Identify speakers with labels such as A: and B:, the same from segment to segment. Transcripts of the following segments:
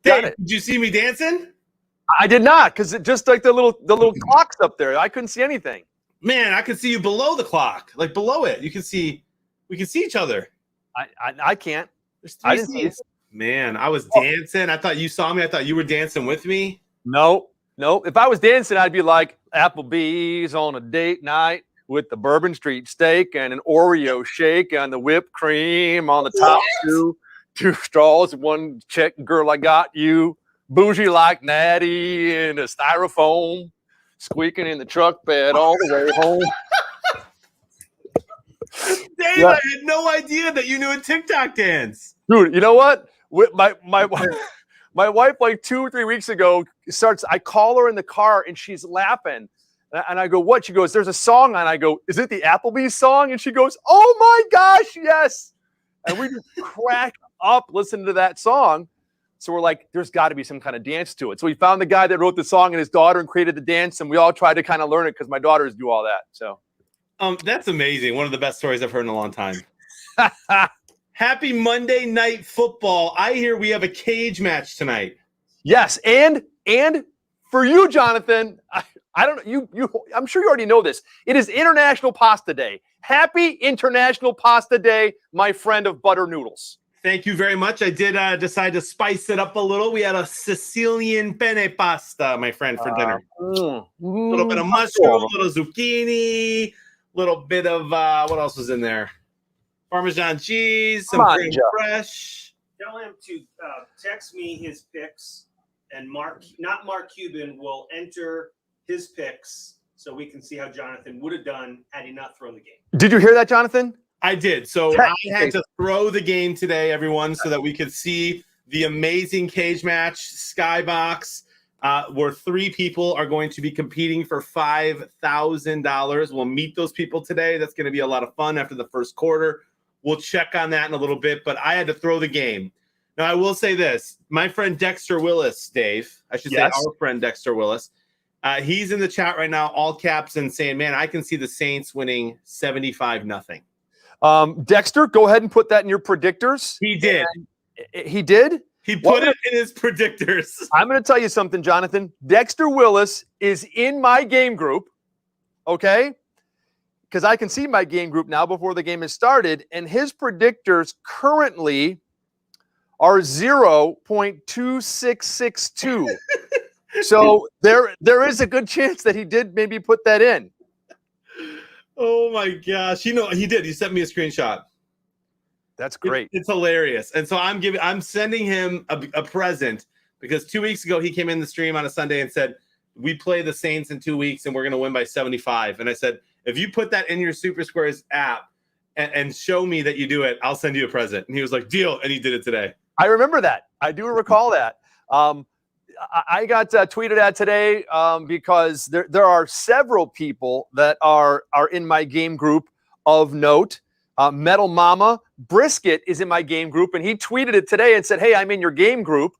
A: got
B: Dave,
A: it.
B: did you see me dancing?
A: I did not, because it just like the little clocks up there. I couldn't see anything.
B: Man, I could see you below the clock, like below it. We can see each other.
A: I can't.
B: There's
A: I
B: 3
A: didn't see
B: scenes. Man, I was dancing. I thought you saw me. I thought you were dancing with me.
A: No. If I was dancing, I'd be like Applebee's on a date night with the Bourbon Street steak and an Oreo shake and the whipped cream on the top, two straws, one chick girl. I got you. Bougie like Natty in a styrofoam, squeaking in the truck bed all the way home.
B: Dave, I had no idea that you knew a TikTok dance.
A: Dude, you know what? With my wife, like 2 or 3 weeks ago, I call her in the car and she's laughing. And I go, what? She goes, there's a song on. I go, is it the Applebee's song? And she goes, oh my gosh, yes. And we just crack up listening to that song. So we're like, there's got to be some kind of dance to it. So we found the guy that wrote the song and his daughter and created the dance. And we all tried to kind of learn it because my daughters do all that. So
B: that's amazing. One of the best stories I've heard in a long time. Happy Monday Night Football. I hear we have a cage match tonight.
A: Yes. And for you, Jonathan, I don't know. I'm sure you already know this. It is International Pasta Day. Happy International Pasta Day, my friend of butter noodles.
B: Thank you very much. I did decide to spice it up a little. We had a Sicilian penne pasta, my friend, for dinner. A little bit of mushroom, a little zucchini, a little bit of, what else was in there? Parmesan cheese, some creme fresh.
C: Tell him to text me his picks, and Mark Cuban will enter his picks so we can see how Jonathan would have done had he not thrown the game.
A: Did you hear that, Jonathan?
B: I did. So I had to throw the game today, everyone, so that we could see the amazing cage match, Skybox, where 3 people are going to be competing for $5,000. We'll meet those people today. That's going to be a lot of fun after the first quarter. We'll check on that in a little bit, but I had to throw the game. Now, I will say this. My friend Dexter Willis, Dave, I should say our friend Dexter Willis, he's in the chat right now, all caps, and saying, man, I can see the Saints winning 75-0.
A: Dexter, go ahead and put that in your predictors.
B: He did.
A: He did?
B: He put it in his predictors.
A: I'm going to tell you something, Jonathan. Dexter Willis is in my game group, okay? Because I can see my game group now before the game has started, and his predictors currently are 0.2662. So there is a good chance that he did maybe put that in.
B: Oh my gosh. You know, he did. He sent me a screenshot.
A: That's great.
B: It's hilarious. And so I'm sending him a present because 2 weeks ago he came in the stream on a Sunday and said, we play the Saints in 2 weeks and we're going to win by 75. And I said, if you put that in your Super Squares app and show me that you do it, I'll send you a present. And he was like, deal. And he did it today.
A: I remember that. I do recall that. I got tweeted at today because there are several people that are in my game group of note. Metal Mama Brisket is in my game group, and he tweeted it today and said, hey, I'm in your game group.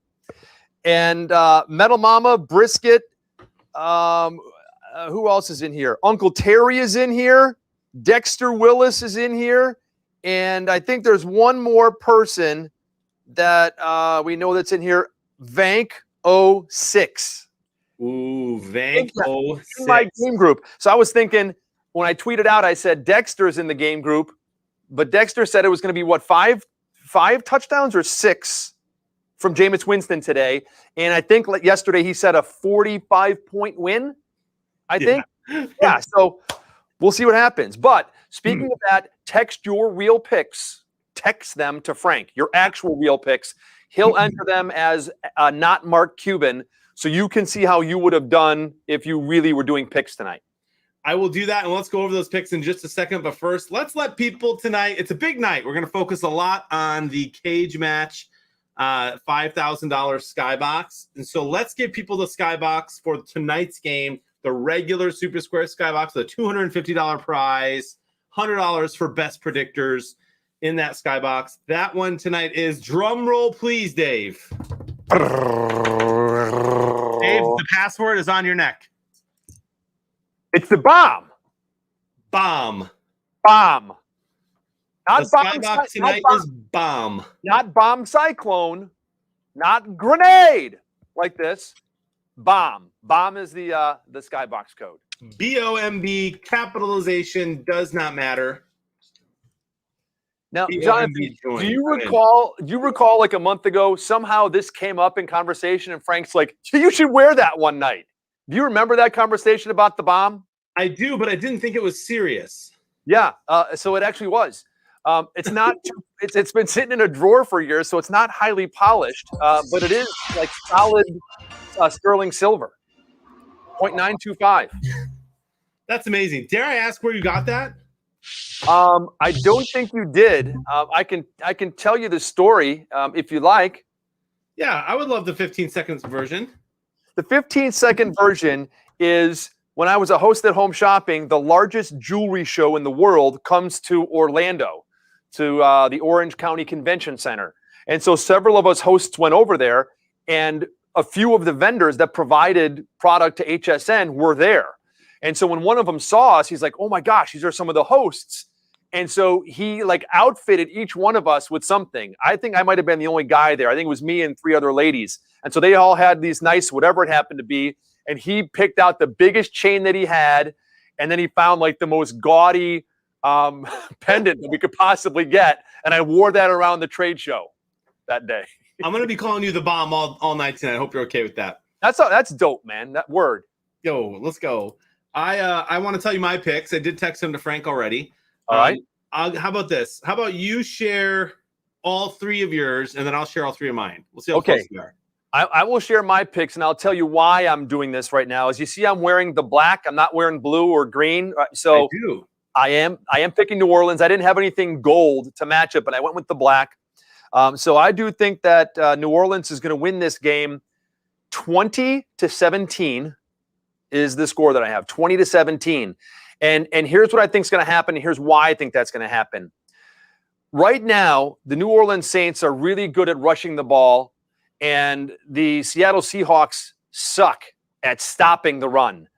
A: And Metal Mama Brisket, who else is in here? Uncle Terry is in here. Dexter Willis is in here. And I think there's one more person that we know that's in here. Vank 06.
B: Ooh, Vank 06.
A: In my game group. So I was thinking, when I tweeted out, I said Dexter's in the game group, but Dexter said it was going to be what, five touchdowns or 6 from Jameis Winston today. And I think yesterday he said a 45-point win, I think. Yeah, so we'll see what happens. But speaking of that, text your real picks. Text them to Frank, your actual real picks. He'll enter them as not Mark Cuban, so you can see how you would have done if you really were doing picks tonight.
B: I will do that, and let's go over those picks in just a second. But first, let's let people tonight. It's a big night. We're going to focus a lot on the cage match, $5,000 Skybox. And so let's give people the Skybox for tonight's game, the regular Super Square Skybox, the $250 prize, $100 for best predictors in that Skybox. That one tonight is, drum roll please, Dave. Dave, the password is on your neck.
A: It's the bomb.
B: Bomb.
A: Bomb.
B: Not the Skybox tonight is bomb.
A: Not bomb cyclone. not grenade like this. Bomb. Bomb is the Skybox code.
B: BOMB, capitalization does not matter.
A: Now,
B: BOMB
A: Jonathan,
B: join.
A: do you recall like a month ago, somehow this came up in conversation and Frank's like, you should wear that one night. Do you remember that conversation about the bomb?
B: I do, but I didn't think it was serious.
A: Yeah, so it actually was. It's not. It's been sitting in a drawer for years, so it's not highly polished, but it is like solid sterling silver, 0.925.
B: That's amazing. Dare I ask where you got that?
A: I don't think you did. I can tell you the story if you like.
B: Yeah, I would love the 15 seconds version.
A: The 15-second version is when I was a host at Home Shopping, the largest jewelry show in the world comes to Orlando, to the Orange County Convention Center. And so several of us hosts went over there, and a few of the vendors that provided product to HSN were there. And so when one of them saw us, he's like, oh my gosh, these are some of the hosts. And so he like outfitted each one of us with something. I think I might have been the only guy there. I think it was me and 3 other ladies. And so they all had these nice, whatever it happened to be. And he picked out the biggest chain that he had. And then he found like the most gaudy pendant that we could possibly get. And I wore that around the trade show that day.
B: I'm going to be calling you the bomb all night tonight. I hope you're okay with that.
A: That's dope, man. That word.
B: Yo, let's go. I want to tell you my picks. I did text them to Frank already.
A: All right.
B: How about this? How about you share all 3 of yours, and then I'll share all 3 of mine. We'll see how close we are.
A: I will share my picks, and I'll tell you why I'm doing this right now. As you see, I'm wearing the black. I'm not wearing blue or green. So
B: I do.
A: I am picking New Orleans. I didn't have anything gold to match it, but I went with the black. So I do think that New Orleans is going to win this game 20-17 is the score that I have, 20-17. And here's what I think is going to happen. And here's why I think that's going to happen. Right now, the New Orleans Saints are really good at rushing the ball, and the Seattle Seahawks suck at stopping the run.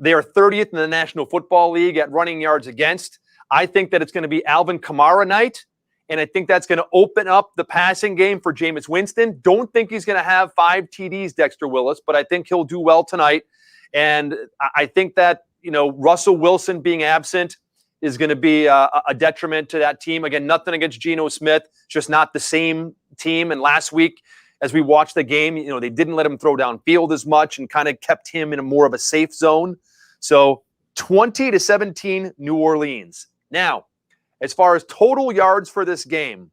A: They are 30th in the National Football League at running yards against. I think that it's going to be Alvin Kamara night, and I think that's going to open up the passing game for Jameis Winston. Don't think he's going to have 5 TDs, Dexter Willis, but I think he'll do well tonight. And I think that, Russell Wilson being absent is going to be a detriment to that team. Again, nothing against Geno Smith, just not the same team. And last week, as we watched the game, they didn't let him throw downfield as much and kind of kept him in a more of a safe zone. So 20-17 New Orleans. Now, as far as total yards for this game,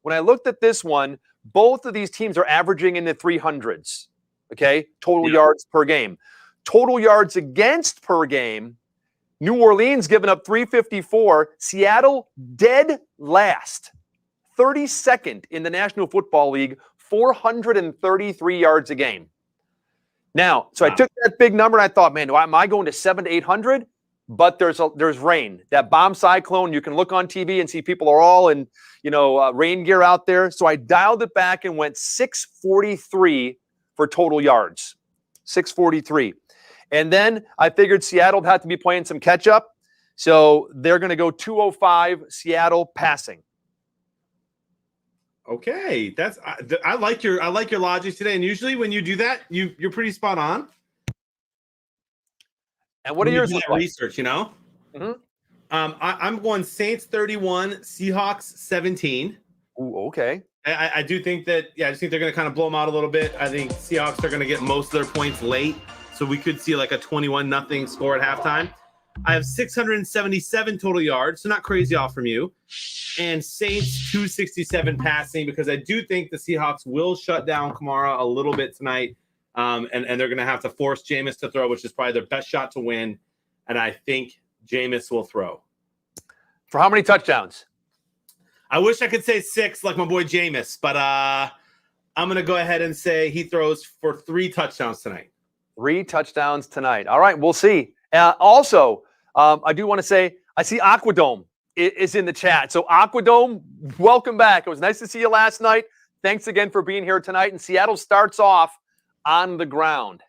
A: when I looked at this one, both of these teams are averaging in the 300s, okay? Total yards per game. Total yards against per game, New Orleans giving up 354. Seattle dead last, 32nd in the National Football League, 433 yards a game. Now, so I took that big number and I thought, man, am I going to 700 to 800? But there's rain. That bomb cyclone, you can look on TV and see people are all in, rain gear out there. So I dialed it back and went 643 for total yards. 643. And then I figured Seattle would have to be playing some catch up. So they're going to go 205 Seattle passing.
B: Okay, I like your logic today. And usually when you do that, you're pretty spot on.
A: And what are yours?
B: Research, Mm-hmm. I'm going Saints 31, Seahawks 17.
A: Ooh, okay.
B: I do think that. I just think they're going to kind of blow them out a little bit. I think Seahawks are going to get most of their points late, so we could see like a 21-0 score at halftime. I have 677 total yards, so not crazy off from you. And Saints 267 passing, because I do think the Seahawks will shut down Kamara a little bit tonight. And they're going to have to force Jameis to throw, which is probably their best shot to win. And I think Jameis will throw.
A: For how many touchdowns?
B: I wish I could say 6 like my boy Jameis, but I'm going to go ahead and say he throws for 3 touchdowns tonight.
A: 3 touchdowns tonight. All right, we'll see. Also, I do want to say, I see Aquadome is in the chat. So Aquadome, welcome back. It was nice to see you last night. Thanks again for being here tonight. And Seattle starts off on the ground.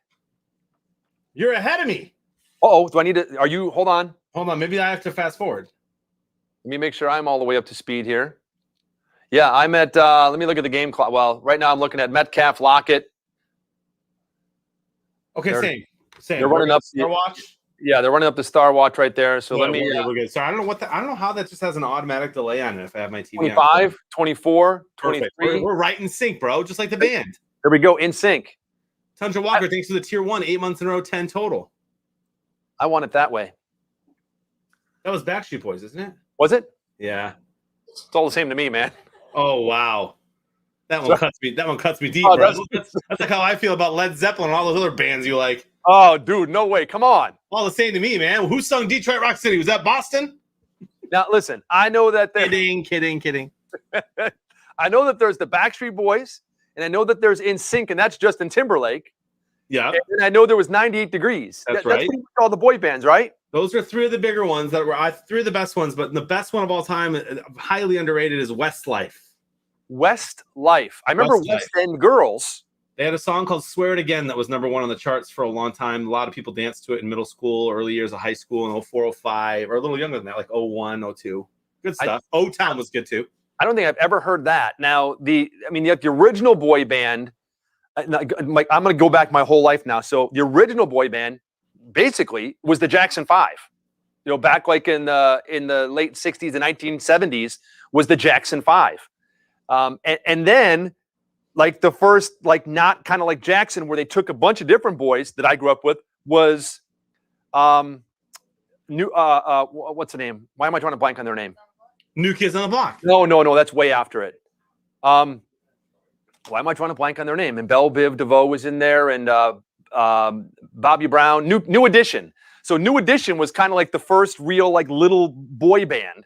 B: You're ahead of me.
A: Uh-oh, do I need to, hold on.
B: Hold on, maybe I have to fast forward.
A: Let me make sure I'm all the way up to speed here. Yeah, I'm at. Let me look at the game clock. Well, right now I'm looking at Metcalf, Lockett.
B: Okay,
A: They're-
B: same.
A: they're running up
B: Star Watch.
A: Yeah, they're running up the Star Watch right there. So let me.
B: We're good. So I don't know I don't know how that just has an automatic delay on it if I have my TV.
A: 25, 24,
B: Perfect.
A: 23.
B: We're right in sync, bro. Just like the band.
A: There we go. In sync.
B: Tundra Walker, thanks for the tier 1, 8 months in a row, 10 total.
A: I want it that way.
B: That was Backstreet Boys, isn't it?
A: Was it?
B: Yeah.
A: It's all the same to me, man.
B: Oh wow. That one cuts me. That one cuts me deep,
A: Oh,
B: bro. That's like how I feel about Led Zeppelin and all those other bands you like.
A: Oh, dude, no way. Come on.
B: All the same to me, man. Who sung Detroit Rock City? Was that Boston?
A: Now, listen, I know that
B: Kidding.
A: I know that there's the Backstreet Boys, and I know that there's In Sync, and that's Justin Timberlake.
B: Yeah,
A: And I know there was 98 Degrees.
B: That's
A: That's
B: right.
A: pretty much all the boy bands, right?
B: those are three of the bigger ones that were three of the best ones. But the best one of all time, highly underrated, is Westlife.
A: Westlife. I remember
B: Westlife.
A: West End Girls.
B: They had a song called "Swear It Again" that was #1 on the charts for a long time. A lot of people danced to it in middle school, early years of high school, in 04, 05, or a little younger than that, like 01, 02. Good stuff. O-Town was good too.
A: I don't think I've ever heard that. Now, the original boy band, Mike, I'm going to go back my whole life now. So the original boy band basically was the Jackson 5. You know, back like in the late 60s and 1970s was the Jackson 5. And then like the first, like not kind of like Jackson, where they took a bunch of different boys that I grew up with, was what's the name? Why am I drawing a blank on their name?
B: New Kids on the Block.
A: No, that's way after it. Why am I drawing a blank on their name? And Belle Biv DeVoe was in there, and Bobby Brown, New Edition. So New Edition was kind of like the first real like little boy band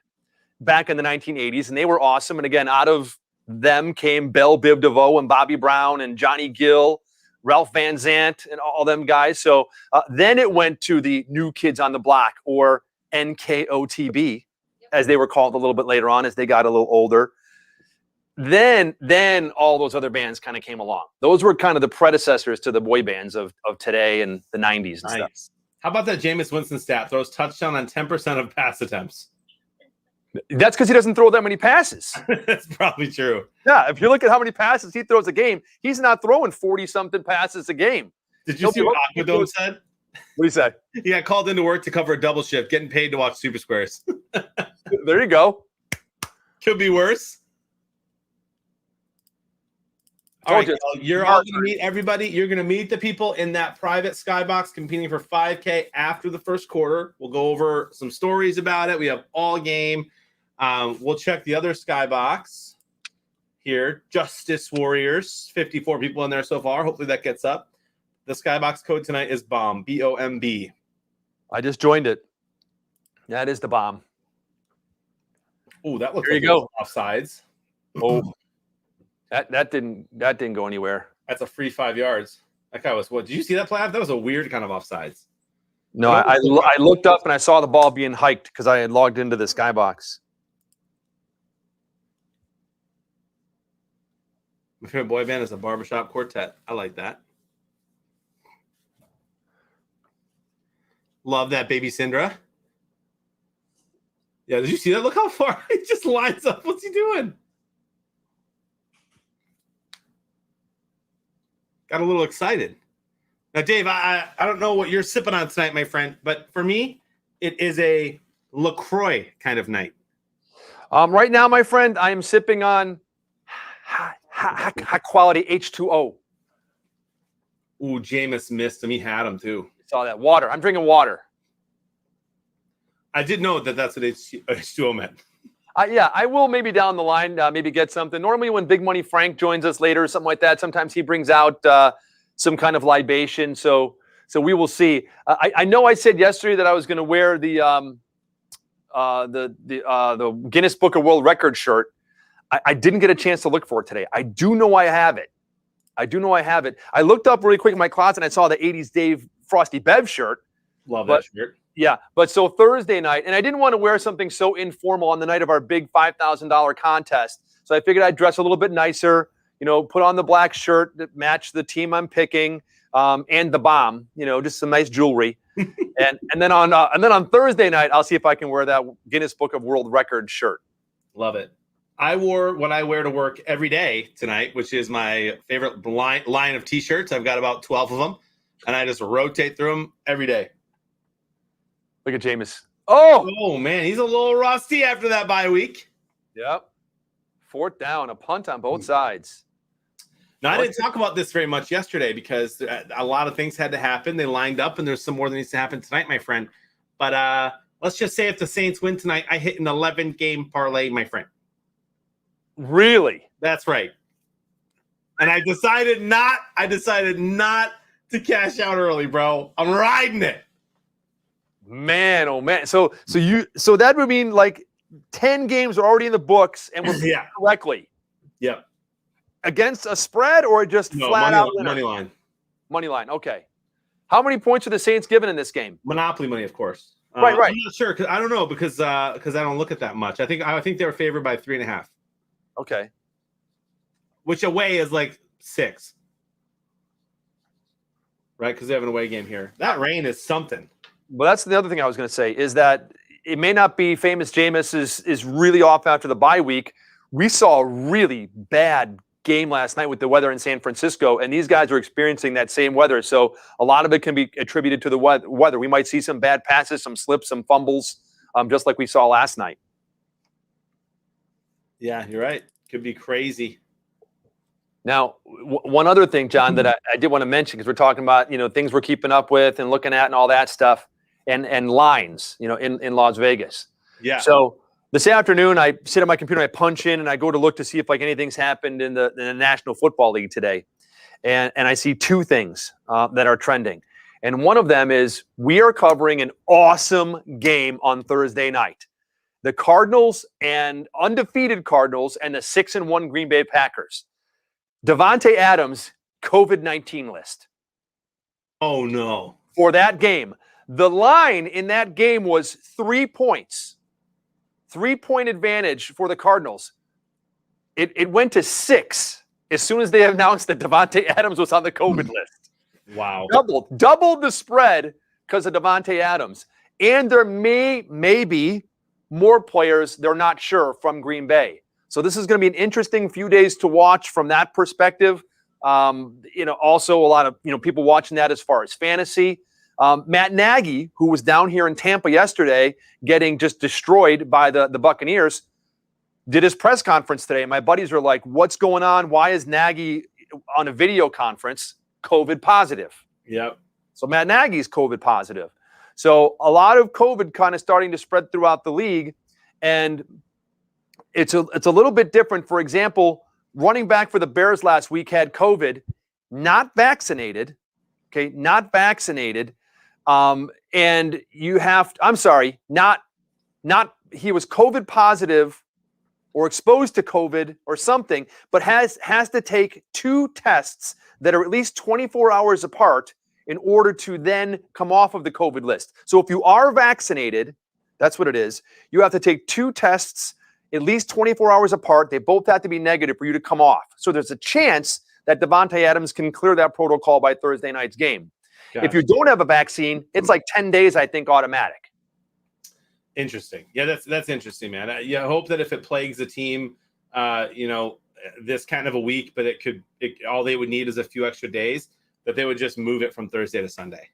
A: back in the 1980s, and they were awesome. And again, out of them came Belle Biv DeVoe and Bobby Brown and Johnny Gill, Ralph Van Zant, and all them guys. So then it went to the New Kids on the Block, or NKOTB, as they were called a little bit later on as they got a little older. Then all those other bands kind of came along. Those were kind of the predecessors to the boy bands of today and the 90s and stuff.
B: How about that Jameis Winston stat? Throws touchdown on 10% of pass attempts.
A: That's because he doesn't throw that many passes.
B: That's probably true.
A: Yeah, if you look at how many passes he throws a game, he's not throwing 40-something passes a game.
B: Did you see what Aquadome said?
A: What did he say?
B: He got called into work to cover a double shift, getting paid to watch Super Squares.
A: There you go.
B: Could be worse. All right, you're all going to meet everybody. You're going to meet the people in that private skybox competing for $5K after the first quarter. We'll go over some stories about it. We have all game. We'll check the other skybox here. Justice Warriors, 54 people in there so far. Hopefully that gets up. The skybox code tonight is BOMB, B-O-M-B.
A: I just joined it. That is the bomb.
B: Oh, that looks
A: there
B: like
A: you go.
B: Offsides.
A: Oh, that didn't go anywhere.
B: That's a free 5 yards. That guy was what? Did you see that play? That was a weird kind of offsides.
A: No, I looked up and I saw the ball being hiked because I had logged into the skybox.
B: My favorite boy band is a barbershop quartet. I like that. Love that, baby Syndra. Yeah, did you see that? Look how far he just lines up. What's he doing? Got a little excited. Now, Dave, I don't know what you're sipping on tonight, my friend, but for me, it is a LaCroix kind of night.
A: Right now, my friend, I am sipping on high quality H2O.
B: Ooh, Jameis missed him. He had him too.
A: Saw that water. I'm drinking water.
B: I did know that that's what H2O meant.
A: Yeah, I will maybe down the line maybe get something. Normally when Big Money Frank joins us later or something like that, sometimes he brings out some kind of libation. So we will see. I know I said yesterday that I was going to wear the Guinness Book of World Records shirt. I didn't get a chance to look for it today. I do know I have it. I looked up really quick in my closet and I saw the 80s Dave Frosty Bev shirt.
B: Love that shirt.
A: Yeah, but so Thursday night, and I didn't want to wear something so informal on the night of our big $5,000 contest. So I figured I'd dress a little bit nicer, put on the black shirt that matched the team I'm picking, and the bomb, just some nice jewelry. and then on Thursday night, I'll see if I can wear that Guinness Book of World Records shirt.
B: Love it. I wore what I wear to work every day tonight, which is my favorite line of T-shirts. I've got about 12 of them, and I just rotate through them every day.
A: Look at Jameis. Oh!
B: Oh, man, he's a little rusty after that bye week.
A: Yep. 4th down, a punt on both sides.
B: Now, I didn't talk about this very much yesterday because a lot of things had to happen. They lined up, and there's some more that needs to happen tonight, my friend. But let's just say if the Saints win tonight, I hit an 11-game parlay, my friend.
A: Really?
B: That's right. And I decided not to cash out early, bro. I'm riding it.
A: Man, oh man. So that would mean like 10 games are already in the books and we're
B: Yeah.
A: correctly.
B: Yep.
A: Against a spread or just flat out
B: money line.
A: Money line. Okay. How many points are the Saints given in this game?
B: Monopoly money, of course.
A: Right.
B: I'm not sure because I don't know because I don't look at that much. I think they were favored by 3.5.
A: Okay.
B: Which away is like 6. Right? Because they have an away game here. That rain is something.
A: Well, that's the other thing I was going to say is that it may not be famous Jameis is really off after the bye week. We saw a really bad game last night with the weather in San Francisco, and these guys are experiencing that same weather. So a lot of it can be attributed to the weather. We might see some bad passes, some slips, some fumbles, just like we saw last night.
B: Yeah, you're right. Could be crazy.
A: Now, one other thing, John, that I did want to mention, because we're talking about, things we're keeping up with and looking at and all that stuff and lines, in Las Vegas.
B: Yeah.
A: So this afternoon, I sit at my computer, I punch in and I go to look to see if like anything's happened in the National Football League today. And I see 2 things that are trending. And one of them is we are covering an awesome game on Thursday night. The Cardinals and undefeated Cardinals and the 6-1 Green Bay Packers. Davante Adams, COVID-19 list.
B: Oh, no.
A: For that game. The line in that game was 3 points. 3-point advantage for the Cardinals. It went to 6 as soon as they announced that Davante Adams was on the COVID list.
B: Wow.
A: Doubled the spread because of Davante Adams. And there may be more players, they're not sure, from Green Bay. So this is going to be an interesting few days to watch from that perspective. Also a lot of, people watching that as far as fantasy. Matt Nagy, who was down here in Tampa yesterday, getting just destroyed by the Buccaneers, did his press conference today. My buddies are like, what's going on? Why is Nagy on a video conference COVID positive?
B: Yep.
A: So Matt Nagy's COVID positive. So a lot of COVID kind of starting to spread throughout the league. And it's a little bit different. For example, running back for the Bears last week had COVID, not vaccinated. Okay, not vaccinated. And you have, he was COVID positive or exposed to COVID or something, but has to take 2 tests that are at least 24 hours apart in order to then come off of the COVID list. So if you are vaccinated, that's what it is. You have to take 2 tests at least 24 hours apart. They both have to be negative for you to come off. So there's a chance that Davante Adams can clear that protocol by Thursday night's game.
B: Gotcha.
A: If you don't have a vaccine, it's like 10 days, I think, automatic.
B: Interesting. Yeah, that's interesting, man. I hope that if it plagues the team, this kind of a week, but all they would need is a few extra days, that they would just move it from Thursday to Sunday.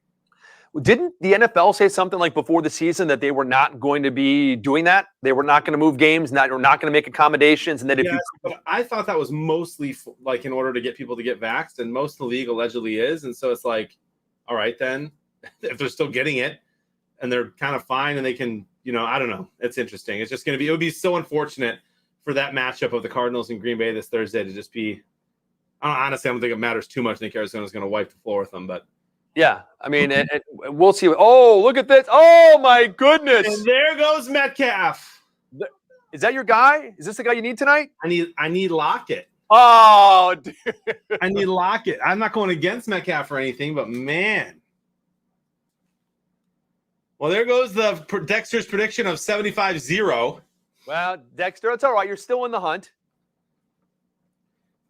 A: Didn't the NFL say something like before the season that they were not going to be doing that? They were not going to move games, or not going to make accommodations, and that
B: but I thought that was mostly like in order to get people to get vaxxed, and most of the league allegedly is, and so it's like, all right, then if they're still getting it and they're kind of fine and they can, I don't know. It's interesting. It's just it would be so unfortunate for that matchup of the Cardinals and Green Bay this Thursday to just be, honestly, I don't think it matters too much. I think Arizona's going to wipe the floor with them, but.
A: Yeah, I mean, we'll see. Oh, look at this. Oh, my goodness.
B: And there goes Metcalf.
A: Is that your guy? Is this the guy you need tonight?
B: I need Lockett.
A: Oh, dude.
B: I need Lockett. I'm not going against Metcalf or anything, but man. Well, there goes Dexter's prediction of 75-0.
A: Well, Dexter, it's all right. You're still in the hunt.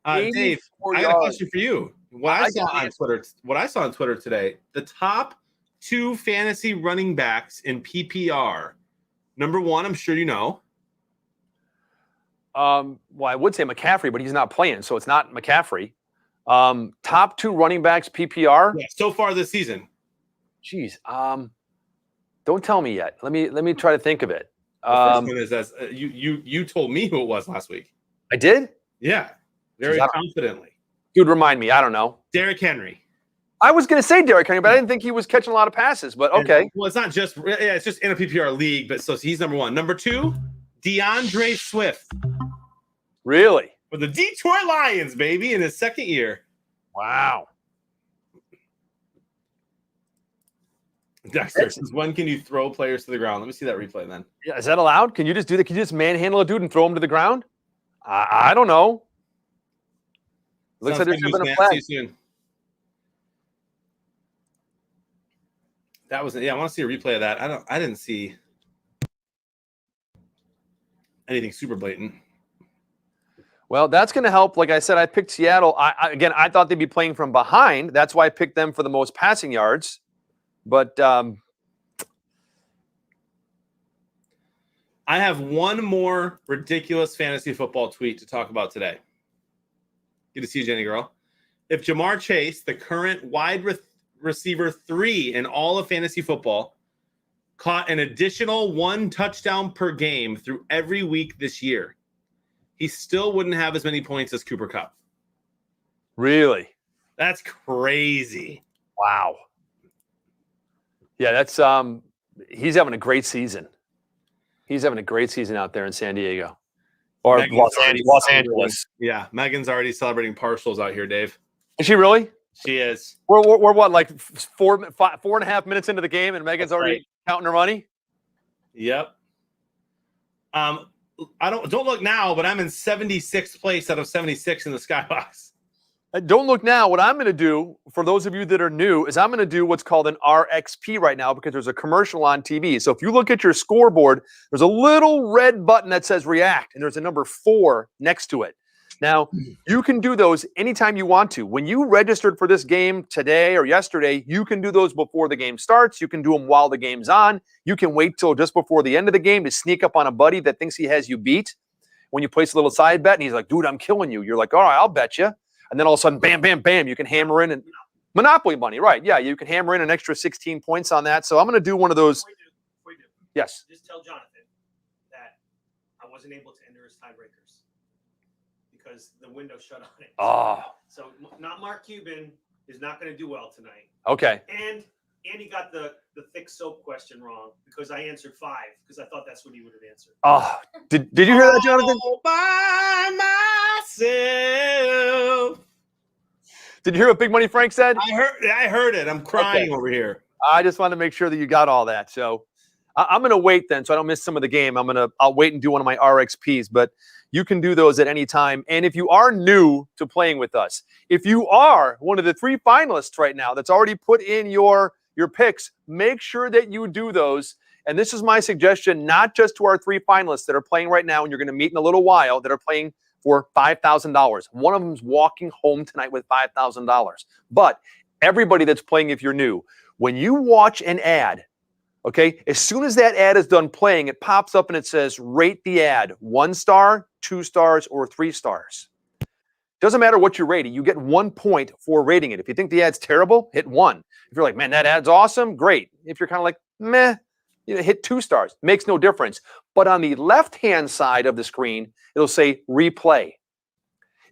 B: Dave, I got a question for you. What I saw on Twitter today, the top 2 fantasy running backs in PPR. Number 1, I'm sure you know.
A: Well, I would say McCaffrey, but he's not playing, so it's not McCaffrey. Top 2 running backs PPR.
B: Yeah, so far this season.
A: Jeez. Don't tell me yet. Let me try to think of it.
B: The first one is as you told me who it was last week.
A: I did?
B: Yeah, very confidently.
A: Dude, remind me. I don't know.
B: Derrick Henry.
A: I was going to say Derrick Henry, but I didn't think he was catching a lot of passes. But okay.
B: Well, it's not just it's just in a PPR league, but so he's number 1. Number 2, DeAndre Swift
A: Really?
B: for the Detroit Lions, baby, in his second year.
A: Wow.
B: Dexter says, when can you throw players to the ground? Let me see that replay then.
A: Yeah, is that allowed? Can you just do that? Can you just manhandle a dude and throw him to the ground? I don't know. Looks like there should have been a flag.
B: See you soon. That was I want to see a replay of that. I didn't see anything super blatant.
A: Well, that's going to help. Like I said, I picked Seattle. I thought they'd be playing from behind. That's why I picked them for the most passing yards. But
B: I have one more ridiculous fantasy football tweet to talk about today. Good to see you, Jenny girl. If Jamar Chase, the current wide receiver 3 in all of fantasy football, caught an additional 1 touchdown per game through every week this year, he still wouldn't have as many points as Cooper Kupp.
A: Really?
B: That's crazy.
A: Wow. Yeah, that's he's having a great season. He's having a great season out there in San Diego. Or Los Angeles.
B: Yeah, Megan's already celebrating partials out here, Dave.
A: Is she really?
B: She is.
A: We're what, like 4.5 minutes into the game, and Megan's already counting her money?
B: Yep. Don't look now, but I'm in 76th place out of 76 in the Skybox.
A: Don't look now. What I'm going to do, for those of you that are new, is I'm going to do what's called an RXP right now because there's a commercial on TV. So if you look at your scoreboard, there's a little red button that says react, and there's a number 4 next to it. Now, you can do those anytime you want to. When you registered for this game today or yesterday, you can do those before the game starts. You can do them while the game's on. You can wait till just before the end of the game to sneak up on a buddy that thinks he has you beat. When you place a little side bet and he's like, dude, I'm killing you. You're like, all right, I'll bet you. And then all of a sudden, bam, bam, bam, you can hammer in and Monopoly money, right? Yeah, you can hammer in an extra 16 points on that. So I'm going to do one of those.
C: Before you do.
A: Yes.
C: Just tell Jonathan that I wasn't able to enter his tiebreakers because the window shut on it.
A: Oh.
C: So not Mark Cuban is not going to do well tonight.
A: Okay.
C: And he got the thick soap question wrong because I answered 5 because I thought that's what he would have answered.
A: Oh, did you hear that, Jonathan?
B: All by myself.
A: Did you hear what Big Money Frank said?
B: I heard it. I'm crying over here.
A: I just wanted to make sure that you got all that. So I'm going to wait then, so I don't miss some of the game. I'll wait and do one of my RXPs, but you can do those at any time. And if you are new to playing with us, if you are one of the 3 finalists right now that's already put in your picks, make sure that you do those. And this is my suggestion, not just to our 3 finalists that are playing right now, and you're going to meet in a little while, that are playing for $5,000. One of them's walking home tonight with $5,000. But everybody that's playing, if you're new, when you watch an ad, okay, as soon as that ad is done playing, it pops up and it says, rate the ad, 1 star, 2 stars, or 3 stars. Doesn't matter what you rate it. You get 1 point for rating it. If you think the ad's terrible, hit 1. If you're like, man, that ad's awesome, great. If you're kind of like, meh, hit 2 stars. Makes no difference. But on the left-hand side of the screen, it'll say replay.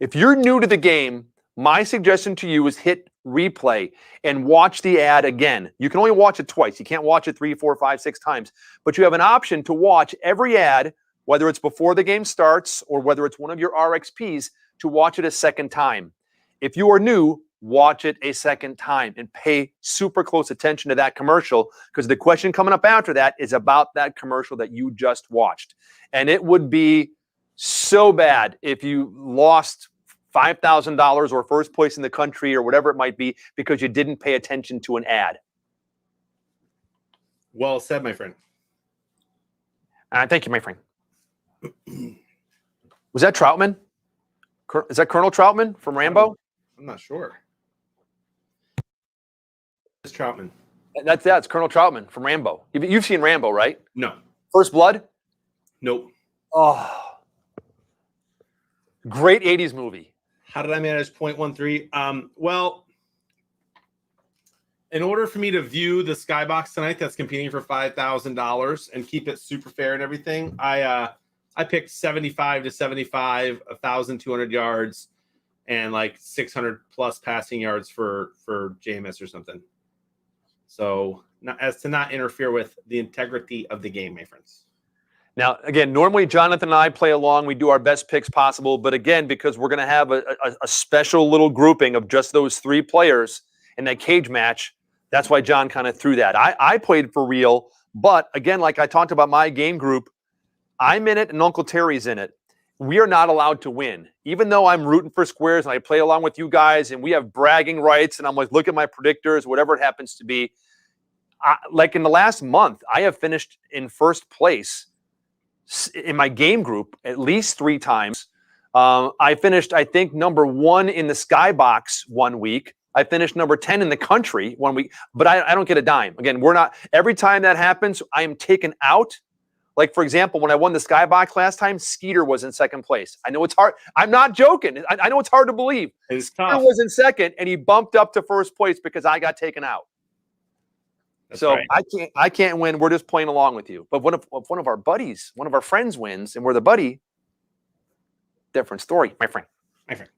A: If you're new to the game, my suggestion to you is hit replay and watch the ad again. You can only watch it twice. You can't watch it 3, 4, 5, 6 times. But you have an option to watch every ad, whether it's before the game starts or whether it's one of your RXPs, to watch it a second time. If you are new, watch it a second time and pay super close attention to that commercial, because the question coming up after that is about that commercial that you just watched. And it would be so bad if you lost $5,000 or first place in the country or whatever it might be because you didn't pay attention to an ad.
B: Well said, my friend.
A: Thank you, my friend. Was that Troutman? Is that Colonel Troutman from Rambo?
B: I'm not sure. It's Troutman.
A: It's Colonel Troutman from Rambo. You've seen Rambo, right?
B: No.
A: First Blood?
B: Nope.
A: Oh, Great 80s movie.
B: How did I manage 0.13? Well, in order for me to view the Skybox tonight that's competing for $5,000 and keep it super fair and everything, I picked 75 to 75, 1,200 yards, and like 600 plus passing yards for Jameis or something. So as to not interfere with the integrity of the game, my friends.
A: Now, again, normally Jonathan and I play along. We do our best picks possible. But again, because we're going to have a special little grouping of just those three players in that cage match, that's why John kind of threw that. I played for real. But again, like I talked about my game group, I'm in it and Uncle Terry's in it. We are not allowed to win. Even though I'm rooting for squares and I play along with you guys and we have bragging rights and I'm like, look at my predictors, whatever it happens to be. Like in the last month, I have finished in first place in my game group at least 3 times. I finished, I think, number 1 in the Skybox one week. I finished number 10 in the country one week, but I don't get a dime. Again, we're not, every time that happens, I am taken out. Like, for example, when I won the Skybox last time, Skeeter was in second place. I know it's hard. I'm not joking. I know it's hard to believe.
B: It's
A: Skeeter
B: tough.
A: was in second, and he bumped up to first place because I got taken out.
B: That's
A: So
B: right.
A: I can't win. We're just playing along with you. But if one of our buddies, one of our friends wins, and we're the buddy, different story, my friend.
B: My friend.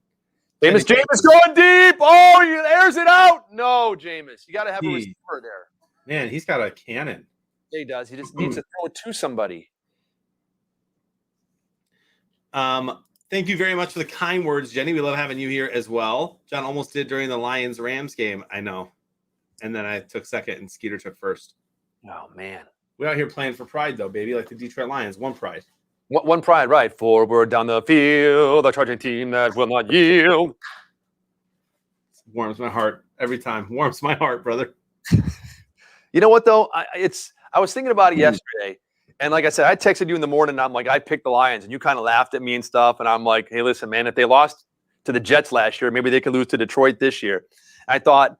A: Jameis going deep. Oh, he airs it out. No, Jameis, you got to have a receiver there.
B: Man, he's got a cannon.
A: He does. He just needs to throw it to somebody.
B: Thank you very much for the kind words, Jenny. We love having you here as well. John almost did during the Lions-Rams game. I know. And then I took second and Skeeter took first.
A: Oh, man.
B: We're out here playing for pride, though, baby, like the Detroit Lions. One pride.
A: One pride, right? Forward down the field, the charging team that will not yield.
B: Warms my heart every time. Warms my heart, brother.
A: You know what, though? I was thinking about it yesterday. And like I said, I texted you in the morning. And I'm like, I picked the Lions. And you kind of laughed at me and stuff. And I'm like, hey, listen, man, if they lost to the Jets last year, maybe they could lose to Detroit this year. I thought,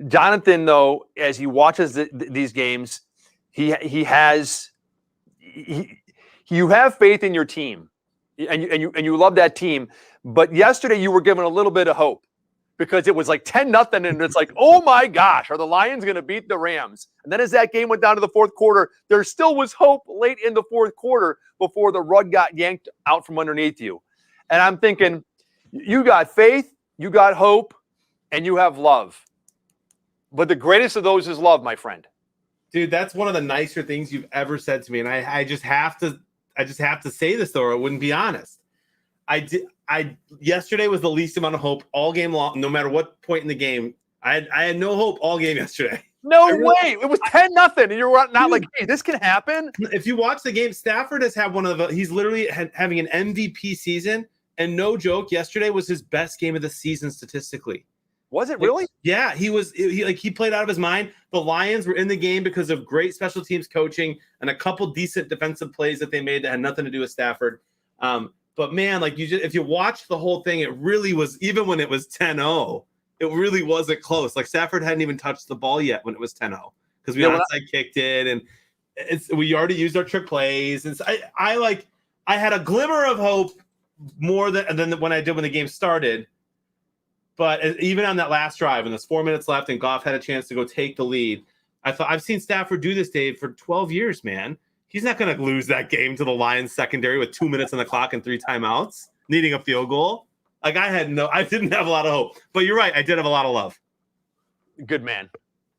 A: Jonathan, though, as he watches these games, you have faith in your team, and you love that team. But yesterday, you were given a little bit of hope because it was like 10-0, and it's like, oh my gosh, are the Lions going to beat the Rams? And then as that game went down to the fourth quarter, there still was hope late in the fourth quarter before the rug got yanked out from underneath you. And I'm thinking, you got faith, you got hope, and you have love. But the greatest of those is love, my friend.
B: Dude, that's one of the nicer things you've ever said to me. And I just have to say this, though, or I wouldn't be honest. Yesterday was the least amount of hope all game long, no matter what point in the game. I had no hope all game yesterday.
A: No way. It was 10-0. And you were not like, hey, this can happen.
B: If you watch the game, Stafford has had he's literally having an MVP season. And no joke, yesterday was his best game of the season statistically.
A: Was it really?
B: Yeah, he played out of his mind. The Lions were in the game because of great special teams coaching and a couple decent defensive plays that they made that had nothing to do with Stafford. But man, if you watched the whole thing, it really was, even when it was 10-0, it really wasn't close. Like Stafford hadn't even touched the ball yet when it was 10-0 because we onside kicked it and we already used our trick plays. And so I had a glimmer of hope more than when I did when the game started. But even on that last drive, when there's 4 minutes left and Goff had a chance to go take the lead, I thought, I've seen Stafford do this, Dave, for 12 years, man. He's not going to lose that game to the Lions secondary with 2 minutes on the clock and 3 timeouts, needing a field goal. Like I didn't have a lot of hope. But you're right, I did have a lot of love.
A: Good man.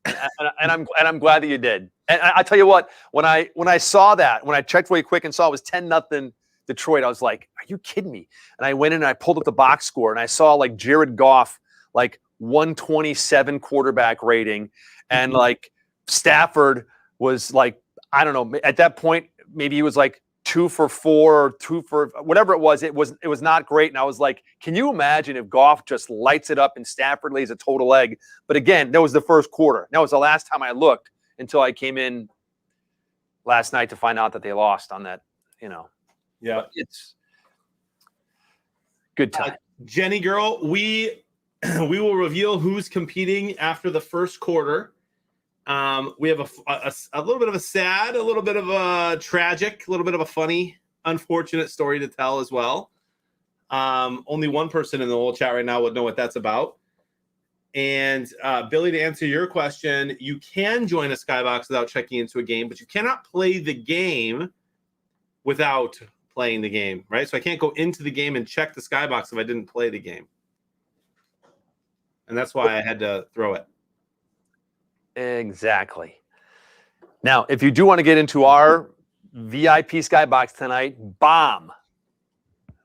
A: and I'm glad that you did. And I tell you what, when I saw that, when I checked really quick and saw it was 10-0 Detroit, I was like, are you kidding me? And I went in and I pulled up the box score and I saw like Jared Goff, like 127 quarterback rating. And like Stafford was like, I don't know, at that point, maybe he was like 2 for 4 or 2 for whatever it was. It was not great. And I was like, can you imagine if Goff just lights it up and Stafford lays a total egg? But again, that was the first quarter. That was the last time I looked until I came in last night to find out that they lost on that,
B: Yeah,
A: it's good time.
B: Jenny girl, we will reveal who's competing after the first quarter. We have a little bit of a sad, a little bit of a tragic, a little bit of a funny, unfortunate story to tell as well. Only one person in the whole chat right now would know what that's about. And Billy, to answer your question, you can join a Skybox without checking into a game, but you cannot play the game without playing the game, right? So I can't go into the game and check the Skybox if I didn't play the game. And that's why I had to throw it.
A: Exactly. Now, if you do want to get into our VIP Skybox tonight, bomb.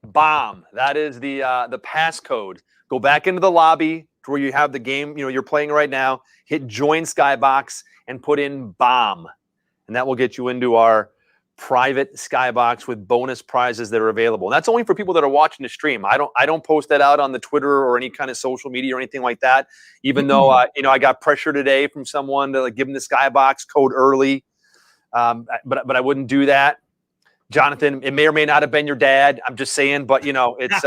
A: That is the passcode. Go back into the lobby to where you have the game, you're playing right now. Hit join Skybox and put in bomb, and that will get you into our private Skybox with bonus prizes that are available. And that's only for people that are watching the stream. I don't post that out on the Twitter or any kind of social media or anything like that. Even though I got pressure today from someone to give them the Skybox code early, but I wouldn't do that. Jonathan, it may or may not have been your dad. I'm just saying, but it's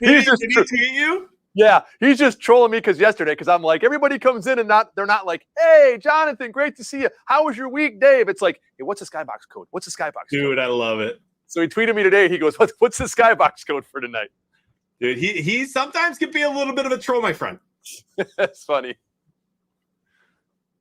B: He's just you.
A: Yeah, he's just trolling me because I'm like, everybody comes in and they're not like, hey, Jonathan, great to see you. How was your week, Dave? It's like, hey, what's the Skybox code? What's the Skybox
B: Dude,
A: code?
B: I love it.
A: So he tweeted me today. He goes, what's the Skybox code for tonight?
B: Dude, he sometimes can be a little bit of a troll, my friend.
A: That's funny.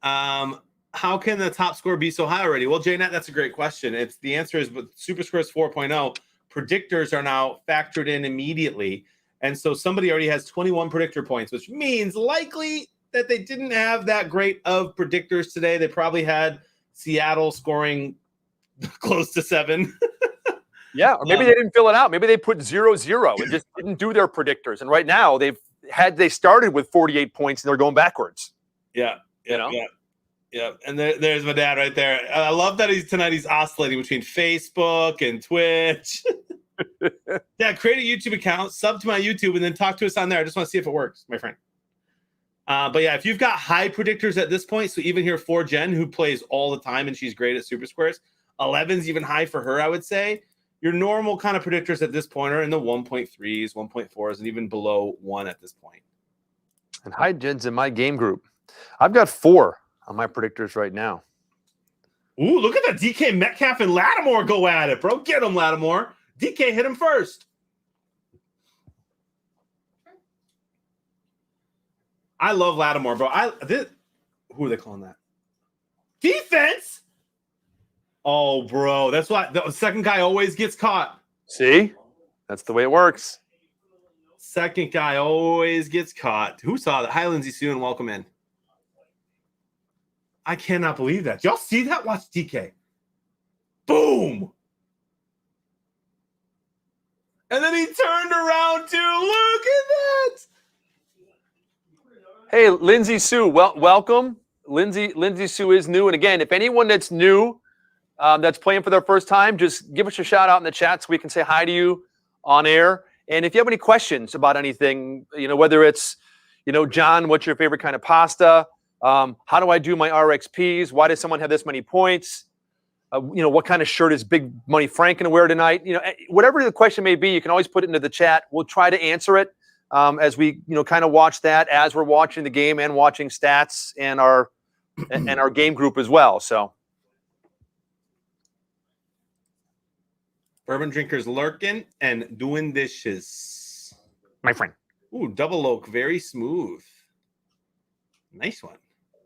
B: How can the top score be so high already? Well, JNet, that's a great question. The answer is with Super Squares 4.0, predictors are now factored in immediately. And so somebody already has 21 predictor points, which means likely that they didn't have that great of predictors today. They probably had Seattle scoring close to 7.
A: Yeah, or maybe they didn't fill it out. Maybe they put 0-0 and just didn't do their predictors. And right now they started with 48 points and they're going backwards.
B: Yeah. And there's my dad right there. I love that he's oscillating between Facebook and Twitch. Dad, create a YouTube account, sub to my YouTube, and then talk to us on there. I just want to see if it works, my friend. But yeah, if you've got high predictors at this point, so even here for Jen, who plays all the time and she's great at Super Squares, 11's even high for her, I would say. Your normal kind of predictors at this point are in the 1.3s, 1.4s, and even below 1 at this point.
A: And hi, Jen's in my game group. I've got 4 on my predictors right now.
B: Ooh, look at that. DK Metcalf and Lattimore go at it, bro. Get him, Lattimore. DK hit him first. I love Lattimore, bro. Who are they calling that? Defense? Oh, bro. That's why the second guy always gets caught.
A: See? That's the way it works.
B: Second guy always gets caught. Who saw that? Hi, Lindsay Sue, and welcome in. I cannot believe that. Y'all see that? Watch DK. Boom. And then he turned around too. Look at that.
A: Hey, Lindsay Sue, welcome. Lindsay Sue is new. And again, if anyone that's new, that's playing for their first time, just give us a shout out in the chat so we can say hi to you on air. And if you have any questions about anything, whether it's, John, what's your favorite kind of pasta? How do I do my RXPs? Why does someone have this many points? What kind of shirt is Big Money Frank going to wear tonight? Whatever the question may be, you can always put it into the chat. We'll try to answer it as we, kind of watch that as we're watching the game and watching stats and our game group as well. So,
B: bourbon drinkers lurking and doing dishes,
A: my friend.
B: Ooh, double oak, very smooth. Nice one.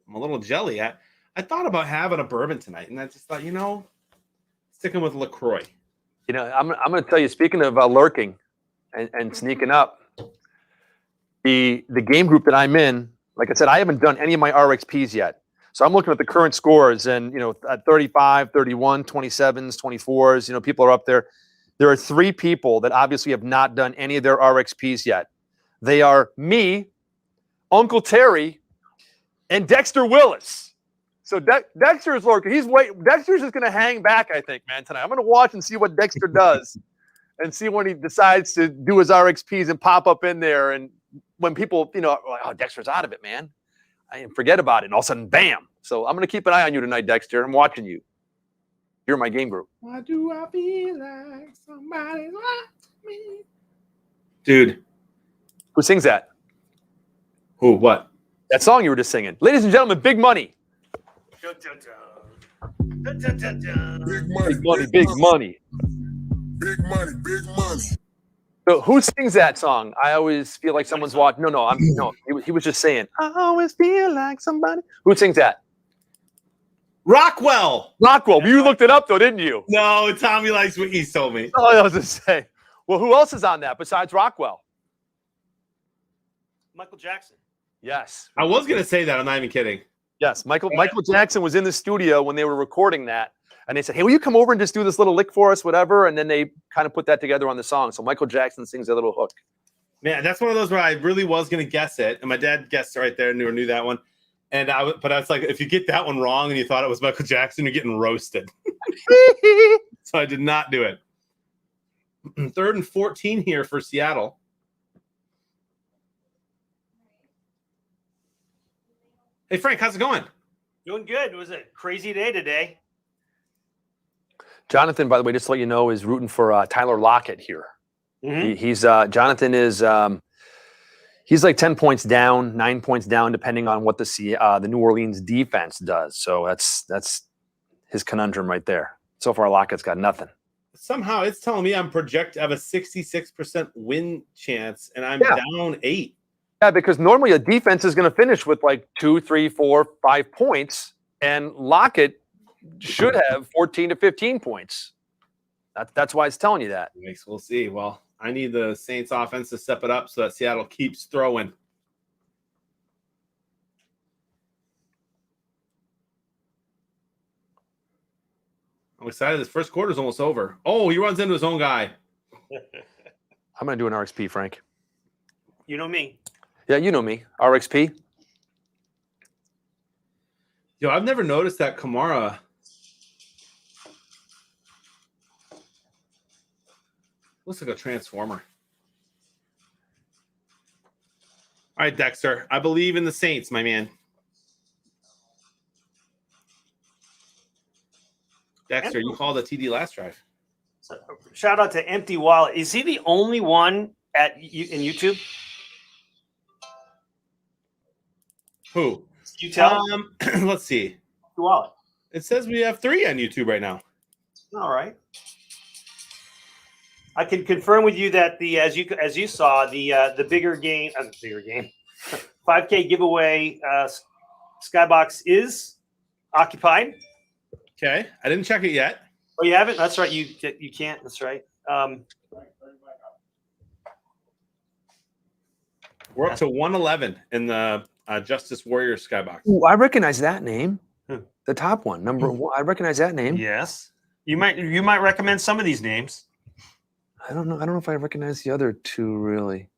B: I'm a little jelly. I thought about having a bourbon tonight, and I just thought, sticking with LaCroix.
A: I'm going to tell you, speaking of lurking and sneaking up, the game group that I'm in, like I said, I haven't done any of my RXPs yet. So I'm looking at the current scores and, at 35, 31, 27s, 24s, people are up there. There are 3 people that obviously have not done any of their RXPs yet. They are me, Uncle Terry, and Dexter Willis. So Dexter is lurking. Dexter's just going to hang back, I think, man, tonight. I'm going to watch and see what Dexter does and see when he decides to do his RXPs and pop up in there. And when people, are like, oh, Dexter's out of it, man. I forget about it. And all of a sudden, bam. So I'm going to keep an eye on you tonight, Dexter. I'm watching you. You're in my game group.
B: Why do I feel like somebody likes me? Dude.
A: Who sings that?
B: Who? What?
A: That song you were just singing. Ladies and gentlemen, Big Money.
C: Dun, dun, dun. Dun, dun, dun, dun.
A: Big money, big money.
D: Big money, big money.
A: So who sings that song? I always feel like someone's watching. No. He was just saying, I always feel like somebody. Who sings that?
B: Rockwell.
A: Rockwell. You looked it up though, didn't you?
B: No, Tommy likes what he told me.
A: Oh, I was going to say. Well, who else is on that besides Rockwell?
C: Michael Jackson.
A: Yes.
B: I was going to say that. I'm not even kidding.
A: Yes. Michael Jackson was in the studio when they were recording that. And they said, hey, will you come over and just do this little lick for us, whatever? And then they kind of put that together on the song. So Michael Jackson sings a little hook.
B: Man, that's one of those where I really was going to guess it. And my dad guessed it right there and knew that one. And but I was like, if you get that one wrong and you thought it was Michael Jackson, you're getting roasted. So I did not do it. 3rd and 14 here for Seattle. Hey, Frank, how's it going?
C: Doing good. It was a crazy day today.
A: Jonathan, by the way, just to let you know, is rooting for Tyler Lockett here.
C: Mm-hmm.
A: Jonathan is he's like 10 points down, 9 points down, depending on what the New Orleans defense does. So that's his conundrum right there. So far, Lockett's got nothing.
B: Somehow it's telling me I'm projected to have a 66% win chance, and I'm down 8.
A: Yeah, because normally a defense is going to finish with like 2, 3, 4, 5 points, and Lockett should have 14 to 15 points. That's why it's telling you that.
B: We'll see. Well, I need the Saints offense to step it up so that Seattle keeps throwing. I'm excited. This first quarter is almost over. Oh, he runs into his own guy.
A: I'm going to do an RXP, Frank.
C: You know me.
A: Yeah, you know me. RXP.
B: Yo, I've never noticed that Kamara. Looks like a transformer. All right, Dexter. I believe in the Saints, my man. Dexter, you called a TD last drive.
C: So, shout out to Empty Wallet. Is he the only one in YouTube?
B: Who?
C: You tell.
B: Let's see.
C: Empty Wallet.
B: It says we have 3 on YouTube right now.
C: All right. I can confirm with you that as you saw the bigger game, 5K giveaway Skybox is occupied.
B: Okay, I didn't check it yet.
C: Oh, you haven't? That's right. You can't. That's right.
B: We're up to 111 in the Justice Warriors Skybox.
A: Ooh, I recognize that name. The top one, number 1. I recognize that name.
C: Yes. You might recommend some of these names.
A: I don't know if I recognize the other 2 really.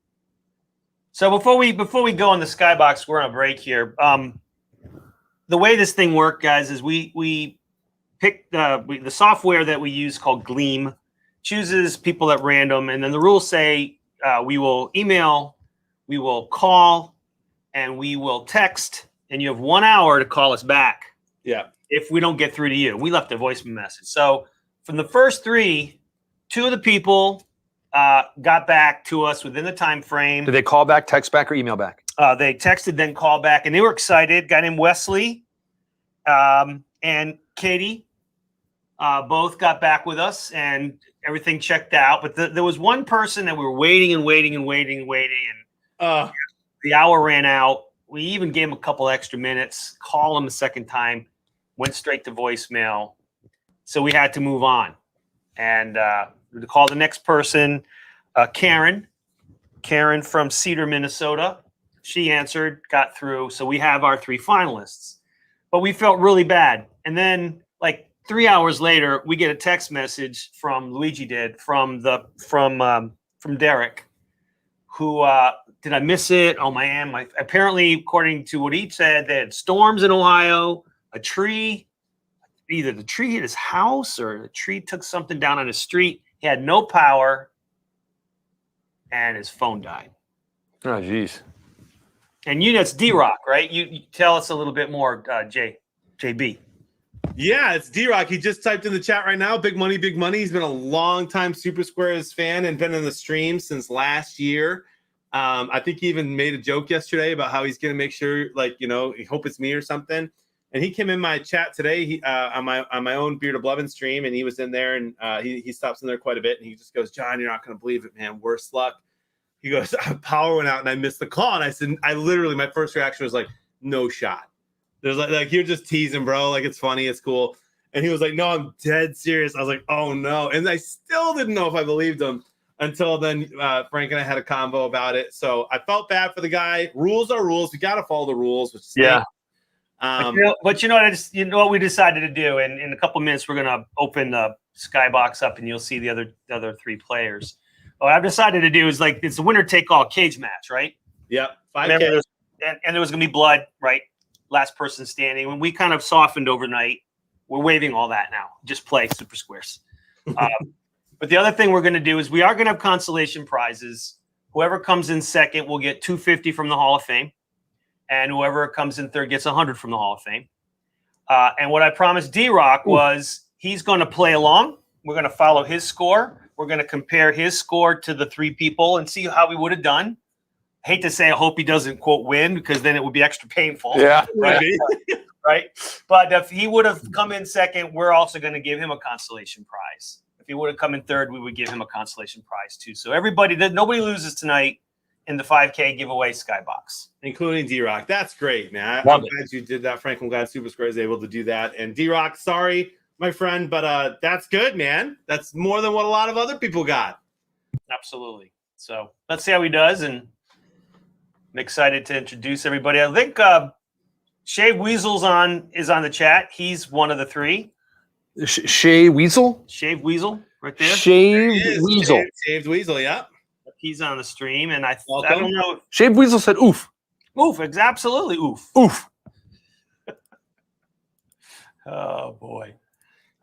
C: So before we go on the Skybox, we're on a break here. The way this thing worked, guys, is we pick the software that we use called Gleam chooses people at random, and then the rules say we will email, we will call, and we will text, and you have 1 hour to call us back.
B: Yeah.
C: If we don't get through to you, we left a voice message. So from the first 3, 2 of the people got back to us within the time frame.
A: Did they call back, text back, or email back?
C: They texted, then called back, and they were excited. A guy named Wesley and Katie both got back with us, and everything checked out. But there was one person that we were waiting, and the hour ran out. We even gave him a couple extra minutes, call him a second time, went straight to voicemail. So we had to move on. And to call the next person, Karen from Cedar, Minnesota. She answered, got through. So we have our 3 finalists. But we felt really bad. And then, like 3 hours later, we get a text message from from Derek, who did I miss it? Oh man! Apparently, according to what he said, they had storms in Ohio. A tree, either the tree hit his house or the tree took something down on his street. He had no power, and his phone died.
A: Oh, geez.
C: And that's D-Rock, right? You tell us a little bit more, JB.
B: Yeah, it's D-Rock. He just typed in the chat right now. Big money, big money. He's been a long-time Super Squares fan and been in the stream since last year. I think he even made a joke yesterday about how he's going to make sure, he hope it's me or something. And he came in my chat today on my own Beard of Blevin stream, and he was in there, and he stops in there quite a bit, and he just goes, John, you're not going to believe it, man. Worse luck. He goes, power went out, and I missed the call. And I said, my first reaction was like, no shot. There's like you're just teasing, bro. Like, it's funny, it's cool. And he was like, no, I'm dead serious. I was like, oh no. And I still didn't know if I believed him until then. Frank and I had a convo about it. So I felt bad for the guy. Rules are rules. We got to follow the rules. Which
A: Yeah.
C: But you know what we decided to do, and in a couple minutes we're gonna open the Skybox up, and you'll see the other three players. What I've decided to do is like it's a winner take all cage match, right?
B: Yep. 5K.
C: Remember, and there was gonna be blood, right? Last person standing. When we kind of softened overnight, we're waiving all that now. Just play Super Squares. But the other thing we're gonna do is we are gonna have consolation prizes. Whoever comes in second will get $250 from the Hall of Fame. And whoever comes in third gets $100 from the Hall of Fame. And what I promised D-Rock was he's going to play along. We're going to follow his score. We're going to compare his score to the three people and see how we would have done. I hate to say I hope he doesn't, quote, win, because then it would be extra painful.
A: Yeah.
C: Right? Right? But if he would have come in second, we're also going to give him a consolation prize. If he would have come in third, we would give him a consolation prize too. So nobody loses tonight in the 5K giveaway Skybox.
B: Including D-Rock. That's great, man. I'm
A: Love
B: glad you did that, Frank. I'm glad Super Square is able to do that. And D-Rock, sorry, my friend, but that's good, man. That's more than what a lot of other people got.
C: Absolutely. So let's see how he does. And I'm excited to introduce everybody. I think Shave Weasel's is on the chat. He's one of the three.
A: Shay Weasel?
C: Shave Weasel right there.
A: Shaved Weasel.
B: Shaved Weasel, yeah.
C: He's on the stream. And I don't know.
A: Shaved Weasel said oof.
C: Oof. Absolutely oof.
A: Oof.
C: Oh, boy.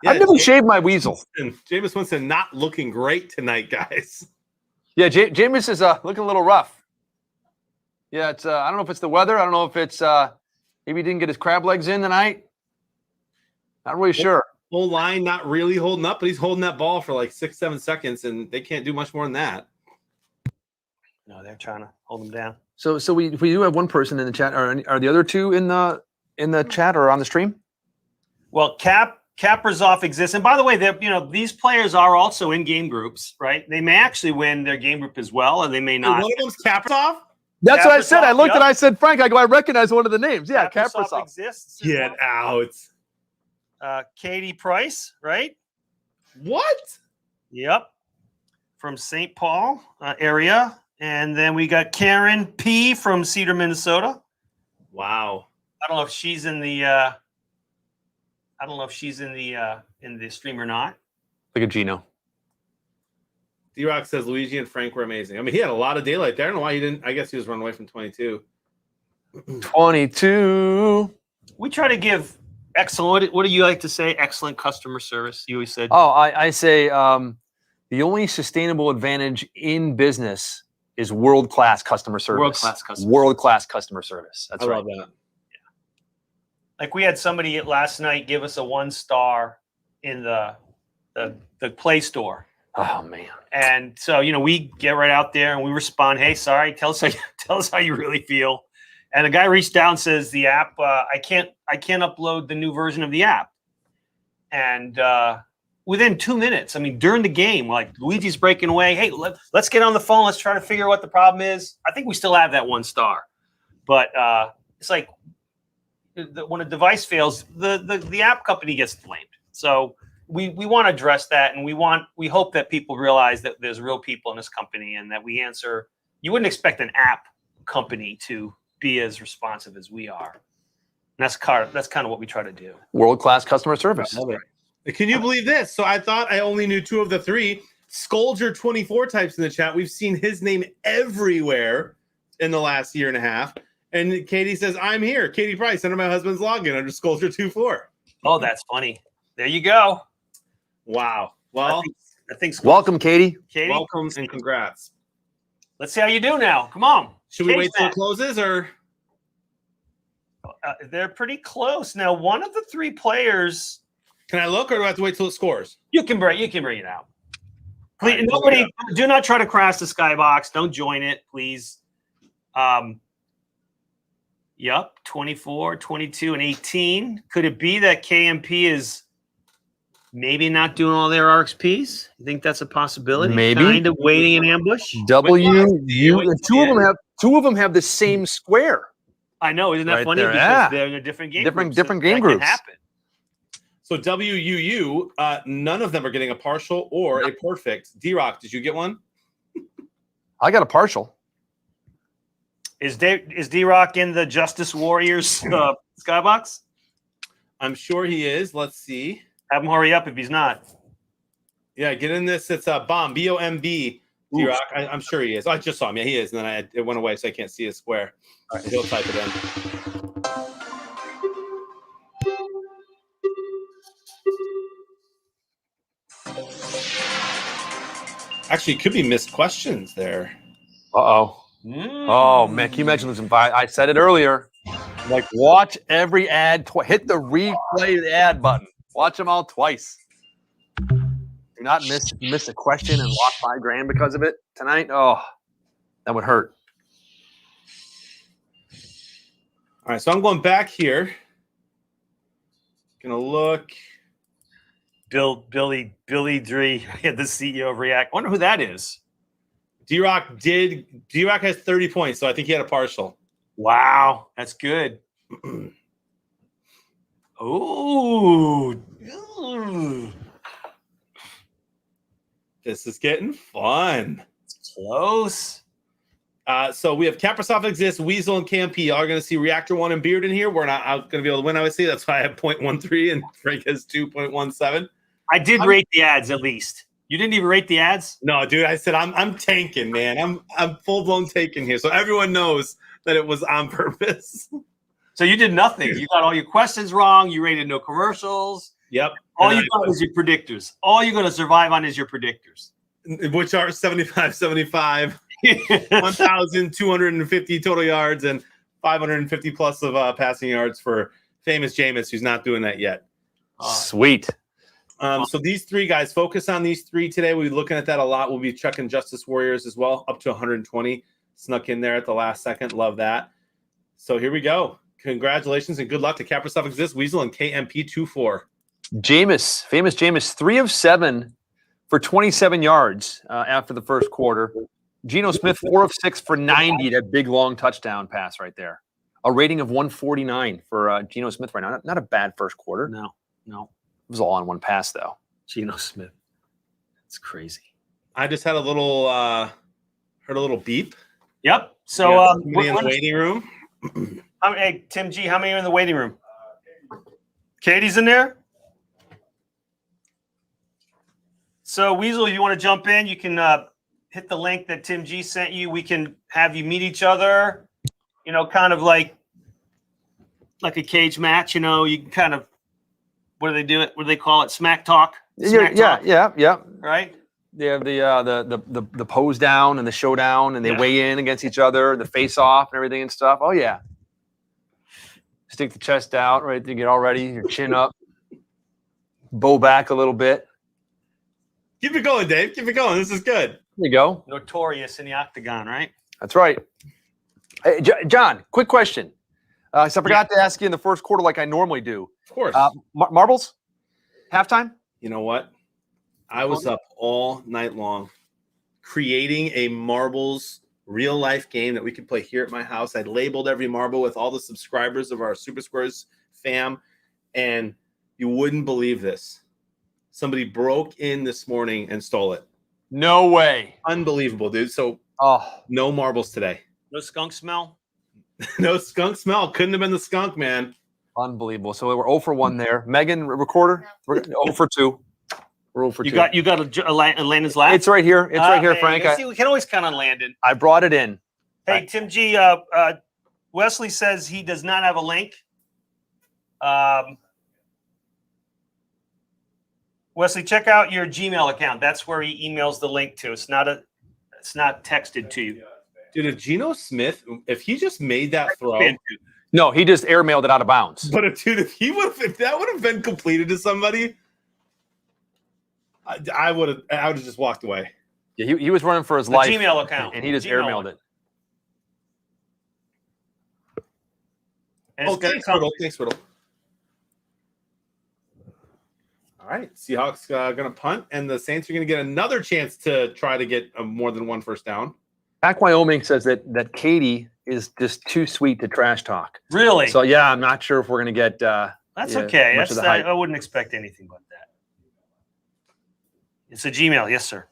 B: Yeah,
A: I've never shaved my weasel.
B: Jameis Winston not looking great tonight, guys.
A: Yeah, Jameis is looking a little rough. Yeah, it's I don't know if it's the weather. I don't know if it's maybe he didn't get his crab legs in tonight. Not really sure.
B: Whole line not really holding up, but he's holding that ball for like 6-7 seconds, and they can't do much more than that.
C: No, they're trying to hold him down.
A: So we do have one person in the chat. Are the other two in the chat or on the stream?
C: Well, Kaprizov exists, and by the way, these players are also in game groups, right? They may actually win their game group as well, and they may not.
B: One of them's Kaprizov?
A: That's what I said. I looked
C: Yep.
A: and I said, Frank, I recognize one of the names. Yeah, Kaprizov.
C: exists.
B: Get out.
C: Katie Price, right?
B: What?
C: Yep. From St. Paul area. And then we got Karen P from Cedar, Minnesota.
B: Wow.
C: I don't know if she's in the in the stream or not.
A: Look at Gino.
B: D-Rock says Luigi and Frank were amazing. I mean, he had a lot of daylight there. I don't know why he didn't. I guess he was running away from 22.
A: 22.
C: We try to give excellent. What do you like to say? Excellent customer service. You always said.
A: Oh, I say the only sustainable advantage in business is world-class customer service. World-class customer service. That's
B: I
A: right.
B: love that.
C: Like we had somebody last night give us a 1-star in the Play Store.
A: Oh man.
C: And so, we get right out there and we respond, hey, sorry, tell us how you really feel. And the guy reached out and says the app, I can't upload the new version of the app. And within 2 minutes, I mean, during the game, like Luigi's breaking away, hey, let's get on the phone. Let's try to figure out what the problem is. I think we still have that 1-star. But it's like when a device fails, the app company gets blamed. So we want to address that, and we hope that people realize that there's real people in this company and that we answer. You wouldn't expect an app company to be as responsive as we are. And that's kind of what we try to do.
A: World-class customer service.
B: Can you believe this? So I thought I only knew 2 of the 3. Skolger24 types in the chat. We've seen his name everywhere in the last year and a half. And Katie says, I'm here. Katie Price, under my husband's login under Skolger24.
C: Oh, that's funny. There you go.
B: Wow. Well,
C: I think
A: Welcome, Katie.
B: welcome and congrats.
C: Let's see how you do now. Come on.
B: Should we
C: Cage
B: wait till it
C: match.
B: closes, or?
C: They're pretty close. Now, one of the 3 players,
B: Can I look, or do I have to wait till it scores?
C: you can bring it out.
B: All
C: Please,
B: right,
C: nobody, do not try to crash the Skybox. Don't join it, please. Yep, 24, 22, and 18. Could it be that KMP is maybe not doing all their RXPs? You think that's a possibility?
A: Maybe.
C: Kind of waiting in ambush?
A: Two of them have the same square.
C: I know, isn't that
A: Right
C: funny?
A: there,
C: Because
A: yeah.
C: they're in a different game
A: Different
C: groups, so
A: game
C: that
A: groups.
C: Can happen.
B: So WUU, none of them are getting a partial or a perfect. D-Rock, did you get one?
A: I got a partial.
C: Is D-Rock in the Justice Warriors skybox?
B: I'm sure he is. Let's see.
C: Have him hurry up if he's not.
B: Yeah, get in this. It's a bomb. B-O-M-B. D-Rock. I'm sure he is. I just saw him. Yeah, he is. And then it went away, so I can't see his square. All right, he'll type it in. Actually, it could be missed questions there.
A: Uh-oh. Oh, man, can you imagine losing five? I said it earlier. Like, watch every ad. Hit the replay the ad button. Watch them all twice. Do not miss a question and lost $5,000 because of it tonight. Oh, that would hurt.
B: All right, so I'm going back here. Gonna look.
C: Billy Dree, the CEO of React. Wonder who that is.
B: D-Rock has 30 points, so I think he had a partial.
C: Wow, that's good. Ooh.
B: This is getting fun.
C: Close.
B: So we have Kaprasov exists, Weasel, and KMP. Y'all are going to see Reactor 1 and Beard in here. We're not going to be able to win, obviously. That's why I have 0.13 and Frank has 2.17.
C: I did rate the ads at least. You didn't even rate the ads?
B: No, dude, I said I'm tanking, man. I'm full-blown taking here. So everyone knows that it was on purpose.
C: So you did nothing. You got all your questions wrong. You rated no commercials.
B: Yep.
C: All you got is your predictors. All you're going to survive on is your predictors.
B: Which are 75, 1,250 total yards and 550 plus of passing yards for famous Jameis, who's not doing that yet.
A: Sweet.
B: So these three guys, focus on these three today. We'll be looking at that a lot. We'll be checking Justice Warriors as well, up to 120. Snuck in there at the last second. Love that. So here we go. Congratulations and good luck to Kaprasov Exists, Weasel, and KMP24.
A: Jameis, famous Jameis, 3 of 7 for 27 yards after the first quarter. Geno Smith, 4 of 6 for 90. That big, long touchdown pass right there. A rating of 149 for Geno Smith right now. Not a bad first quarter.
C: No.
A: It was all on one pass, though.
C: Geno Smith. It's crazy.
B: I just had a little heard a little beep.
C: Yep. So
B: somebody in the waiting room.
C: Hey, Tim G, how many are in the waiting room? Katie's in there? So Weasel, if you want to jump in, you can hit the link that Tim G sent you. We can have you meet each other, kind of like a cage match, you can kind of, what do they do it? What do they call it? Smack talk?
A: Yeah.
C: Right?
A: They have the pose down and the showdown, and they weigh in against each other, the face off and everything and stuff. Oh yeah. Stick the chest out, right? To get all ready, your chin up, bow back a little bit.
B: Keep it going, Dave. Keep it going. This is good.
A: There you go.
C: Notorious in the octagon, right?
A: That's right. Hey, John, quick question. So I forgot to ask you in the first quarter like I normally do.
B: Of course.
A: Marbles? Halftime?
B: You know what? I was up all night long creating a marbles real life game that we could play here at my house. I labeled every marble with all the subscribers of our Super Squares fam, and you wouldn't believe this. Somebody broke in this morning and stole it.
A: No way.
B: Unbelievable, dude. So no marbles today.
C: No skunk smell?
B: No skunk smell. Couldn't have been the skunk, man.
A: Unbelievable. So we're 0 for 1 there. Megan, recorder, we're 0 for 2. We're 0 for 2.
C: You got a Landon's lap?
A: It's right here. It's right here, Frank.
C: We can always count on Landon.
A: I brought it in.
C: Hey, Tim G, Wesley says he does not have a link. Wesley, check out your Gmail account. That's where he emails the link to. It's not texted to you.
B: Dude, if Geno Smith, if he just made that throw.
A: No, he just airmailed it out of bounds.
B: But if that would have been completed to somebody, I would have just walked away.
A: Yeah, he was running for his life.
C: Gmail account.
A: And he just
C: Gmail
A: airmailed it.
C: And
B: Oh,
C: it's gonna
B: thanks,
C: come.
B: Riddle. Thanks, Riddle. All right, Seahawks going to punt, and the Saints are going to get another chance to try to get more than one first down.
A: Back Wyoming says that Katie is just too sweet to trash talk.
C: Really?
A: So yeah, I'm not sure if we're gonna get.
C: That's
A: yeah,
C: okay.
A: much
C: That's
A: of the hype.
C: I wouldn't expect anything but that. It's a Gmail, yes, sir.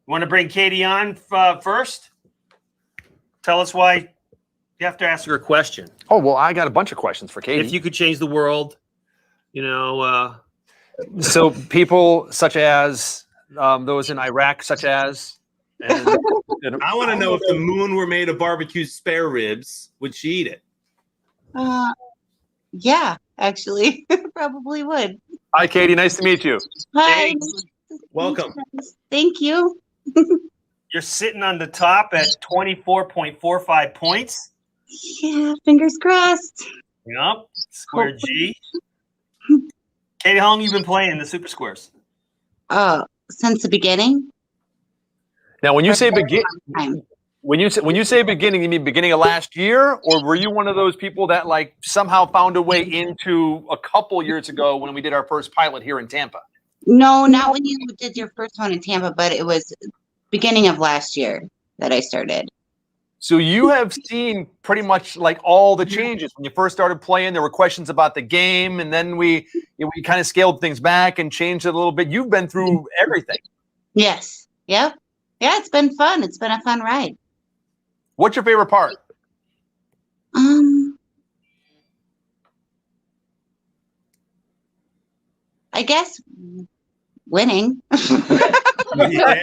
C: You want to bring Katie on first? Tell us why. You have to ask her a question.
A: Oh well, I got a bunch of questions for Katie.
C: If you could change the world,
A: So people such as those in Iraq, such as. And
B: I want to know if the moon were made of barbecue spare ribs, would she eat it?
D: Yeah, actually, probably would.
A: Hi, Katie. Nice to meet you.
D: Hi.
B: Welcome.
D: Thank you.
C: you're sitting on the top at 24.45 points.
D: Yeah, fingers crossed.
C: Yep. Square G. Katie, how long have you been playing the Super Squares?
D: Since the beginning.
A: Now, when you say
D: Time.
A: when you say beginning, you mean beginning of last year, or were you one of those people that like somehow found a way into a couple years ago when we did our first pilot here in Tampa?
D: No, not when you did your first one in Tampa, but it was beginning of last year that I started.
A: So you have seen pretty much like all the changes. When you first started playing, there were questions about the game, and then we kind of scaled things back and changed it a little bit. You've been through everything.
D: Yes. Yep. Yeah, it's been fun. It's been a fun ride.
A: What's your favorite part?
D: I guess winning.
B: Yeah.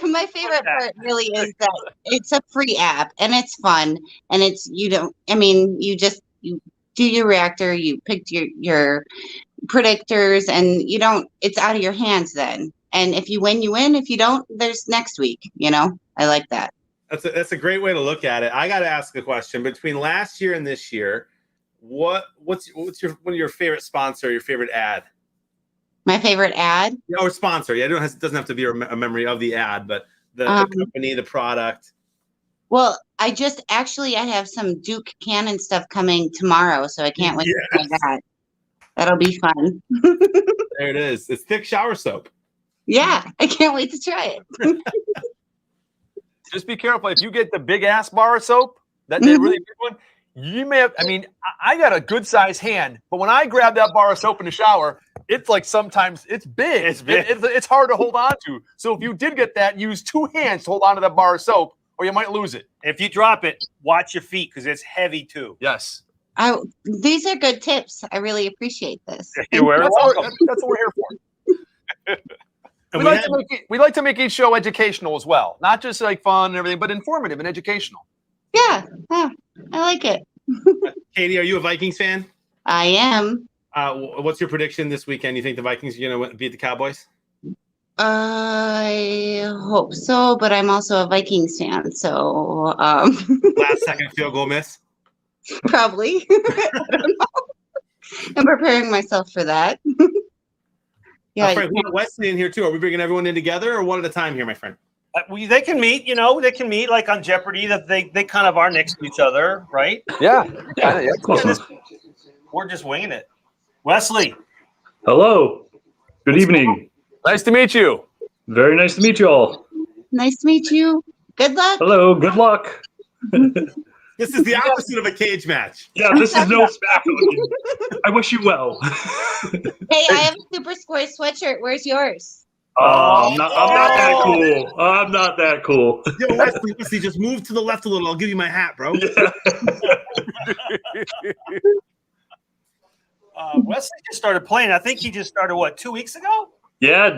D: My favorite part really is that it's a free app and it's fun and it's you do your reactor, you picked your predictors, and it's out of your hands then. And if you win, you win. If you don't, there's next week. I like that.
B: That's a great way to look at it. I got to ask a question. Between last year and this year, what's one of your favorite sponsor, your favorite ad?
D: My favorite ad?
B: Or sponsor. Yeah, it doesn't have to be a memory of the ad, but the company, the product.
D: Well, I have some Duke Cannon stuff coming tomorrow, so I can't wait to try that. That'll be fun.
B: There it is. It's thick shower soap.
D: Yeah, I can't wait to try it.
A: Just be careful. If you get the big ass bar of soap, that really big one, you may have. I mean, I got a good sized hand, but when I grab that bar of soap in the shower, it's like sometimes it's big.
C: It's big.
A: It's hard to hold on to. So if you did get that, use two hands to hold on to that bar of soap, or you might lose it.
C: If you drop it, watch your feet because it's heavy too.
A: Yes.
D: These are good tips. I really appreciate this.
C: You're very welcome.
A: That's what we're here for. We like to make each show educational as well, not just like fun and everything, but informative and educational.
D: Yeah, I like it.
B: Katie, are you a Vikings fan?
D: I am.
B: What's your prediction this weekend? You think the Vikings are going to beat the Cowboys?
D: I hope so, but I'm also a Vikings fan, so
B: Last second field goal miss?
D: probably. I don't know. I'm preparing myself for that. Yeah,
B: Frank, we got Wesley in here too. Are we bringing everyone in together or one at a time here, my friend?
C: They can meet, they can meet like on Jeopardy. That they kind of are next to each other, right?
A: Yeah.
C: We're just winging it. Wesley,
E: Hello. Good evening.
A: Nice to meet you.
E: Very nice to meet you all.
D: nice to meet you. Good luck.
E: Hello. Good luck.
B: This is the opposite of a cage match.
E: Yeah, this is no spackling. I wish you well.
D: Hey, I have a Super Square sweatshirt. Where's yours?
E: I'm not that cool. I'm not that cool.
B: Yo, Wesley, just move to the left a little. I'll give you my hat, bro.
E: Yeah.
C: Wesley just started playing. I think he just started, 2 weeks ago?
E: Yeah,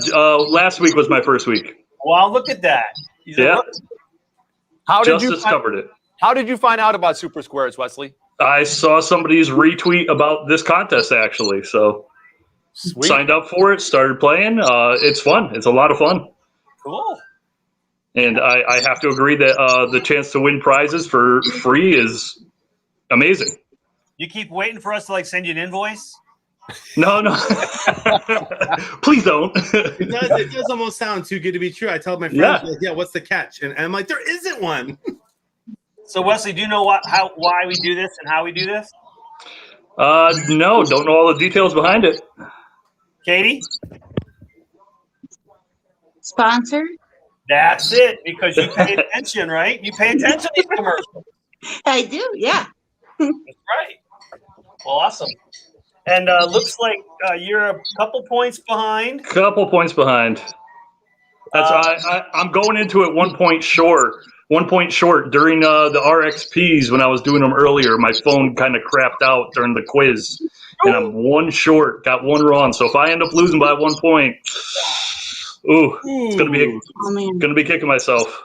E: last week was my first week.
C: Wow, look at that.
E: Yeah,
A: How did
E: just
A: you
E: discovered it.
A: How did you find out about Super Squares, Wesley?
E: I saw somebody's retweet about this contest, actually. So
A: Sweet.
E: signed up for it, started playing. It's fun. It's a lot of fun.
C: Cool.
E: And I have to agree that the chance to win prizes for free is amazing.
C: You keep waiting for us to send you an invoice?
E: No. Please don't.
B: It does almost sound too good to be true. I tell my friends, what's the catch? And I'm like, there isn't one.
C: So Wesley, do you know why we do this and how we do this?
E: No, don't know all the details behind it.
C: Katie?
D: Sponsor?
C: That's it, because you pay attention, right? You pay attention to these commercials.
D: I do, yeah.
C: That's right. Well, awesome. And looks like you're a couple points behind.
E: Couple points behind. That's I'm going into it 1 point short. 1 point short during the RXPs when I was doing them earlier. My phone kind of crapped out during the quiz, and I'm one short. Got one wrong. So if I end up losing by 1 point, it's gonna be kicking myself.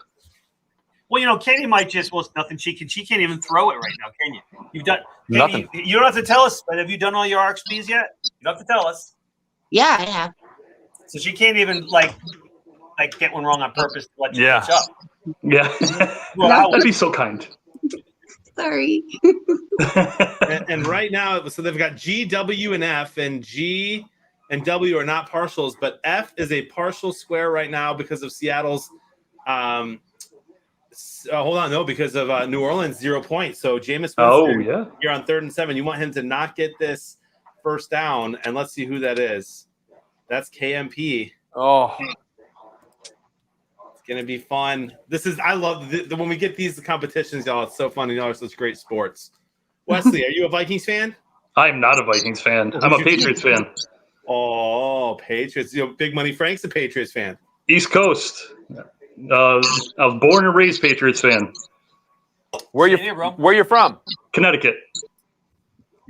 C: Well, Katie might just nothing. She can't even throw it right now, can you? You've done
A: Nothing.
C: You don't have to tell us, but have you done all your RXPs yet? You don't have to tell us.
D: Yeah, I have.
C: So she can't even like get one wrong on purpose to let you catch up.
E: Yeah, that'd be so kind.
D: Sorry.
B: and right now, so they've got G, W, and F, and G and W are not partials, but F is a partial square right now because of Seattle's. Because of New Orleans 0 points. So Jameis Winston, you're on 3rd and 7. You want him to not get this first down, and let's see who that is. That's KMP.
A: Oh,
B: it's gonna be fun. I love when we get these competitions, y'all. It's so fun. Y'all are such great sports. Wesley, are you a Vikings fan?
E: I'm not a Vikings fan. I'm a Patriots fan.
B: Oh, Patriots! Big Money Frank's a Patriots fan.
E: East Coast. I was born and raised Patriots fan.
A: where you from?
E: Connecticut.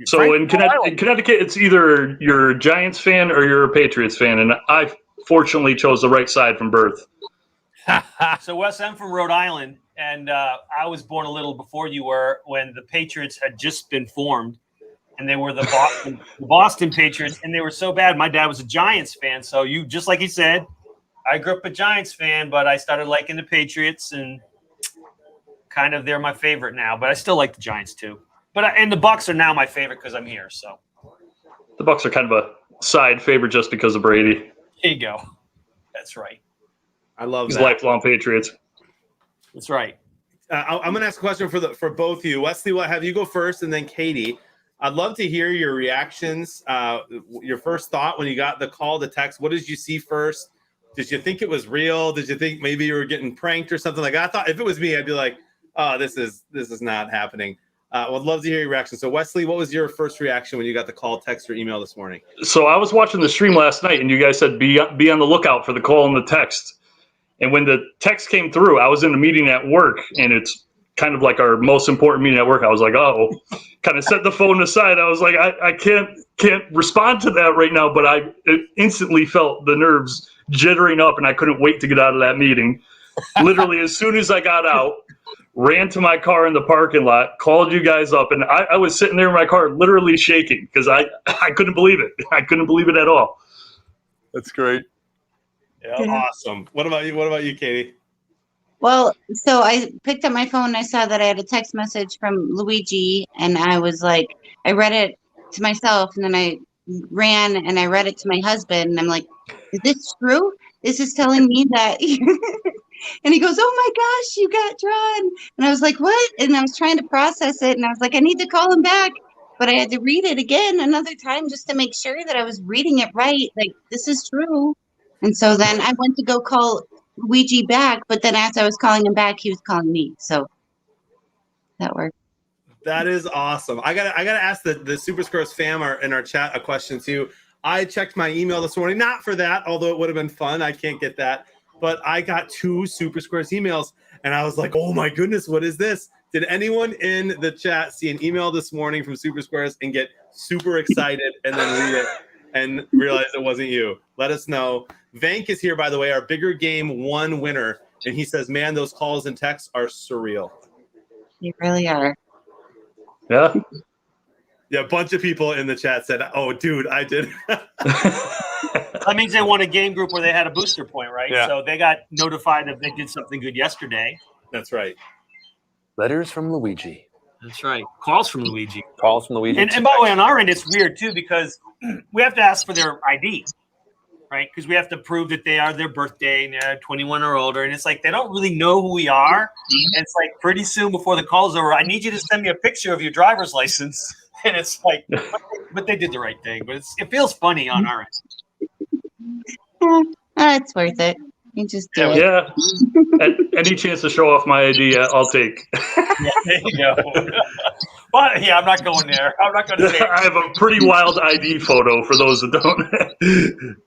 E: So in Connecticut, it's either you're a Giants fan or you're a Patriots fan, and I fortunately chose the right side from birth.
C: So Wes, I'm from Rhode Island, and I was born a little before you were when the Patriots had just been formed, and they were the Boston Patriots, and they were so bad. My dad was a Giants fan, so just like he said, I grew up a Giants fan, but I started liking the Patriots, and kind of they're my favorite now. But I still like the Giants too. And the Bucks are now my favorite because I'm here. So
E: the Bucks are kind of a side favorite just because of Brady.
C: There you go. That's right.
B: I love
E: He's
B: that.
E: lifelong Patriots.
C: That's right.
B: I'm going to ask a question for both of you. Wesley, we'll have you go first, and then Katie. I'd love to hear your reactions. Your first thought when you got the call, the text. What did you see first? Did you think it was real? Did you think maybe you were getting pranked or something like that? I thought if it was me, I'd be like, "Oh, this is not happening." Would love to hear your reaction. So, Wesley, what was your first reaction when you got the call, text, or email this morning?
E: So I was watching the stream last night, and you guys said be on the lookout for the call and the text. And when the text came through, I was in a meeting at work, and it's kind of like our most important meeting at work. I was like, "Oh," kind of set the phone aside. I was like, "I can't respond to that right now," but I instantly felt the nerves jittering up, and I couldn't wait to get out of that meeting. Literally, as soon as I got out, ran to my car in the parking lot, called you guys up, and I was sitting there in my car literally shaking because I couldn't believe it. I couldn't believe it at all.
A: That's great.
B: Yeah, awesome. What about you, Katie?
D: Well, so I picked up my phone and I saw that I had a text message from Luigi, and I was like, I read it to myself, and then I ran and I read it to my husband, and I'm like, is this true? This is telling me that. And he goes, "Oh my gosh, you got drawn." And I was like, "What?" And I was trying to process it, and I was like, I need to call him back. But I had to read it again another time just to make sure that I was reading it right. Like, this is true. And so then I went to go call Luigi back, but then as I was calling him back, he was calling me. So that worked.
B: That is awesome. I gotta ask the Super Scores fam in our chat a question too. I checked my email this morning, not for that, although it would have been fun. I can't get that. But I got 2 Super Squares emails, and I was like, "Oh my goodness, what is this?" Did anyone in the chat see an email this morning from Super Squares and get super excited and then read it and realize it wasn't you? Let us know. Vank is here, by the way, our Bigger Game 1 winner, and he says, "Man, those calls and texts are surreal."
D: You really are.
E: Yeah.
B: Yeah, a bunch of people in the chat said, "Oh, dude, I did."
C: That means they won a game group where they had a booster point, right?
A: Yeah.
C: So they got notified that they did something good yesterday.
B: That's right.
A: Letters from Luigi.
C: That's right. Calls from Luigi.
A: Calls from Luigi.
C: And by the way, on our end, it's weird too because we have to ask for their ID, right? Because we have to prove that they are their birthday and they're 21 or older. And it's like they don't really know who we are. And it's like pretty soon before the call's over, I need you to send me a picture of your driver's license. And it's like, but they did the right thing. But it feels funny on our end.
D: It's worth it. You just do it.
E: Yeah. Any chance to show off my ID, I'll take.
C: Yeah, there you go. But yeah, I'm not going there. I'm not going to say it.
E: I have a pretty wild ID photo for those that don't.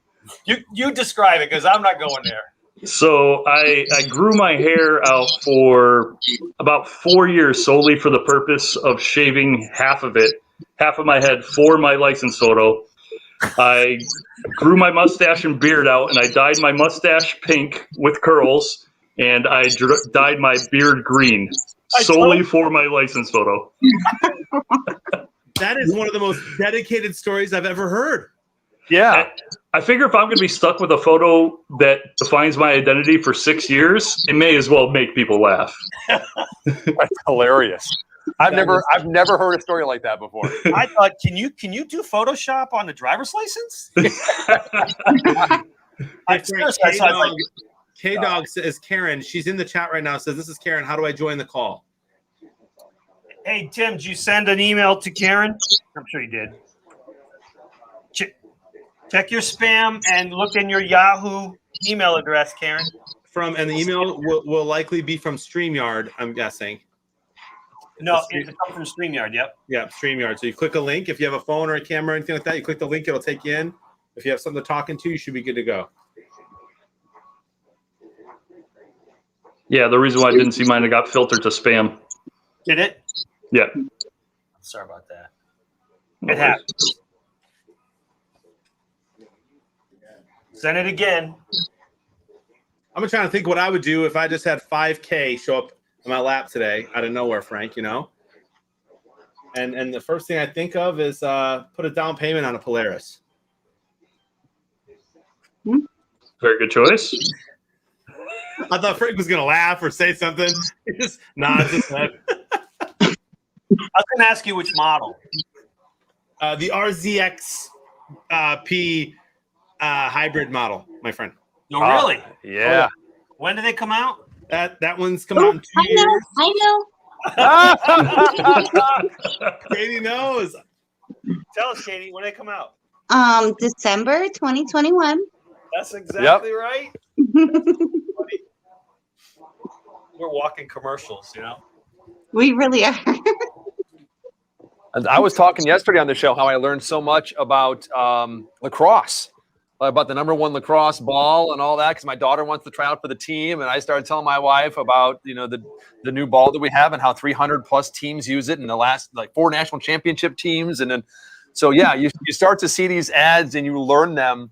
C: You describe it because I'm not going there.
E: So I grew my hair out for about 4 years solely for the purpose of shaving half of my head for my license photo. I grew my mustache and beard out, and I dyed my mustache pink with curls, and I dyed my beard green solely for my license photo.
B: That is one of the most dedicated stories I've ever heard.
A: Yeah.
E: I figure if I'm going to be stuck with a photo that defines my identity for 6 years, it may as well make people laugh.
A: That's hilarious. I've never heard a story like that before.
C: I thought, can you do Photoshop on the driver's license?
B: K-Dog says, Karen, she's in the chat right now, says, this is Karen. How do I join the call?
C: Hey, Tim, did you send an email to Karen? I'm sure you did. Check your spam and look in your Yahoo email address, Karen.
B: And the email will likely be from StreamYard, I'm guessing.
C: No, it'll come from StreamYard, yep.
B: Yeah, StreamYard. So you click a link. If you have a phone or a camera or anything like that, you click the link, it'll take you in. If you have something to talk into, you should be good to go.
E: Yeah, the reason why I didn't see mine, it got filtered to spam.
C: Did it?
E: Yeah.
C: Sorry about that. It happens. Send it again.
B: I'm trying to think what I would do if I just had 5K show up on my lap today out of nowhere, Frank, you know? And the first thing I think of is put a down payment on a Polaris.
E: Very good choice.
B: I thought Frank was going to laugh or say something. He just nods his head.
C: I was going to ask you which model.
B: The RZX P hybrid model, my friend.
C: No, really?
A: Yeah.
C: When did they come out?
B: That one's come out in 2 years.
D: I know.
B: Katie knows.
C: Tell us, Katie, when did they come out?
D: December 2021.
C: That's exactly right. We're walking commercials, you know?
D: We really are.
A: And I was talking yesterday on the show how I learned so much about lacrosse, about the #1 lacrosse ball and all that, because my daughter wants to try out for the team, and I started telling my wife about the new ball that we have and how 300 plus teams use it, and the last 4 national championship teams, and then so yeah, you start to see these ads and you learn them,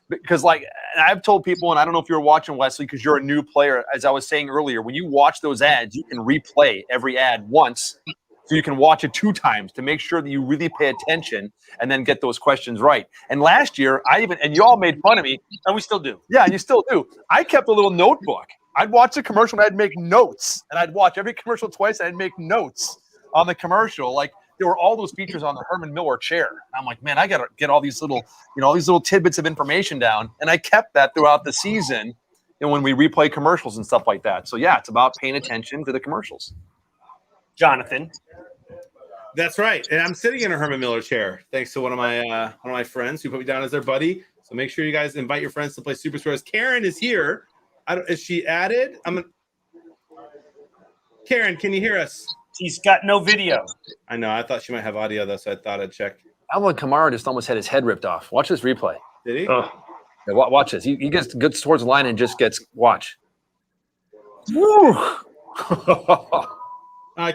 A: because and I've told people, and I don't know if you're watching, Wesley, because you're a new player, as I was saying earlier, when you watch those ads, you can replay every ad once. So you can watch it 2 times to make sure that you really pay attention and then get those questions right. And last year, and you all made fun of me.
C: And we still do.
A: Yeah, and you still do. I kept a little notebook. I'd watch the commercial and I'd make notes. And I'd watch every commercial twice and I'd make notes on the commercial. There were all those features on the Herman Miller chair. And I'm like, man, I got to get all these little tidbits of information down. And I kept that throughout the season when we replay commercials and stuff like that. So yeah, it's about paying attention to the commercials.
C: Jonathan.
B: That's right, and I'm sitting in a Herman Miller chair thanks to one of my friends who put me down as their buddy. So make sure you guys invite your friends to play Super Squares. Karen is here. Is she added? Karen, can you hear us?
C: She's got no video.
B: I know. I thought she might have audio though, so I thought I'd check.
A: Alvin Kamara just almost had his head ripped off. Watch this replay.
B: Did he?
A: Yeah, watch this. He gets towards the line and just gets watch. Woo!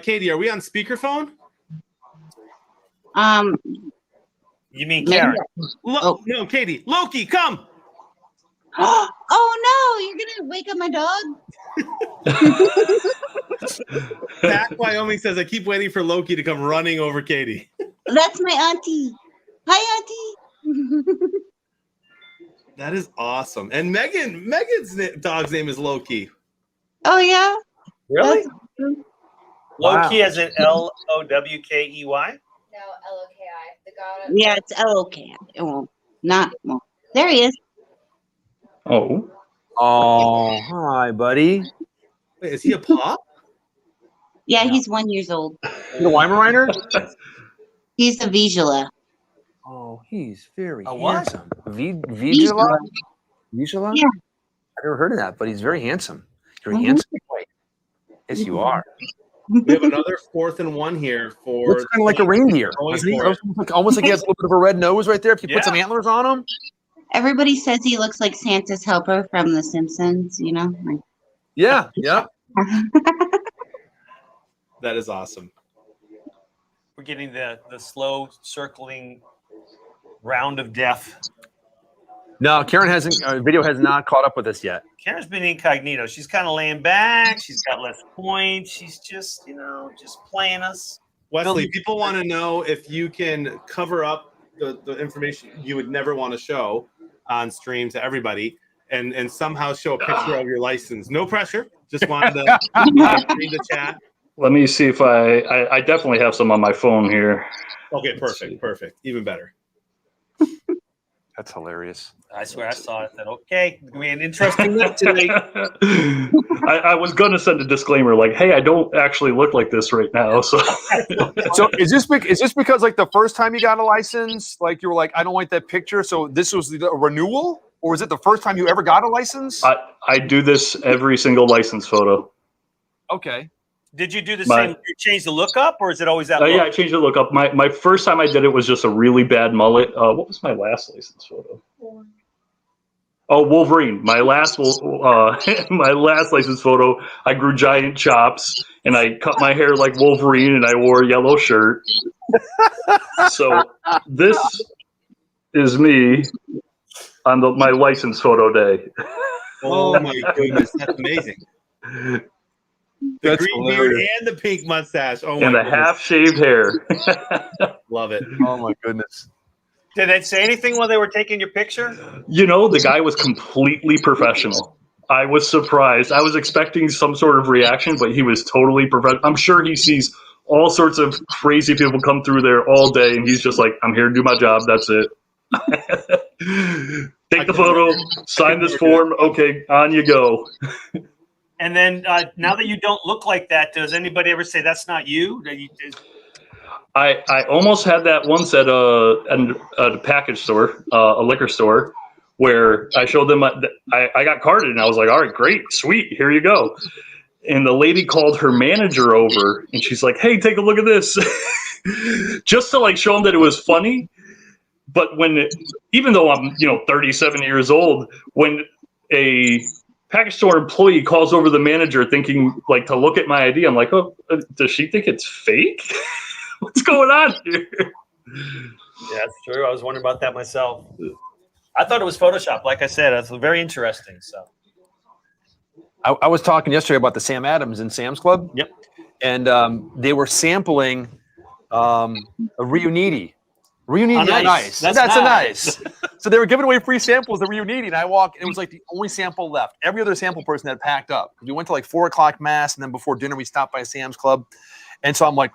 B: Katie, are we on speakerphone?
C: You mean Karen?
B: No, Katie. Loki, come.
D: Oh no, you're gonna wake up my dog?
B: Pat Wyoming says, I keep waiting for Loki to come running over Katie.
D: That's my auntie. Hi, auntie.
B: That is awesome. And Megan's dog's name is Loki.
D: Oh yeah.
A: Really?
C: Loki as in Lowkey?
F: No, Loki. The god of
D: Yeah, it's okay. There he is.
E: Oh,
A: Oh, hi, buddy.
B: Wait, is he a pup?
D: Yeah, he's 1 year old.
A: You a Weimaraner?
D: He's a Vizsla.
A: Oh, he's very
C: A what?
A: handsome. Vigila?
D: Vizsla.
A: Vigila?
D: Yeah.
A: I've never heard of that, but he's very handsome. You're a
D: Mhm.
A: handsome boy. Yes, you are.
B: We have another 4th and 1 here for.
A: Looks kind of like a reindeer.
B: Going
A: Doesn't he?
B: for it.
A: Almost like he has a little bit of a red nose right there. If you
C: Yeah.
A: put some antlers on him.
D: Everybody says he looks like Santa's helper from The Simpsons, you know? Like,
A: Yeah, yeah.
B: That is awesome.
C: We're getting the slow circling round of death.
A: No, Karen hasn't. Video has not caught up with us yet.
C: Karen's been incognito. She's kind of laying back. She's got less points. She's just, just playing us.
B: Wesley, people want to know if you can cover up the information you would never want to show on stream to everybody and somehow show a picture of your license. No pressure. Just wanted to read the chat.
E: let me see if I definitely have some on my phone here.
B: Okay, perfect. Even better.
A: That's hilarious.
C: I swear I saw it. Said, okay, it's going to be an interesting night tonight.
E: I was going to send a disclaimer like, hey, I don't actually look like this right now. So
A: So is this because like the first time you got a license, like you were like, I don't like that picture, so this was the renewal, or is it the first time you ever got a license?
E: I do this every single license photo.
A: Okay.
C: Did you do the
E: My-
C: same? You change the look up, or is it always that
E: Yeah, I
C: look?
E: changed the look up. My first time I did it was just a really bad mullet. What was my last license photo? Oh, Wolverine. My last my last license photo, I grew giant chops and I cut my hair like Wolverine and I wore a yellow shirt. So this is me on my license photo day.
B: Oh my goodness, that's amazing. The
A: That's
B: green
A: hilarious.
B: beard and the pink mustache. Oh my
E: And a
B: goodness.
E: half shaved hair.
B: Love it.
A: Oh my goodness.
C: Did they say anything while they were taking your picture?
E: The guy was completely professional. I was surprised. I was expecting some sort of reaction, but he was totally professional. I'm sure he sees all sorts of crazy people come through there all day, and he's just like, I'm here to do my job. That's it. Take the photo, sign this form. Okay, on you go.
C: And then now that you don't look like that, does anybody ever say that's not you?
E: I almost had that once at a package store, a liquor store, where I showed them I got carded, and I was like, all right, great, sweet, here you go. And the lady called her manager over, and she's like, hey, take a look at this. Just to like show them that it was funny. But even though I'm 37 years old, when a package store employee calls over the manager thinking like to look at my ID, I'm like, oh, does she think it's fake? What's going on here?
C: Yeah, that's true. I was wondering about that myself. I thought it was Photoshop. Like I said, it's very interesting. So
A: I was talking yesterday about the Sam Adams in Sam's Club.
C: Yep.
A: And they were sampling a Reuniti. Reuniti
C: Oh,
A: on
C: nice.
A: ice.
C: That's
A: a
C: nice.
A: nice. So they were giving away free samples of Reuniti, and I walked. It was like the only sample left. Every other sample person had packed up. We went to like 4:00 mass, and then before dinner we stopped by Sam's Club. And so I'm like,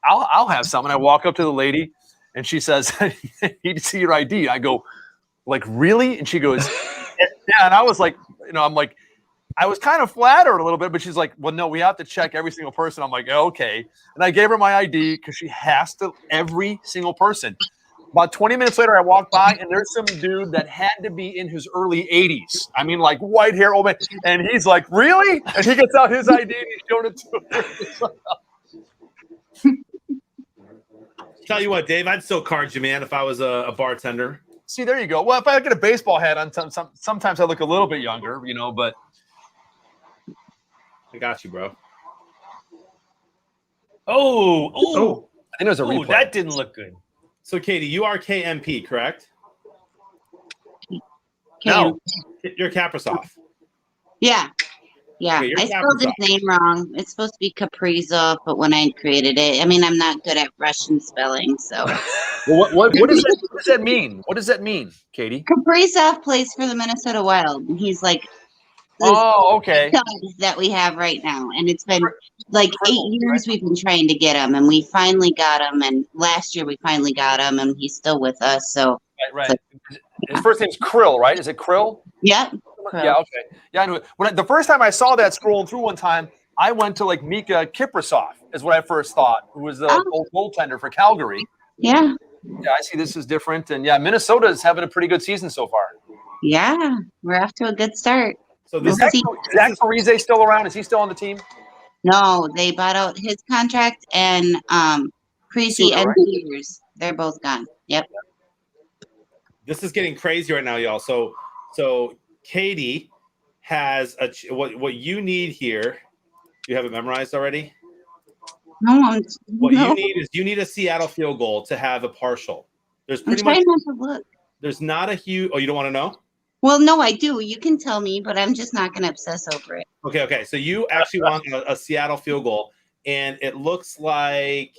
A: I'll have some. And I walk up to the lady, and she says, I need to see your ID. I go, like, really? And she goes, yeah. And I was like, I'm like, I was kind of flattered a little bit, but she's like, well, no, we have to check every single person. I'm like, okay. And I gave her my ID because she has to, every single person. About 20 minutes later, I walked by, and there's some dude that had to be in his early 80s. I mean, like white hair, old man. And he's like, really? And he gets out his ID, and he's showing it to her.
B: Tell you what, Dave, I'd still card you, man, if I was a bartender.
A: See, there you go. Well, if I get a baseball hat on, sometimes I look a little bit younger, but.
B: I got you, bro.
C: Oh,
A: I think it was a replay.
C: that didn't look good.
B: So, Katie, you are KMP, correct?
C: No.
B: You're Kaprasov.
D: Yeah. Yeah.
B: Okay, you're
D: I spelled his
B: Kaprizov.
D: name wrong. It's supposed to be Kaprizov, but when I created it, I mean, I'm not good at Russian spelling, so.
A: Well, what does that mean? What does that mean, Katie?
D: Kaprizov plays for the Minnesota Wild, and he's like the
A: Oh, okay.
D: stud that we have right now. And it's been like 8 years we've been trying to get him, and we finally got him. And last year we finally got him, and he's still with us. So,
A: Right. His first name's Krill, right? Is it Krill?
D: yeah.
A: Something
D: Crow.
A: Yeah, okay. Yeah, I knew it. The first time I saw that scrolling through one time, I went to like Mika Kiprasov is what I first thought, who was the old goaltender for Calgary.
D: Yeah.
A: Yeah, I see this is different. And yeah, Minnesota is having a pretty good season so far.
D: Yeah. We're off to a good start.
B: So this
A: Is
D: See-
A: Zach Parise still around? Is he still on the team?
D: No, they bought out his contract and Creasy
A: Suter,
D: and
A: right?
D: Peters. They're both gone. Yep.
B: this is getting crazy right now, y'all. So Katie has what you need here. You have it memorized already?
D: No,
B: What
D: no.
B: you need a Seattle field goal to have a partial. There's
D: I'm
B: pretty much
D: trying not to look.
B: there's not a huge. Oh, you don't want to know?
D: Well, no, I do. You can tell me, but I'm just not going to obsess over it.
B: Okay. So you actually want a Seattle field goal, and it looks like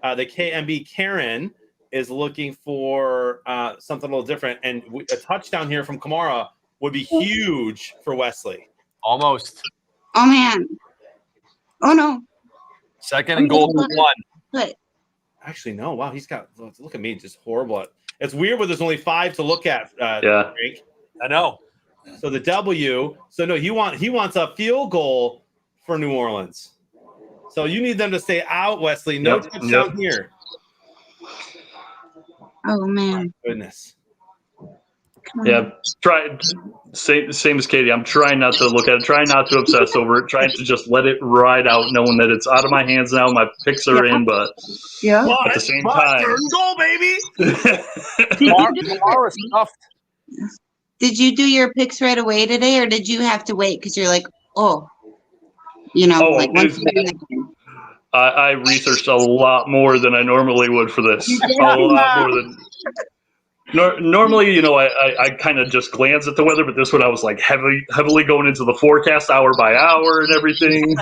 B: the KMB Karen is looking for something a little different, and a touchdown here from Kamara would be huge for Wesley.
A: Almost.
D: Oh, man. Oh, no.
A: Second and goal for one.
D: But
B: Actually, no. Wow, he's got. Look at me, just horrible. It's weird when there's only 5 to look at.
E: Yeah.
B: Frank.
A: I know.
B: So the W. So no, he wants a field goal for New Orleans. So you need them to stay out, Wesley. No
E: Yep,
B: touchdown here.
D: oh, man.
B: Goodness.
D: Come on.
E: Yeah, same as Katie. I'm trying not to look at it, trying not to obsess over it, trying to just let it ride out, knowing that it's out of my hands now. My picks are in, but
D: Yeah.
E: at the same time,
B: Third goal, baby.
A: Kamara is tough.
D: Did you do your picks right away today, or did you have to wait because you're like, once
E: it's-
D: you're in the game?
E: I researched a lot more than I normally would for this. A lot more than. Normally, I kind of just glance at the weather, but this one I was like heavily going into the forecast hour by hour and everything.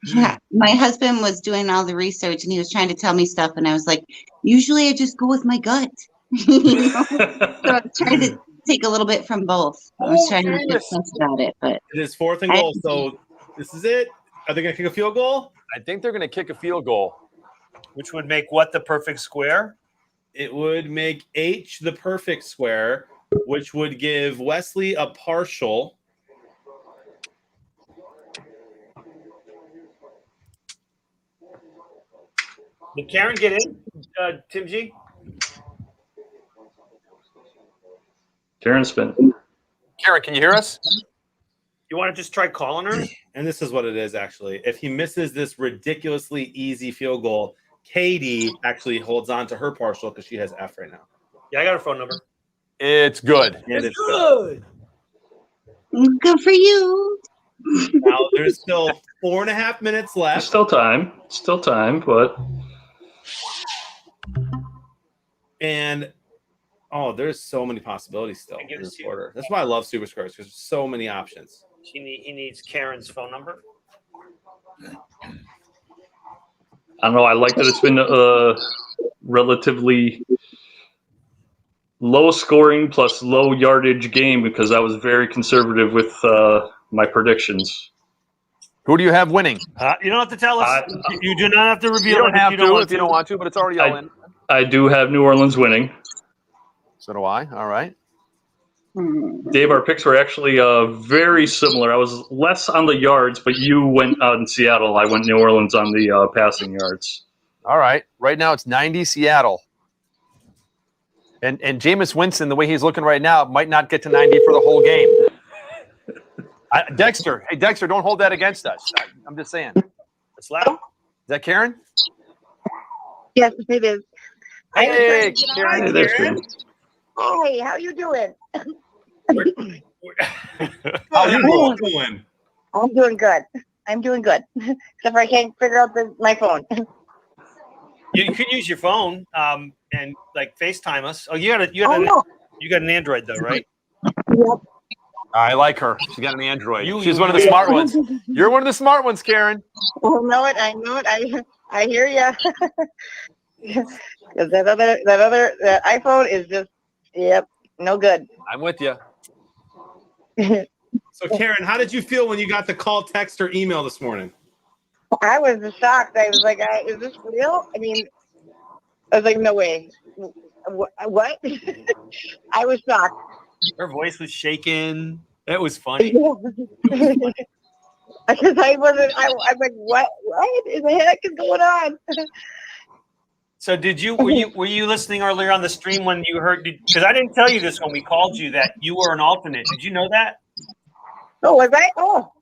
D: Yeah, my husband was doing all the research and he was trying to tell me stuff, and I was like, usually I just go with my gut. You know? So I was trying to take a little bit from both. I was trying to make sense about it, but
B: It is 4th and goal. So this is it. Are they going to kick a field goal?
A: I think they're going to kick a field goal.
C: Which would make what the perfect square?
B: It would make H the perfect square, which would give Wesley a partial.
C: Did Karen get in, Tim G?
E: Karen's been.
A: Karen, can you hear us?
C: You want to just try calling her?
B: And this is what it is, actually. If he misses this ridiculously easy field goal, Katie actually holds on to her partial because she has F right now.
C: Yeah, I got her phone number.
A: It's good.
B: And it's good.
D: good for you.
B: Now there's still 4.5 minutes left.
E: Still time, but
B: And there's so many possibilities still
C: I give
B: in
C: it
B: this
C: to you.
B: order. That's why I love Super Scores, because there's so many options.
C: He needs Karen's phone number.
E: I don't know. I like that it's been a relatively low scoring plus low yardage game because I was very conservative with my predictions.
A: Who do you have winning?
C: You don't have to tell us. You do not have to reveal
A: You don't
C: it
A: have
C: if
A: to if you don't want to, but it's already all in.
E: I do have New Orleans winning.
A: So do I. All right.
E: Dave, our picks were actually very similar. I was less on the yards, but you went out in Seattle. I went New Orleans on the passing yards.
A: All right. Right now it's 90 Seattle. And Jameis Winston, the way he's looking right now, might not get to 90 for the whole game. Dexter. Hey, Dexter, don't hold that against us. I'm just saying.
C: It's loud.
A: Is that Karen?
F: Yes, it is.
A: Hey, Karen.
E: Hey, there's Karen.
F: Hey, how you doing?
B: How you doing?
F: I'm doing good. Except for I can't figure out my phone.
C: You could use your phone and like FaceTime us. Oh, you got
F: no.
C: an Android though, right?
F: Yep.
A: I like her. She got an Android. She's one of the smart ones. You're one of the smart ones, Karen.
F: I know it. I hear ya. Because that other iPhone is just, no good.
A: I'm with you.
B: So, Karen, how did you feel when you got the call, text, or email this morning?
F: I was shocked. I was like, is this real? I mean, I was like, no way. What? I was shocked.
C: Her voice was shaking. It was funny.
F: Because I wasn't. I'm like, what in the heck is going on?
C: So were you listening earlier on the stream when you heard? Because I didn't tell you this when we called you that you were an alternate. Did you know that?
F: Oh, was I? Oh,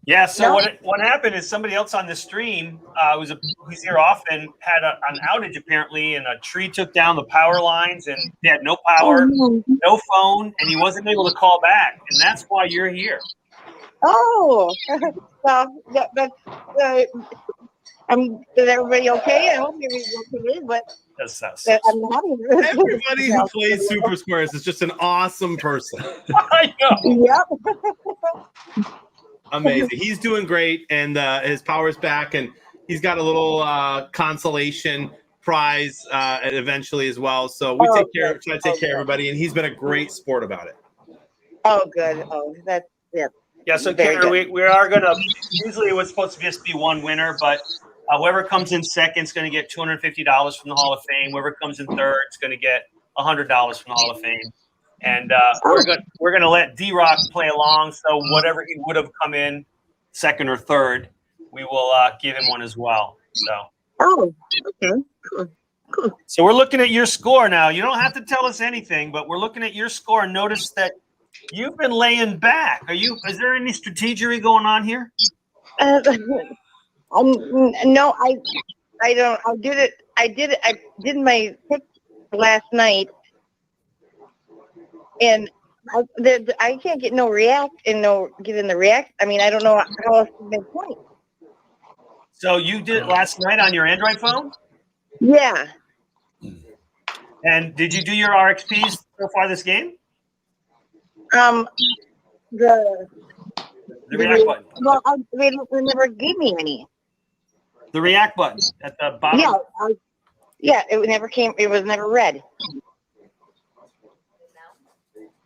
C: Yeah. So
F: No.
C: what happened is somebody else on the stream who's here often had an outage apparently, and a tree took down the power lines, and they had no power,
F: no.
C: no phone, and he wasn't able to call back, and that's why you're here.
F: Oh, well, that's. Is everybody okay? I hope everybody's okay, but I'm happy.
B: Everybody who plays Super Squares is just an awesome person.
C: I know.
F: Yep.
B: Amazing. He's doing great, and his power's back, and he's got a little consolation prize eventually as well. So we try to take care of everybody, and he's been a great sport about it.
F: Oh, good. Oh, that's yeah.
C: Yeah, so
F: Very
C: Karen, we are going to, usually it was supposed to just be one winner, but whoever comes in second is going to get $250 from the Hall of Fame. Whoever comes in third is going to get $100 from the Hall of Fame. And we're going to let D-Rock play along, so whatever he would have come in second or third, we will give him one as well. So.
F: Oh, okay. Cool.
C: So we're looking at your score now. You don't have to tell us anything, but we're looking at your score and notice that you've been laying back. Is there any strategery going on here?
F: No, I don't. I did my pick last night, and I can't get no react and no get in the react. I mean, I don't know how else to make point.
C: So you did it last night on your Android phone?
F: Yeah.
C: And did you do your RXPs so far this game?
F: The
C: React button.
F: Well, they never gave me any.
C: The React button at the bottom.
F: Yeah, it never came. It was never read.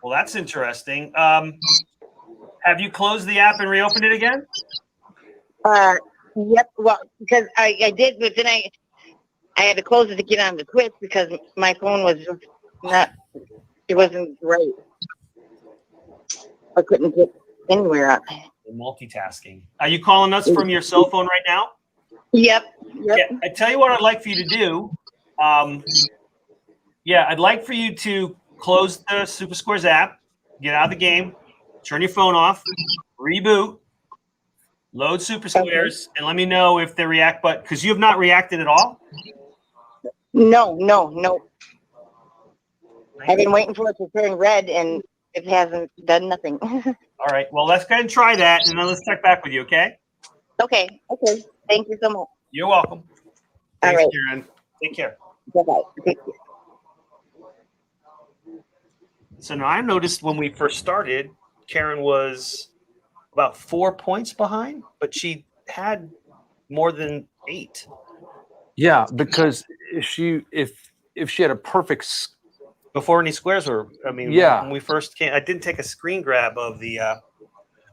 C: Well, that's interesting. Have you closed the app and reopened it again?
F: Yep. Well, because I did, but then I had to close it to get on the Twitch because my phone was just not. It wasn't right. I couldn't get anywhere up.
C: Multitasking. Are you calling us from your cell phone right now?
F: Yep.
C: Yeah. I tell you what I'd like for you to do. I'd like for you to close the Super Squares app, get out of the game, turn your phone off, reboot, load Super Squares, and let me know if the React button, because you have not reacted at all?
F: No. I've been waiting for it to turn red, and it hasn't done nothing.
C: All right. Well, let's go ahead and try that, and then let's check back with you, okay?
F: Okay. Thank you so much.
C: You're welcome.
B: Thanks,
F: right.
B: Karen.
C: Take care.
F: Bye-bye. Take care.
C: So now I noticed when we first started, Karen was about 4 points behind, but she had more than 8.
A: Yeah, because if she had a perfect
C: Before any squares were,
A: Yeah.
C: when we first came, I didn't take a screen grab of the.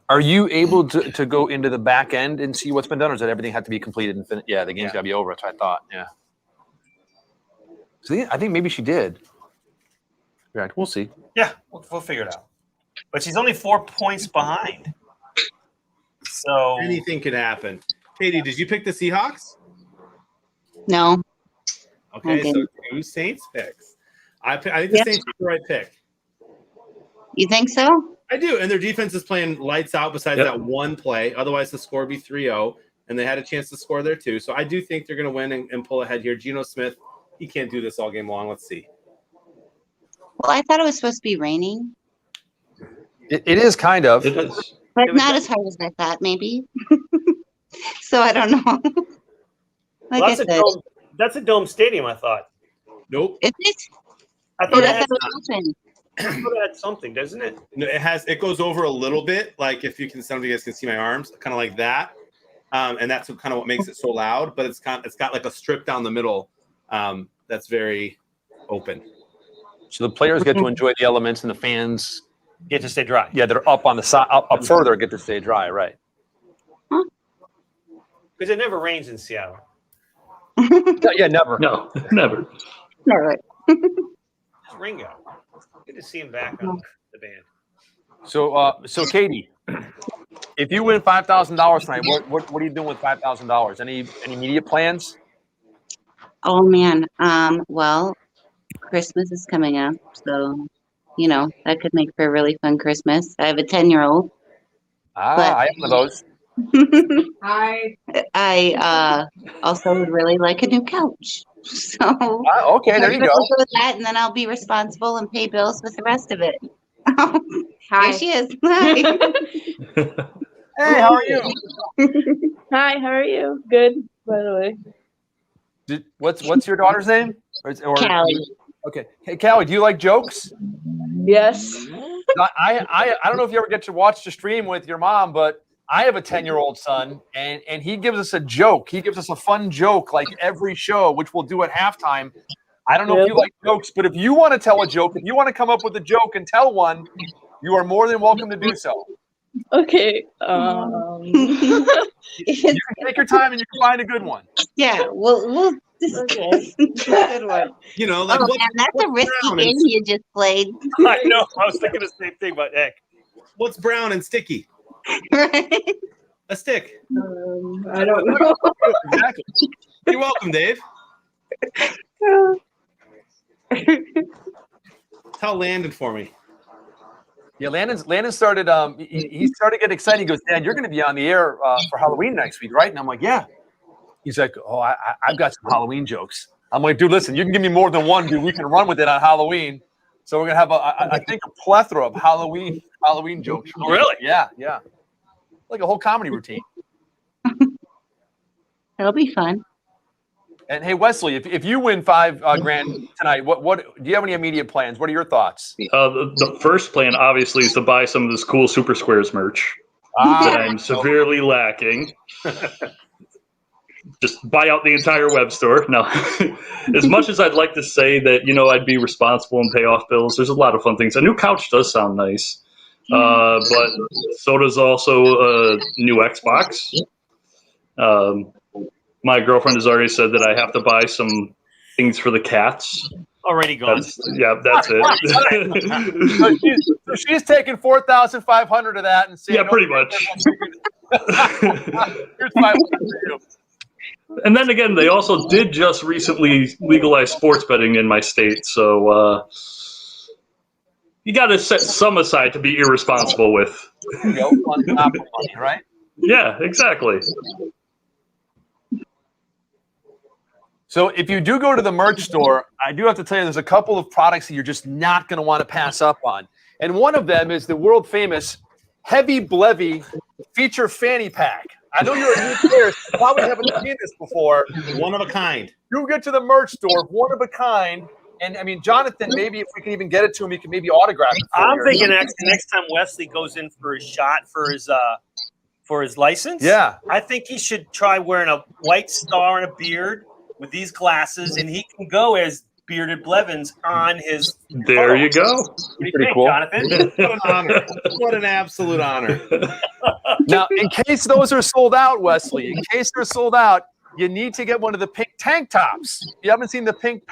A: Are you able to go into the back end and see what's been done, or does that everything have to be completed and finished? Yeah, the game's got to be over. That's what I thought. Yeah. So I think maybe she did. Right. We'll see.
C: Yeah, we'll figure it out. But she's only 4 points behind. So
B: Anything could happen. Katie, did you pick the Seahawks?
D: No.
B: Okay,
D: Okay.
B: so 2 Saints picks. I think the Saints are the right pick.
D: You think so?
B: I do, and their defense is playing lights out besides
E: Yep.
B: that one play. Otherwise, the score would be 3-0, and they had a chance to score there too. So I do think they're going to win and pull ahead here. Geno Smith, he can't do this all game long. Let's see.
D: Well, I thought it was supposed to be raining,
A: It is kind of.
E: It is.
D: but
C: It was-
D: not as hard as I thought, maybe. So I don't know. Like I said,
C: that's a dome stadium, I thought.
B: Nope.
D: is it?
C: I
D: Oh,
C: thought,
D: that's what open.
C: I thought it had something, doesn't it?
B: No, it goes over a little bit, like if you can, some of you guys can see my arms, kind of like that, and that's kind of what makes it so loud. But it's got like a strip down the middle that's very open.
A: So the players get to enjoy the elements, and the fans,
C: Get to stay dry.
A: yeah, they're up on the side, up further, get to stay dry. Right.
C: Because it never rains in Seattle.
A: Yeah, never.
E: No, never.
D: No,
C: Ringo. Good to see him back on. the band.
A: So Katie, if you win $5,000 tonight, what are you doing with $5,000? Any immediate plans?
D: Oh man. Well, Christmas is coming up, so that could make for a really fun Christmas. I have a 10-year-old. But-
A: I have one of those.
D: I also would really like a new couch. So
A: Okay, there you go.
D: I'll go with that, and then I'll be responsible and pay bills with the rest of it.
G: Hi.
D: Here she is. Hi.
A: Hey, how are you?
G: Hi, how are you? Good, by the way.
A: What's your daughter's name?
D: Callie.
A: Okay. Hey, Callie, do you like jokes?
G: Yes.
A: I don't know if you ever get to watch the stream with your mom, but I have a 10-year-old son, and he gives us a joke. He gives us a fun joke like every show, which we'll do at halftime. I don't know if you like jokes, but if you want to tell a joke, if you want to come up with a joke and tell one, you are more than welcome to do so.
G: Okay.
A: You can take your time and you can find a good one.
D: Yeah, we'll discuss. Good one.
B: You know, like
D: Oh
B: what,
D: man, that's a risky
B: brown
D: game
B: and-
D: you just played.
C: I know. I was thinking the same thing, but heck.
B: what's brown and sticky?
D: Right?
B: A stick.
G: I don't know.
B: Exactly. You're welcome, Dave. Tell Landon for me.
A: Yeah, Landon started. He started getting excited. He goes, "Dad, you're going to be on the air for Halloween next week, right?" And I'm like, "Yeah." He's like, "Oh, I've got some Halloween jokes." I'm like, "Dude, listen, you can give me more than one, dude. We can run with it on Halloween." So we're gonna have I think a plethora of Halloween jokes.
C: Really?
A: Yeah. Like a whole comedy routine.
D: That'll be fun.
A: And hey, Wesley, if you win $5,000 tonight, what do you have any immediate plans? What are your thoughts?
E: The first plan, obviously, is to buy some of this cool Super Squares merch that I'm severely lacking. Just buy out the entire web store. Now, as much as I'd like to say that, I'd be responsible and pay off bills, there's a lot of fun things. A new couch does sound nice, but so does also a new Xbox. My girlfriend has already said that I have to buy some things for the cats.
C: Already gone.
E: That's it.
A: So she's taking 4,500 of that and saying,
E: Yeah, pretty much.
A: Here's 500 for you.
E: And then again, they also did just recently legalize sports betting in my state, so you got to set some aside to be irresponsible with.
A: There you go. On top of money, right?
E: Yeah, exactly.
A: So if you do go to the merch store, I do have to tell you there's a couple of products that you're just not going to want to pass up on. And one of them is the world famous Heavy Blevy Feature Fanny Pack. I know you're a new player, so you probably haven't seen this before.
B: One of a kind.
A: You get to the merch store, one of a kind. And I mean, Jonathan, maybe if we can even get it to him, he can maybe autograph it.
C: I'm thinking next time Wesley goes in for a shot for his license.
A: Yeah.
C: I think he should try wearing a white star and a beard with these glasses, and he can go as Bearded Blevins on his.
E: There you go.
C: What do you
A: Pretty
C: think,
A: cool.
C: Jonathan?
B: What an honor. What an absolute honor.
A: Now, in case those are sold out, Wesley, in case they're sold out, you need to get one of the pink tank tops. If you haven't seen the pink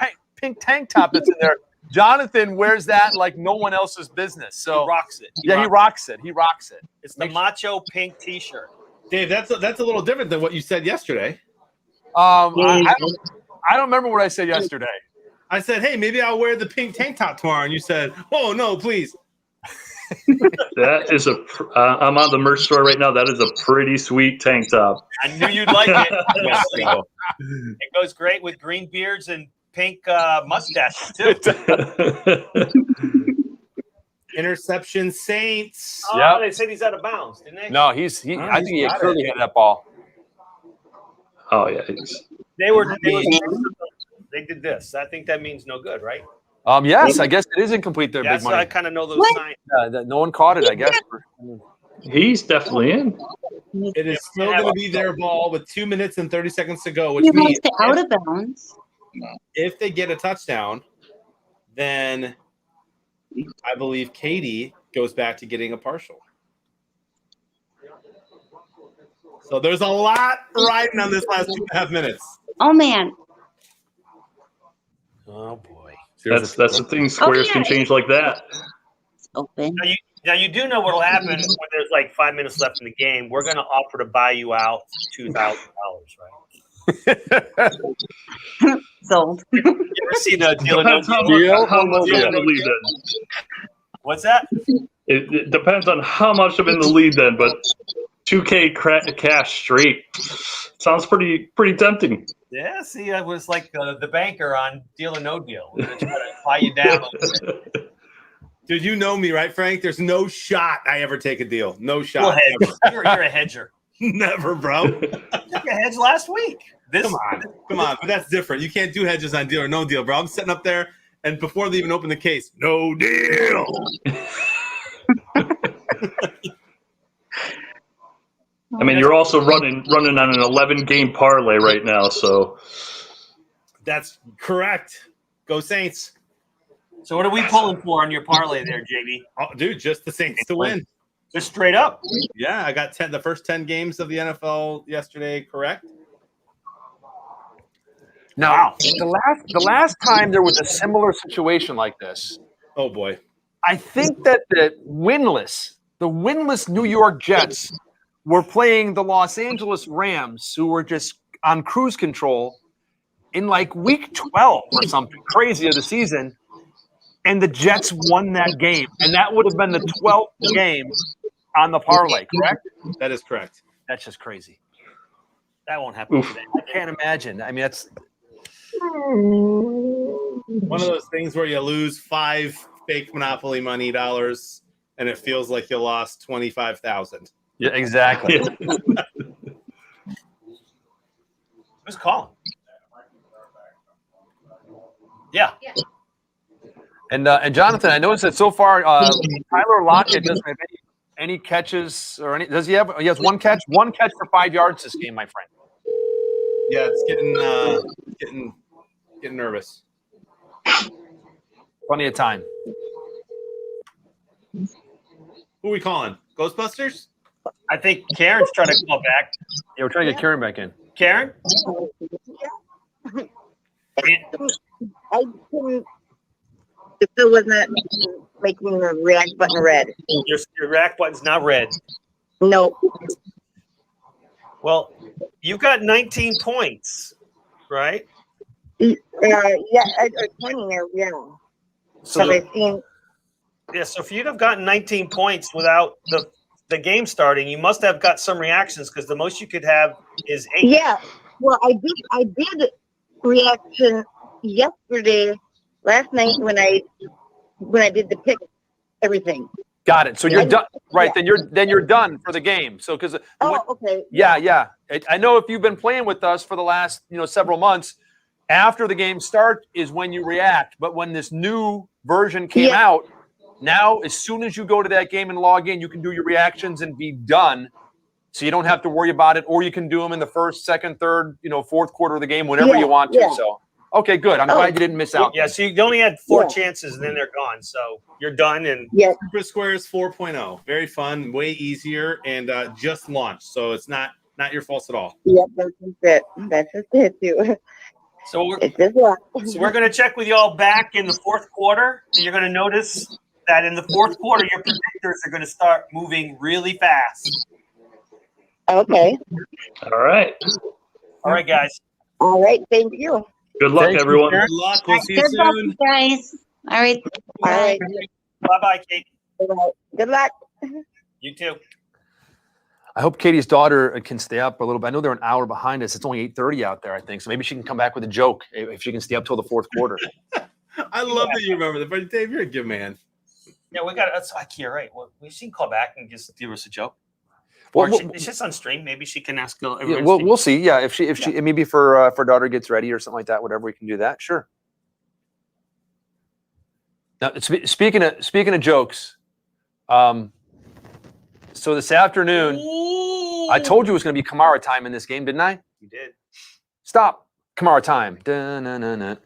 A: tank top that's in there, Jonathan wears that like no one else's business. So
C: He rocks it.
A: he rocks it. He rocks it.
C: It's the macho pink T-shirt.
B: Dave, that's a little different than what you said yesterday.
A: I don't remember what I said yesterday.
B: I said, hey, maybe I'll wear the pink tank top tomorrow. And you said, oh, no, please.
E: That is I'm on the merch store right now. That is a pretty sweet tank top.
C: I knew you'd like it, Wesley. It goes great with green beards and pink mustaches too.
B: Interception Saints.
C: Oh,
A: Yep.
C: they said he's out of bounds, didn't they?
A: No, I
B: he's
A: think he
B: got
A: clearly
B: it.
A: hit that ball.
E: Oh, yeah.
C: They did this. I think that means no good, right?
A: Yes, I guess it is incomplete there,
C: Yeah,
A: big
C: so I
A: money.
C: kind of know those
D: What?
C: signs.
A: That no one caught it, I guess.
E: He's definitely in.
B: It is still going to be their ball with 2 minutes and 30 seconds to go, which
D: He
B: means
D: wants to out of bounds.
B: if they get a touchdown, then I believe Katie goes back to getting a partial. So there's a lot riding on this last 2.5 minutes.
D: Oh man.
C: Oh boy.
E: That's the thing. Squares can change like that.
D: open.
C: Now you do know what'll happen when there's like 5 minutes left in the game. We're going to offer to buy you out $2,000, right?
D: Sold.
C: You ever seen the deal or no
E: Depends how
C: deal?
E: much, how much
A: Deal
E: I'm
A: or
E: in the
A: no
E: lead then.
C: What's that?
E: It depends on how much I'm in the lead then, but 2K cash straight sounds pretty tempting.
C: Yeah, see, I was like the banker on Deal or No Deal. We're going to try to buy you down.
B: Dude, you know me, right, Frank? There's no shot I ever take a deal. No
C: We'll
B: shot.
C: hedge. You're a hedger.
B: Never, bro.
C: You took a hedge last week.
B: Come on. But that's different. You can't do hedges on Deal or No Deal, bro. I'm sitting up there, and before they even open the case, no deal.
E: I mean, you're also running on an 11-game parlay right now, so
B: That's correct. Go Saints.
C: So what are we pulling for on your parlay there, JB?
B: Oh, dude, just the Saints to win.
C: Just straight up.
B: Yeah, I got the first 10 games of the NFL yesterday, correct?
A: Now,
C: Wow.
A: the last time there was a similar situation like this,
B: Oh, boy.
A: I think that the winless New York Jets were playing the Los Angeles Rams, who were just on cruise control in like week 12 or something crazy of the season. And the Jets won that game. And that would have been the 12th game on the parlay, correct?
B: That is correct.
A: That's just crazy.
C: That won't happen
E: Oof.
C: today.
A: I can't imagine. I mean, that's
B: One of those things where you lose 5 fake Monopoly money dollars, and it feels like you lost 25,000.
A: yeah, exactly.
C: Who's calling? Yeah.
A: And Jonathan, I noticed that so far Tyler Lockett doesn't have any catches or any. Does he have? He has one catch for 5 yards this game, my friend.
B: Yeah, it's getting nervous.
A: Plenty of time.
B: Who are we calling? Ghostbusters?
C: I think Karen's trying to call back.
A: Yeah, we're trying to get Karen back in.
C: Karen?
F: I couldn't. It still wasn't making the react button red.
C: Your rack button's not red.
F: No.
C: Well, you got 19 points, right?
F: Yeah, I 20 now. Yeah.
C: So
F: Have I seen?
C: yeah, so for you to have gotten 19 points without the game starting, you must have got some reactions because the most you could have is 8.
F: Yeah. Well, I did reaction yesterday, last night when I did the pick, everything.
A: Got it. So you're done, right?
F: Yeah.
A: Then you're done for the game. So because
F: Oh, okay.
A: yeah. I know if you've been playing with us for the last several months, after the game starts is when you react. But when this new version came
F: Yeah.
A: out, now as soon as you go to that game and log in, you can do your reactions and be done. So you don't have to worry about it, or you can do them in the first, second, third, fourth quarter of the game, whenever
F: Yeah,
A: you want to.
F: yeah.
A: So okay, good. I'm glad you didn't miss out.
C: Yeah, so you only had 4
F: Yeah.
C: chances and then they're gone. So you're done. And
F: Yeah.
B: Super Squares 4.0. Very fun, way easier, and just launched. So it's not your fault at all.
F: Yeah, that's just it. That's just it too.
C: so we're
F: It's just luck.
C: going to check with y'all back in the fourth quarter. And you're going to notice that in the fourth quarter, your predictors are going to start moving really fast.
F: Okay.
E: all right.
C: All right, guys.
F: All right. Thank you.
E: Good luck,
A: Thank you,
E: everyone.
A: Karen.
B: Good luck. We'll see you
D: Good luck,
B: soon.
D: you guys. All right.
F: All right.
C: Bye-bye, Kate.
F: Good luck.
C: You too.
A: I hope Katie's daughter can stay up a little bit. I know they're an hour behind us. It's only 8:30 out there, I think. So maybe she can come back with a joke if she can stay up till the fourth quarter.
B: I love that you remember that. But Dave, you're a good man.
C: Yeah, we got that's IKEA, right? Well, she can call back and just give us a joke.
A: Well,
C: Or
A: we'll-
C: it's just on stream. Maybe she can ask.
A: Yeah, we'll see. Yeah, if she maybe for daughter gets ready or something like that, whatever we can do that. Sure. Now, speaking of jokes, so this afternoon, I told you it was going to be Kamara time in this game, didn't I?
C: You did.
A: Stop. Kamara time. Dun-dun-dun-dun.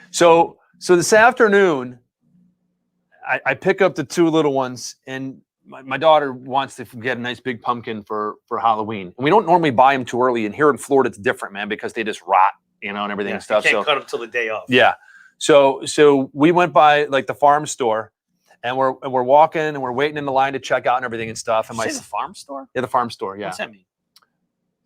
A: So this afternoon, I pick up the 2 little ones, and my daughter wants to get a nice big pumpkin for Halloween. And we don't normally buy them too early. And here in Florida, it's different, man, because they just rot, and everything and stuff.
C: You can't
A: So
C: cut them till the day off.
A: yeah. So we went by like the farm store, and we're walking and we're waiting in the line to check out and everything and stuff. And
C: Did you say the farm store?
A: the farm store, yeah.
C: What's that mean?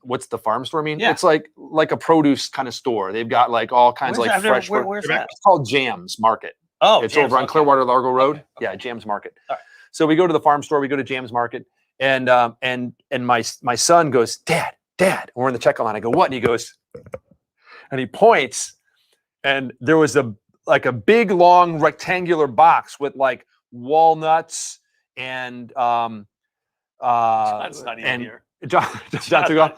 A: What's the farm store mean?
C: Yeah.
A: It's like a produce kind of store. They've got like all kinds of like fresh.
C: Where's that?
A: It's called Jams Market.
C: Oh,
A: It's
C: James,
A: over on
C: okay.
A: Clearwater Largo Road.
C: Okay.
A: Yeah, Jams Market.
C: All right.
A: So we go to the farm store. We go to Jams Market, and my son goes, Dad. And we're in the checkout line. I go, what? And he goes, and he points, and there was a big long rectangular box with like walnuts and
C: John's not even
A: and
C: here.
A: John to go.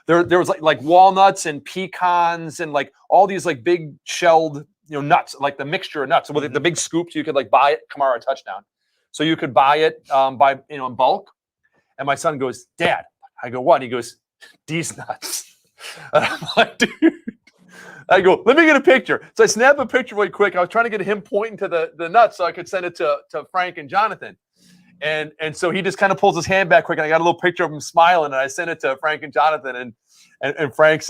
A: There was like walnuts and pecans and like all these like big shelled nuts, like the mixture of nuts. So with the big scoops, you could like buy it. Kamara touchdown. So you could buy it by in bulk. And my son goes, Dad. I go, what? And he goes, these nuts. And I'm like, dude. I go, let me get a picture. So I snap a picture really quick. I was trying to get him pointing to the nuts so I could send it to Frank and Jonathan. And so he just kind of pulls his hand back quick, and I got a little picture of him smiling, and I sent it to Frank and Jonathan, and Frank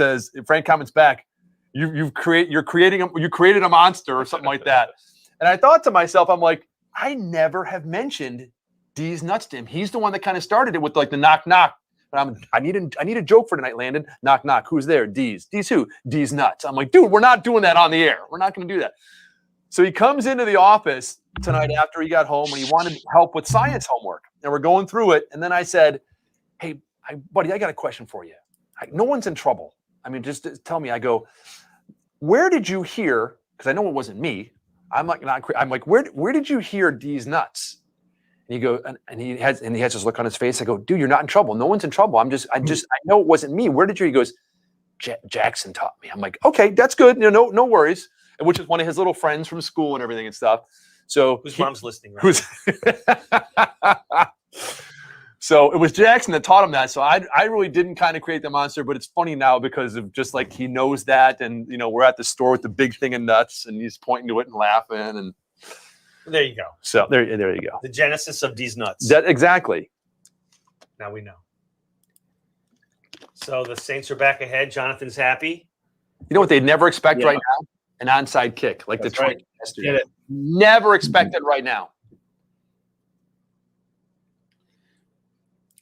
A: comments back, you created a monster or something like that. And I thought to myself, I'm like, I never have mentioned D's nuts to him. He's the one that kind of started it with like the knock knock. But I need a joke for tonight, Landon. Knock knock. Who's there? D's. D's who? D's nuts. I'm like, dude, we're not doing that on the air. We're not going to do that. So he comes into the office tonight after he got home, and he wanted help with science homework. And we're going through it. And then I said, hey, buddy, I got a question for you. No one's in trouble. I mean, just tell me. I go, where did you hear? Because I know it wasn't me. I'm like, where did you hear D's nuts? And he goes, and he has this look on his face. I go, dude, you're not in trouble. No one's in trouble. I know it wasn't me. Where did you? He goes, Jackson taught me. I'm like, okay, that's good. No worries. Which is one of his little friends from school and everything and stuff. So
C: Whose mom's listening? Right?
A: So it was Jackson that taught him that. So I really didn't kind of create the monster, but it's funny now because of just like he knows that, and we're at the store with the big thing of nuts, and he's pointing to it and laughing, and
C: There you go.
A: so there you go.
C: The genesis of these nuts.
A: That exactly.
C: Now we know. So the Saints are back ahead. Jonathan's happy.
A: You know what they'd never expect right now? An onside kick like
B: That's
A: Detroit
B: right.
A: yesterday.
B: Get it.
A: Never expected right now.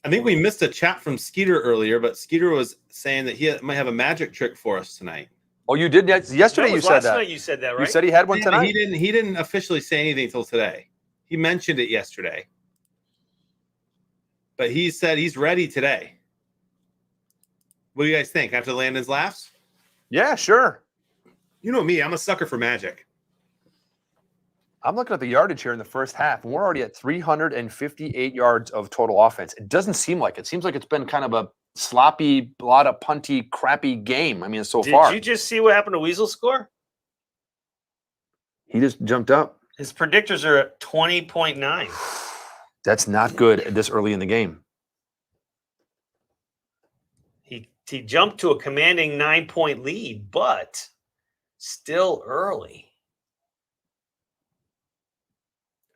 B: I think we missed a chat from Skeeter earlier, but Skeeter was saying that he might have a magic trick for us tonight.
A: Oh, you did yesterday.
C: No, it
A: You
C: was
A: said
C: last
A: that.
C: night you said that, right?
A: You said he had one
B: Yeah,
A: tonight.
B: He didn't officially say anything until today. He mentioned it yesterday, but he said he's ready today. What do you guys think after Landon's laughs?
A: Yeah, sure.
B: You know me, I'm a sucker for magic.
A: I'm looking at the yardage here in the first half, and we're already at 358 yards of total offense. It doesn't seem like it. It seems like it's been kind of a sloppy, a lot of punty, crappy game. I mean, so far.
C: Did you just see what happened to Weasel's score?
A: He just jumped up.
C: His predictors are at 20.9.
A: That's not good this early in the game.
C: He jumped to a commanding 9-point lead, but still early.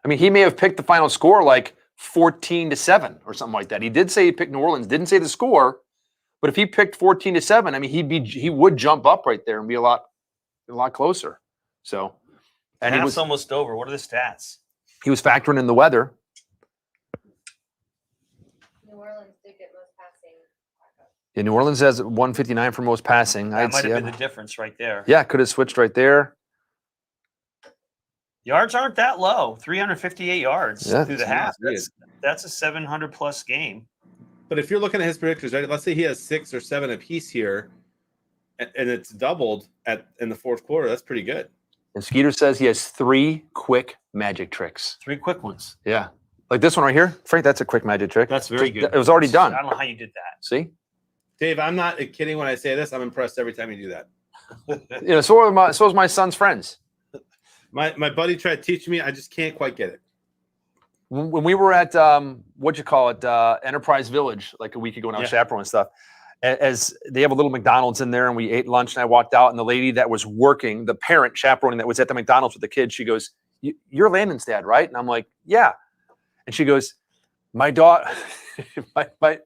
A: I mean, he may have picked the final score like 14-7 or something like that. He did say he picked New Orleans, didn't say the score, but if he picked 14-7, I mean, he would jump up right there and be a lot closer. So, and
C: Half's almost over. What are the stats?
A: he was factoring in the weather.
H: New Orleans did get most passing.
A: Yeah, New Orleans has 159 for most passing.
C: That might
A: see
C: have been
A: it.
C: the difference right there.
A: Yeah, could have switched right there.
C: Yards aren't that low. 358 yards
A: Yeah,
C: through the
A: it's
C: half.
B: not good.
C: That's a 700-plus game.
B: But if you're looking at his predictors, right? Let's say he has 6 or 7 apiece here, and it's doubled in the fourth quarter. That's pretty good.
A: And Skeeter says he has 3 quick magic tricks.
C: 3 quick ones.
A: Yeah. Like this one right here. Frank, that's a quick magic trick.
C: That's very good.
A: It was already done.
C: I don't know how you did that.
A: See?
B: Dave, I'm not kidding when I say this. I'm impressed every time you do that.
A: So is my son's friends.
B: My buddy tried to teach me. I just can't quite get it.
A: When we were at Enterprise Village like a week ago when I was chaperoning stuff, as they have a little McDonald's in there, and we ate lunch, and I walked out, and the lady that was working, the parent chaperoning that was at the McDonald's with the kids, she goes, "You're Landon's dad, right?" And I'm like, "Yeah." And she goes, "My daughter,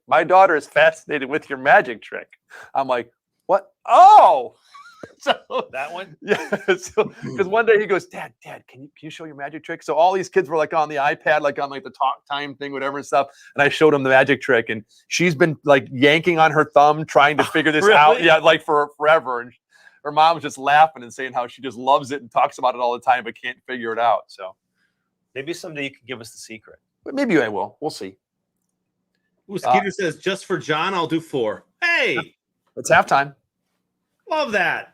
A: my daughter is fascinated with your magic trick." I'm like, "What? Oh." So
C: That one?
A: yeah, because one day he goes, Dad, can you show your magic trick? So all these kids were like on the iPad, like on like the talk time thing, whatever and stuff. And I showed him the magic trick, and she's been like yanking on her thumb, trying to figure this out.
C: Really?
A: Yeah, like for forever. And her mom was just laughing and saying how she just loves it and talks about it all the time, but can't figure it out. So
C: Maybe someday you could give us the secret.
A: but maybe I will. We'll see.
B: Ooh, Skeeter says, just for John, I'll do 4. Hey,
A: It's halftime.
B: love that.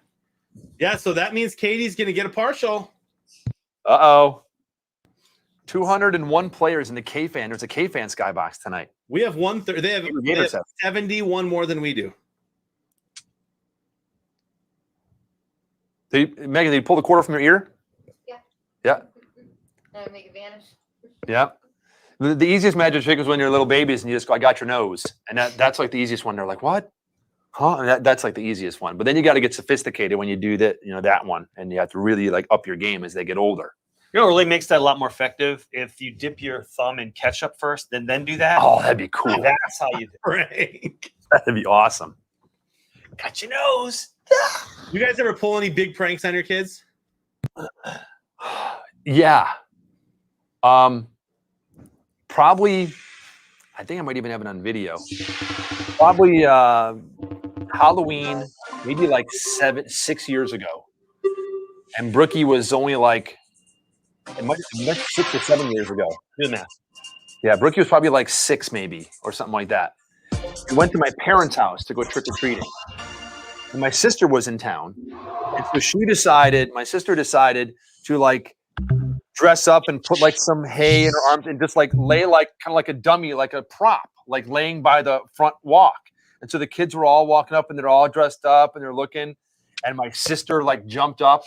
B: Yeah, so that means Katie's going to get a partial.
A: Uh-oh. 201 players in the K-Fan. There's a K-Fan skybox tonight.
B: We have 1/3. They have
A: Gators have.
B: 71 more than we do.
A: Megan, did you pull the quarter from your ear?
H: Yeah.
A: Yeah.
H: And make it vanish.
A: Yeah. The easiest magic trick is when you're little babies and you just go, I got your nose. And that's like the easiest one. They're like, what? Huh? And that's like the easiest one. But then you got to get sophisticated when you do that, that one. And you have to really like up your game as they get older.
C: You know what really makes that a lot more effective? If you dip your thumb in ketchup first, then do that.
A: Oh, that'd be cool.
C: That's how you do
B: Right.
A: That'd be awesome.
C: it. Got your nose.
B: You guys ever pull any big pranks on your kids?
A: Yeah. Probably, I think I might even have it on video. Probably Halloween, maybe like 6 years ago. And Brookie was only like, it might have been 6 or 7 years ago.
C: Do the math.
A: Yeah, Brookie was probably like 6 maybe, or something like that. We went to my parents' house to go trick-or-treating. And my sister was in town. And so my sister decided to like dress up and put like some hay in her arms and just like lay like kind of like a dummy, like a prop, like laying by the front walk. And so the kids were all walking up and they're all dressed up and they're looking. And my sister like jumped up,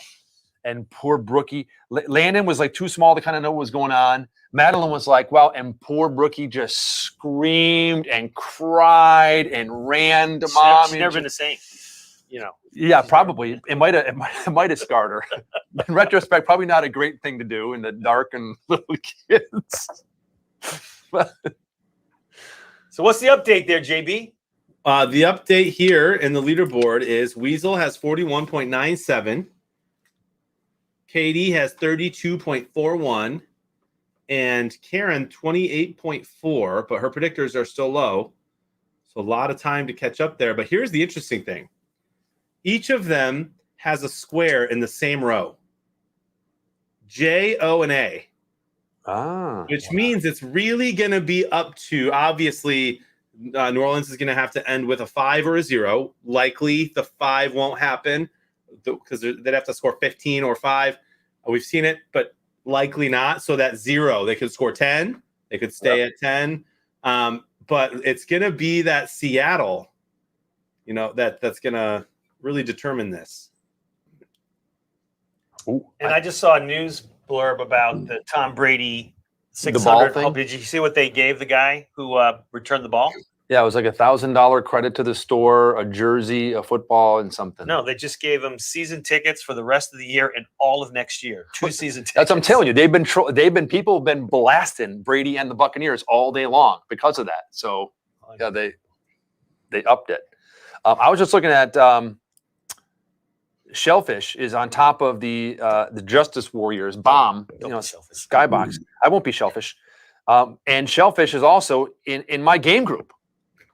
A: and poor Brookie, Landon was like too small to kind of know what was going on. Madeline was like, wow. And poor Brookie just screamed and cried and ran to mom.
C: She's never been the same.
A: Yeah, probably. It might have scarred her. In retrospect, probably not a great thing to do in the dark and little kids.
C: So what's the update there, JB?
B: The update here in the leaderboard is Weasel has 41.97. Katie has 32.41. And Karen 28.4. But her predictors are still low. So a lot of time to catch up there. But here's the interesting thing. Each of them has a square in the same row. J, O, and A. Which means it's really going to be up to, obviously, New Orleans is going to have to end with a 5 or a 0. Likely the 5 won't happen because they'd have to score 15 or 5. We've seen it, but likely not. So that 0, they could score 10. They could stay at 10. But it's going to be that Seattle, that's going to really determine this.
C: And I just saw a news blurb about the Tom Brady
A: The ball
C: 600.
A: thing?
C: Did you see what they gave the guy who returned the ball?
A: Yeah, it was like $1,000 credit to the store, a jersey, a football, and something.
C: No, they just gave him season tickets for the rest of the year and all of next year. 2 season tickets.
A: That's what I'm telling you. People have been blasting Brady and the Buccaneers all day long because of that. So yeah, they upped it. I was just looking at Shellfish is on top of the Justice Warriors bomb.
C: Don't be selfish.
A: Skybox. I won't be Shellfish. And Shellfish is also in my game group,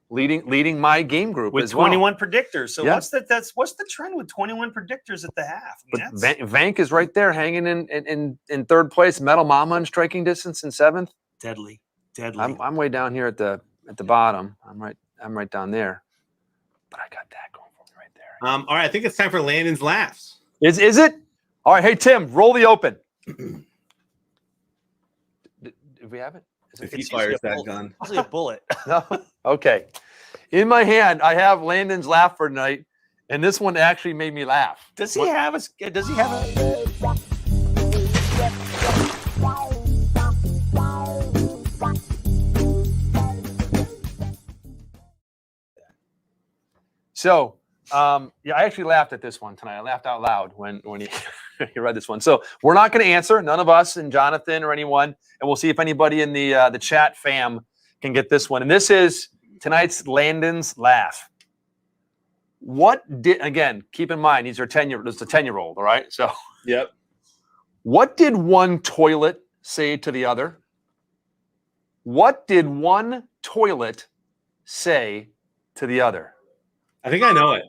A: leading my game group
C: With
A: as well.
C: 21 predictors. So
A: Yeah.
C: what's the trend with 21 predictors at the half? I mean,
A: But Vank is right there, hanging in third place. Metal Mama in striking distance in 7th.
C: deadly.
A: I'm way down here at the bottom. I'm right down there. But I got that going for me right there.
B: All right, I think it's time for Landon's laughs.
A: Is it? All right, hey Tim, roll the open. Do we have it? Is it?
B: If he fires that gun.
C: Usually a bullet.
A: No? Okay. In my hand, I have Landon's laugh for tonight, and this one actually made me laugh.
C: Does he have a?
A: So, yeah, I actually laughed at this one tonight. I laughed out loud when he, he read this one. So we're not going to answer, none of us, and Jonathan or anyone, and we'll see if anybody in the chat fam can get this one. And this is tonight's Landon's laugh. What did again? Keep in mind these are 10-year. This is a 10-year-old. All right. So
B: Yep.
A: what did one toilet say to the other? What did one toilet say to the other?
B: I think I know it.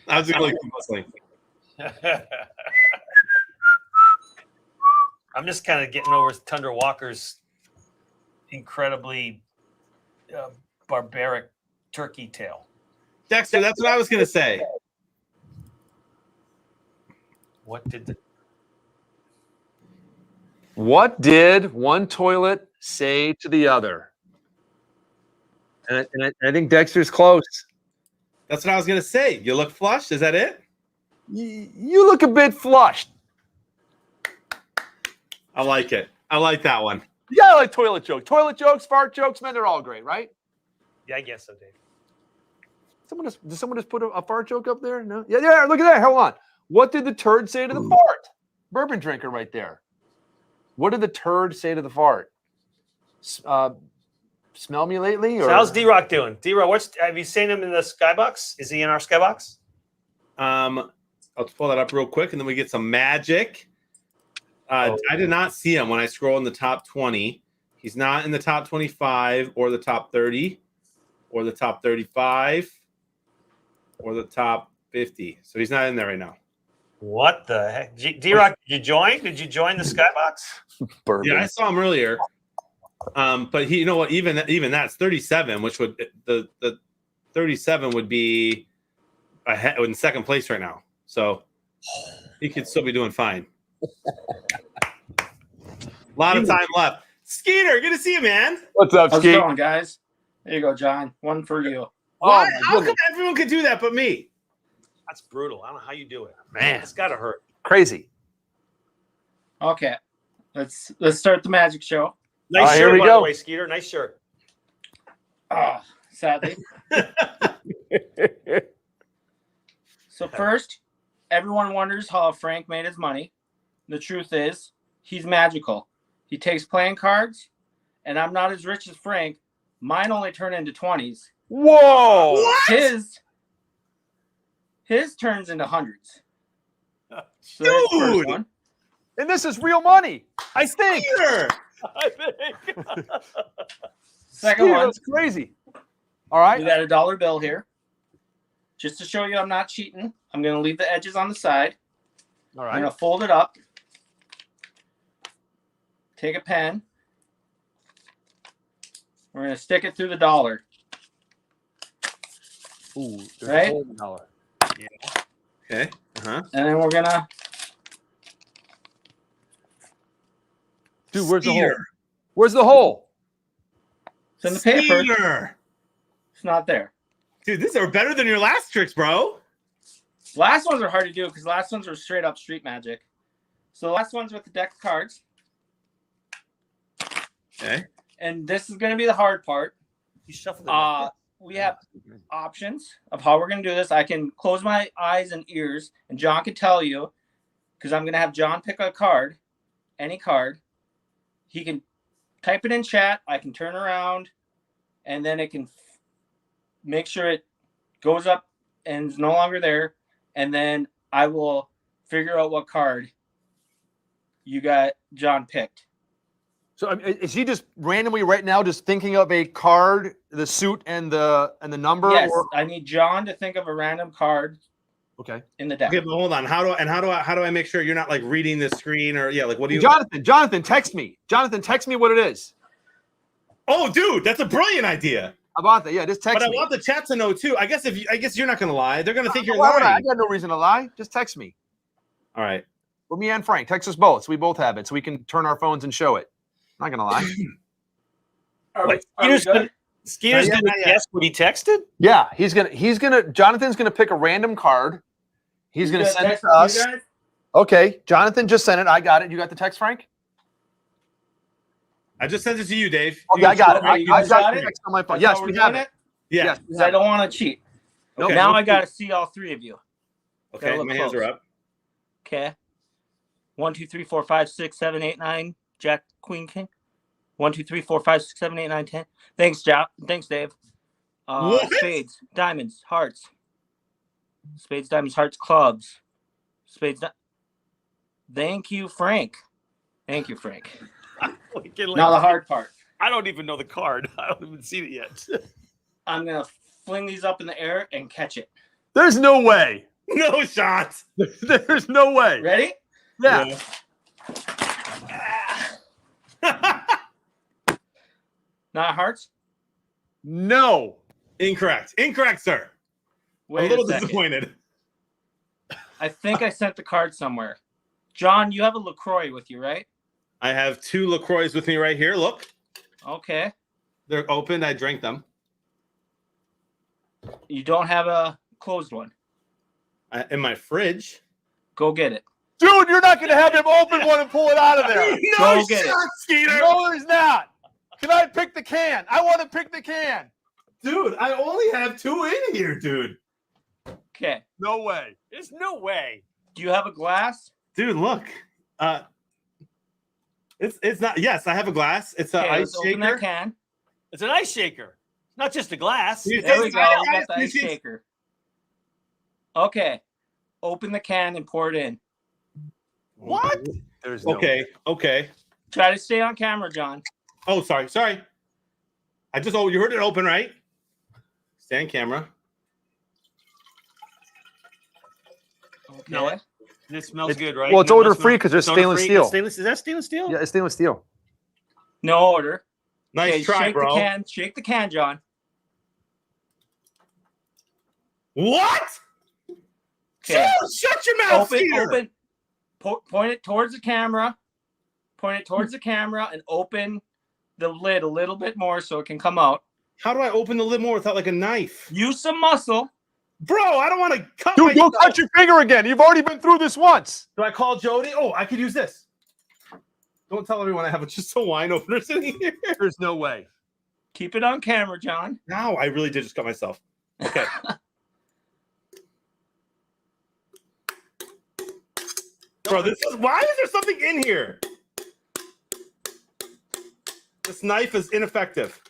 B: I was really whistling.
C: I'm just kind of getting over Tundra Walker's incredibly barbaric turkey tail.
B: Dexter, that's what I was gonna say.
C: What did
A: one toilet say to the other? And I think Dexter's close.
B: That's what I was gonna say. You look flushed. Is that it?
A: You look a bit flushed.
B: I like it. I like that one.
A: Yeah, I like toilet jokes. Toilet jokes, fart jokes, man, they're all great, right?
C: Yeah, I guess so, Dave.
A: Did someone just put a fart joke up there? No? Yeah, look at that. Hold on. What did the turd say to the fart? Bourbon drinker right there. What did the turd say to the fart? Smell me lately? Or?
C: So how's D-Rock doing? D-Rock, have you seen him in the skybox? Is he in our skybox?
B: I'll pull that up real quick, and then we get some magic. I did not see him when I scroll in the top 20. He's not in the top 25 or the top 30 or the top 35 or the top 50. So he's not in there right now.
C: What the heck? D-Rock, did you join? Did you join the skybox?
A: Bourbon.
B: Yeah, I saw him earlier. But he, you know what? Even that's 37, which would the 37 would be ahead in second place right now. So he could still be doing fine. A lot of time left. Skeeter, good to see you, man.
A: What's up,
I: How's it
A: Skeet?
I: going, guys? There you go, John. One for you.
B: Why?
A: my
B: How
A: goodness.
B: come everyone could do that but me?
C: That's brutal. I don't know how you do it.
A: Man.
C: It's got to hurt.
A: Crazy.
I: Okay, let's start the magic show.
C: Nice
A: here
C: shirt,
A: we
C: by
A: go.
C: the way, Skeeter. Nice shirt.
I: Oh, sadly. So first, everyone wonders how Frank made his money. The truth is, he's magical. He takes playing cards, and I'm not as rich as Frank. Mine only turn into 20s.
A: Whoa!
I: His turns into hundreds. So that's the first
B: Dude!
I: one.
A: And this is real money. I think.
B: Skeeter!
C: I think.
I: Second
A: Skeeter,
I: one,
A: that's crazy. All right.
I: we got a dollar bill here. Just to show you I'm not cheating, I'm going to leave the edges on the side.
A: All
I: I'm
A: right.
I: going to fold it up. Take a pen. We're going to stick it through the dollar.
A: Ooh, there's
I: Right?
A: a whole dollar.
B: Okay. Uh-huh.
I: And then we're going to,
A: Dude, where's the hole?
B: Skeeter.
A: Where's the hole?
I: it's in the paper.
B: Skeeter.
I: It's not there.
B: Dude, these are better than your last tricks, bro.
I: Last ones are hard to do because last ones are straight up street magic. So the last one's with the deck of cards.
B: Okay.
I: And this is going to be the hard part.
C: You shuffled it.
I: We have options of how we're going to do this. I can close my eyes and ears, and John can tell you, because I'm going to have John pick a card, any card. He can type it in chat. I can turn around, and then it can make sure it goes up and is no longer there. And then I will figure out what card you got John picked.
A: So is he just randomly right now just thinking of a card, the suit and the number?
I: Yes,
A: Or...
I: I need John to think of a random card
A: Okay.
I: in the deck.
B: Okay, but hold on. How do I make sure you're not like reading the screen or what do you?
A: Jonathan, text me. Jonathan, text me what it is.
B: Oh, dude, that's a brilliant idea.
A: How about that? Yeah, just text
B: But I
A: me.
B: want the chat to know too. I guess you're not gonna lie. They're gonna think you're
A: Why would I? I
B: lying.
A: got no reason to lie. Just text me.
B: All right.
A: Well, me and Frank, text us both, so we both have it, so we can turn our phones and show it. I'm not gonna lie.
I: Are
C: Wait,
I: we good?
C: Skeeter's
B: Not yet,
C: going to
B: not yet.
C: guess what he texted?
A: Yeah, Jonathan's gonna pick a random card. He's gonna
I: You
A: send it
I: guys-
A: to us.
I: you guys?
A: Okay, Jonathan just sent it. I got it. You got the text, Frank?
B: I just sent it to you, Dave.
A: Okay, I got it.
I: okay, you
A: I
I: guys
A: got
I: got
A: the
I: it?
A: text on my phone.
I: That's
A: Yes,
I: how
A: we
I: we're
A: have
I: doing
A: it.
B: Yeah.
A: Yes, we
I: Because I
A: have it.
I: don't want to cheat.
B: Okay.
I: Now
A: let's
I: I got
A: do
I: to see all three of you.
B: Okay.
I: Gotta look
B: My hands
I: close.
B: are up.
I: Okay. 1, 2, 3, 4, 5, 6, 7, 8, 9. Jack, Queen, King. 1, 2, 3, 4, 5, 6, 7, 8, 9, 10. Thanks, Jack. Thanks, Dave.
B: What?
I: Spades, diamonds, hearts. Spades, diamonds, hearts, clubs. Spades. Thank you, Frank. Thank you, Frank. Now the hard part.
C: I don't even know the card. I don't even see it yet.
I: I'm gonna fling these up in the air and catch it.
A: There's no way.
B: No shot.
A: There's no way.
I: Ready?
A: Yeah.
I: Not hearts.
A: No.
B: Incorrect. Incorrect, sir.
I: Wait
B: a little
I: second.
B: disappointed.
I: I think I sent the card somewhere. John, you have a LaCroix with you, right?
B: I have 2 LaCroix with me right here. Look,
I: Okay.
B: they're open. I drank them.
I: You don't have a closed one.
B: In my fridge.
I: Go get it.
A: Dude, you're not going to have him open one and pull it out of there.
B: No
I: Go get it.
B: shot, Skeeter.
A: No, there's not. Can I pick the can? I want to pick the can.
B: Dude, I only have 2 in here, dude.
I: Okay.
A: No way.
C: There's no way.
I: Do you have a glass?
B: Dude, look. It's not. Yes, I have a glass. It's an
I: Okay,
B: ice
I: let's open that
B: shaker.
I: can.
C: It's an ice shaker. Not just a glass.
B: Dude,
I: There we
B: it's
I: go.
B: not
I: We got the ice
B: it's-
I: shaker. Okay. Open the can and pour it in.
C: What?
A: There's no
B: Okay. Okay.
I: Try to stay on camera, John.
B: Oh, sorry. Sorry. You heard it open, right? Stay on camera.
I: Okay.
C: No, This smells good, right?
A: Well, it's
C: No,
A: odor
C: that
A: free
C: smells-
A: because there's
C: it's odor
A: stainless
C: free.
A: steel.
C: It's stainless. Is that stainless steel?
A: Yeah, it's stainless steel.
I: No order.
B: Nice
I: Okay,
B: try,
I: shake
B: bro.
I: the can. Shake the can, John.
B: What?
I: Okay.
B: Dude, shut your mouth,
I: Open,
B: Skeeter.
I: open. Point it towards the camera. Point it towards the camera and open the lid a little bit more so it can come out.
B: How do I open the lid more without like a knife?
I: Use some muscle.
B: Bro, I don't want to cut
A: Dude,
B: myself.
A: don't touch your finger again. You've already been through this once.
B: Do I call Jody? Oh, I could use this. Don't tell everyone I have just a wine opener sitting here.
A: There's no way.
I: Keep it on camera, John.
B: Now I really did just cut myself. Okay. Bro, why is there something in here? This knife is ineffective.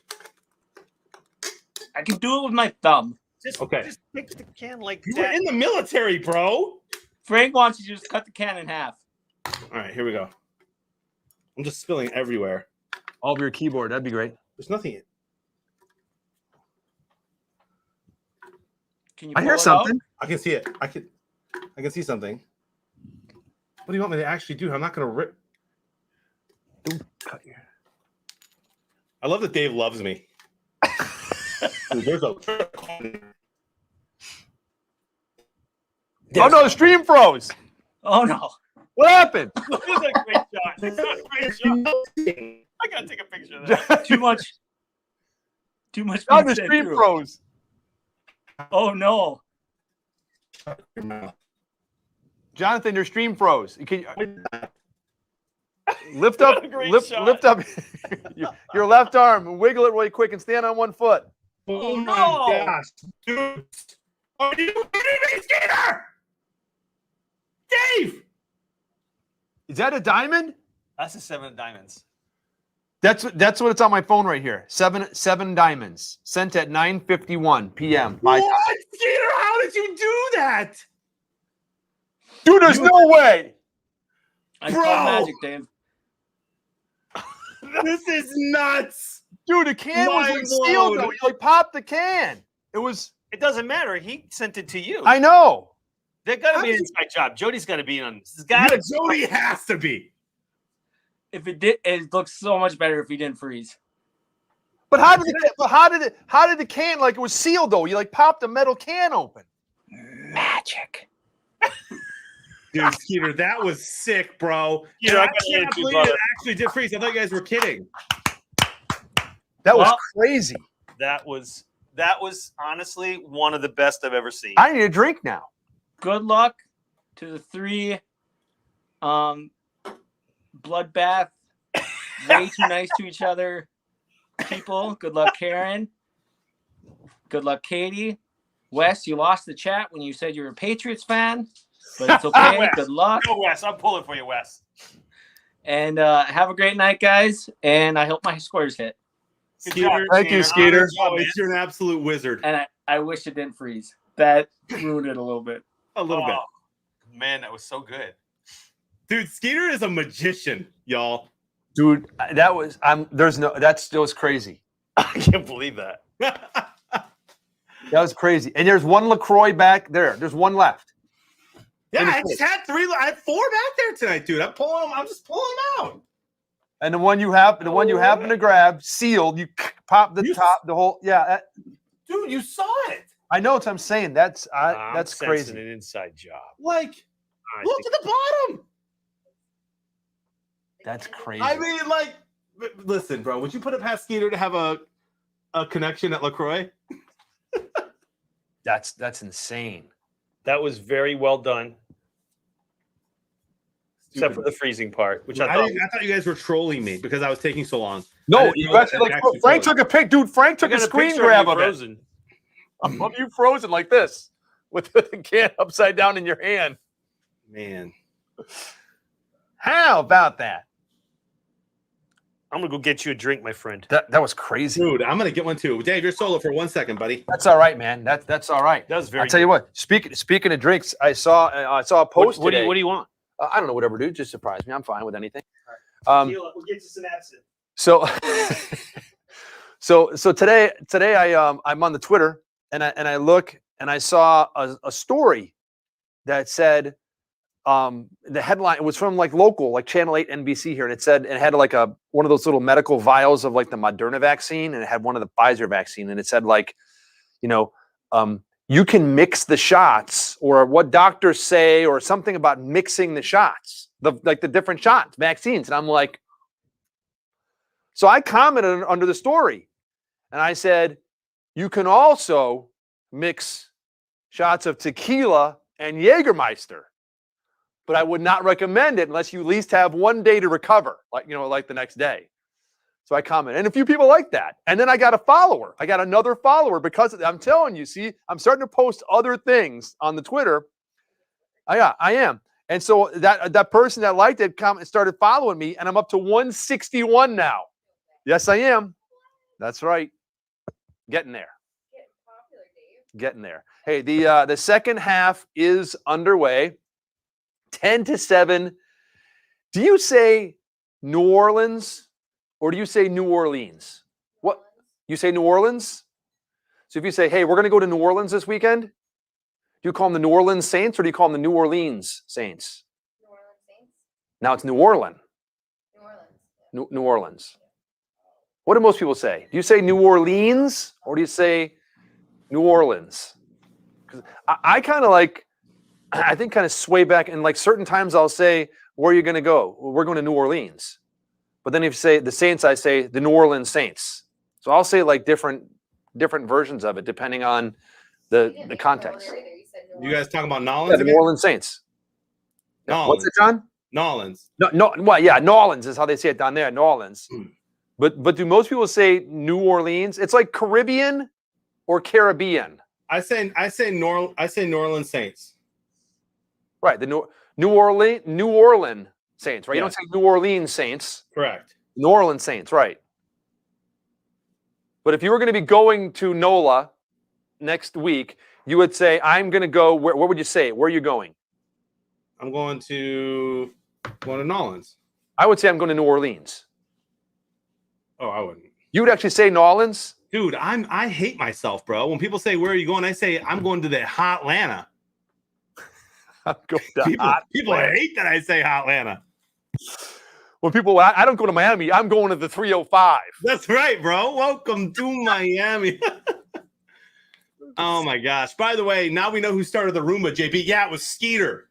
I: I can do it with my thumb.
C: Just pick the can like
B: You were
C: that.
B: in the military, bro.
I: Frank wants you to just cut the can in half.
B: All right, here we go. I'm just spilling everywhere.
A: All over your keyboard. That'd be great.
B: There's nothing in.
I: Can you
A: I
I: pull
A: hear
I: it
A: something.
B: I can see it. I can see something. What do you want me to actually do? I'm not gonna rip.
A: Cut your...
B: I love that Dave loves me. Dude, there's a.
A: Oh no, the stream froze.
I: Oh no.
A: What happened?
C: This is a great shot. This is a great shot. I gotta take a picture of that.
I: Too much. Too much.
A: Oh,
I: being
A: the
I: said
A: stream
I: through.
A: froze.
I: Oh no.
A: Jonathan, your stream froze. You can lift up,
C: What a great
A: lift,
C: shot.
A: lift up your left arm and wiggle it really quick and stand on one foot.
B: Oh my
I: no.
B: gosh, dude! Are you kidding me, Skeeter? Dave!
A: Is that a diamond?
C: That's a 7 of diamonds.
A: That's what it's on my phone right here. Seven diamonds sent at 9:51 p.m.
B: What, Skeeter? How did you do that?
A: Dude, there's no way.
I: I
B: Bro.
I: call magic, Dave.
B: This is nuts.
A: Dude, the can was like
B: Mind
A: sealed
B: blown.
A: though. You like popped the can. It was.
C: It doesn't matter. He sent it to you.
A: I know.
C: There got to
B: How
C: be an
B: did
C: inside job. Jody's got to be in on this. There's
B: Yeah,
C: got to
B: Jody has to be.
I: If it did, it looks so much better if he didn't freeze.
A: But how did the can like it was sealed though? You like popped a metal can open.
I: Magic.
B: Dude, Skeeter, that was sick, bro.
C: Skeeter,
B: And
C: I
B: I
C: gotta
B: can't
C: hit you,
B: believe
C: brother.
B: it actually did freeze. I thought you guys were kidding.
A: That was
I: Well-
A: crazy.
C: That was honestly one of the best I've ever seen.
A: I need a drink now.
I: Good luck to the 3 bloodbath, way too nice to each other people. Good luck, Karen. Good luck, Katie. Wes, you lost the chat when you said you were a Patriots fan. but it's okay. Good luck.
C: Go, Wes. I'm pulling for you, Wes.
I: And have a great night, guys. And I hope my scores hit.
B: Skeeter,
A: Thank you, Skeeter.
B: You're an absolute wizard.
I: And I wish it didn't freeze. That ruined it a little bit.
B: A little bit.
C: Man, that was so good.
B: Dude, Skeeter is a magician, y'all.
A: Dude, that was that was crazy.
C: I can't believe that.
A: That was crazy. And there's one LaCroix back there. There's one left.
B: Yeah, I had 4 back there tonight, dude. I'm just pulling them out.
A: And the one you happen to grab, sealed, you pop the top, the whole
B: Dude, you saw it.
A: I know what I'm saying. That's
C: I'm
A: crazy.
C: sensing an inside job.
B: Like, look at the bottom.
A: That's crazy.
B: I mean, like, listen, bro, would you put it past Skeeter to have a connection at LaCroix?
A: That's insane.
C: That was very well done. Except for the freezing part, which I
B: thought you guys were trolling me because I was taking so long.
A: No, you actually Frank took a pic, dude. Frank took a screen grab of it. Of you frozen like this with the can upside down in your hand.
B: Man,
A: how about that?
C: I'm gonna go get you a drink, my friend.
A: That was crazy,
B: dude. I'm gonna get one too. Dave, you're solo for 1 second, buddy.
A: That's all right, man. That's all right.
C: That was very.
A: I'll tell you what. Speaking of drinks, I saw a post
C: What do
A: today.
C: you want?
A: I don't know, whatever, dude. Just surprise me. I'm fine with anything.
C: We'll get you some absinthe.
A: So, so today I'm on the Twitter and I look and I saw a story that said the headline, it was from like local, like Channel 8 NBC here, and it had like one of those little medical vials of like the Moderna vaccine, and it had one of the Pfizer vaccine, and it said like, you can mix the shots, or what doctors say, or something about mixing the shots, the different shots, vaccines. And I'm like, so I commented under the story and I said, you can also mix shots of tequila and Jägermeister, but I would not recommend it unless you at least have 1 day to recover, like the next day. So I commented, and a few people like that. And then I got a follower. I got another follower because I'm telling you, see, I'm starting to post other things on the Twitter. I am. And so that person that liked it started following me, and I'm up to 161 now. Yes, I am. That's right. Getting there. Getting there. Hey, the second half is underway. 10-7. Do you say New Orleans or do you say New Orleans? What? You say New Orleans? So if you say, hey, we're going to go to New Orleans this weekend, do you call them the New Orleans Saints or do you call them the New Orleans Saints?
H: New Orleans Saints.
A: Now it's New Orleans.
H: New Orleans.
A: New Orleans. What do most people say? Do you say New Orleans or do you say New Orleans? Because I kind of kind of sway back, and like certain times I'll say, where are you going to go? Well, we're going to New Orleans. But then if you say the Saints, I say the New Orleans Saints. So I'll say like different versions of it depending on the context.
B: You guys talking about Nolans?
A: Yeah, the New Orleans Saints.
B: Nolans.
A: What's it, John?
B: Nolans.
A: No. Well, yeah, Nolans is how they say it down there, Nolans. But do most people say New Orleans? It's like Caribbean or Caribbean.
B: I say New Orleans Saints.
A: Right, the New Orleans Saints, right?
B: Yeah.
A: You don't say New Orleans Saints.
B: Correct.
A: New Orleans Saints, right. But if you were going to be going to NOLA next week, you would say, I'm going to go, where would you say? Where are you going?
B: I'm going to Nolans.
A: I would say I'm going to New Orleans.
B: Oh, I wouldn't.
A: You would actually say Nolans?
B: Dude, I hate myself, bro. When people say, where are you going? I say, I'm going to the Hot Atlanta. People hate that I say Hot Atlanta.
A: When people, I don't go to Miami, I'm going to the 305.
B: That's right, bro. Welcome to Miami. Oh my gosh. By the way, now we know who started the Roomba, JP. Yeah, it was Skeeter.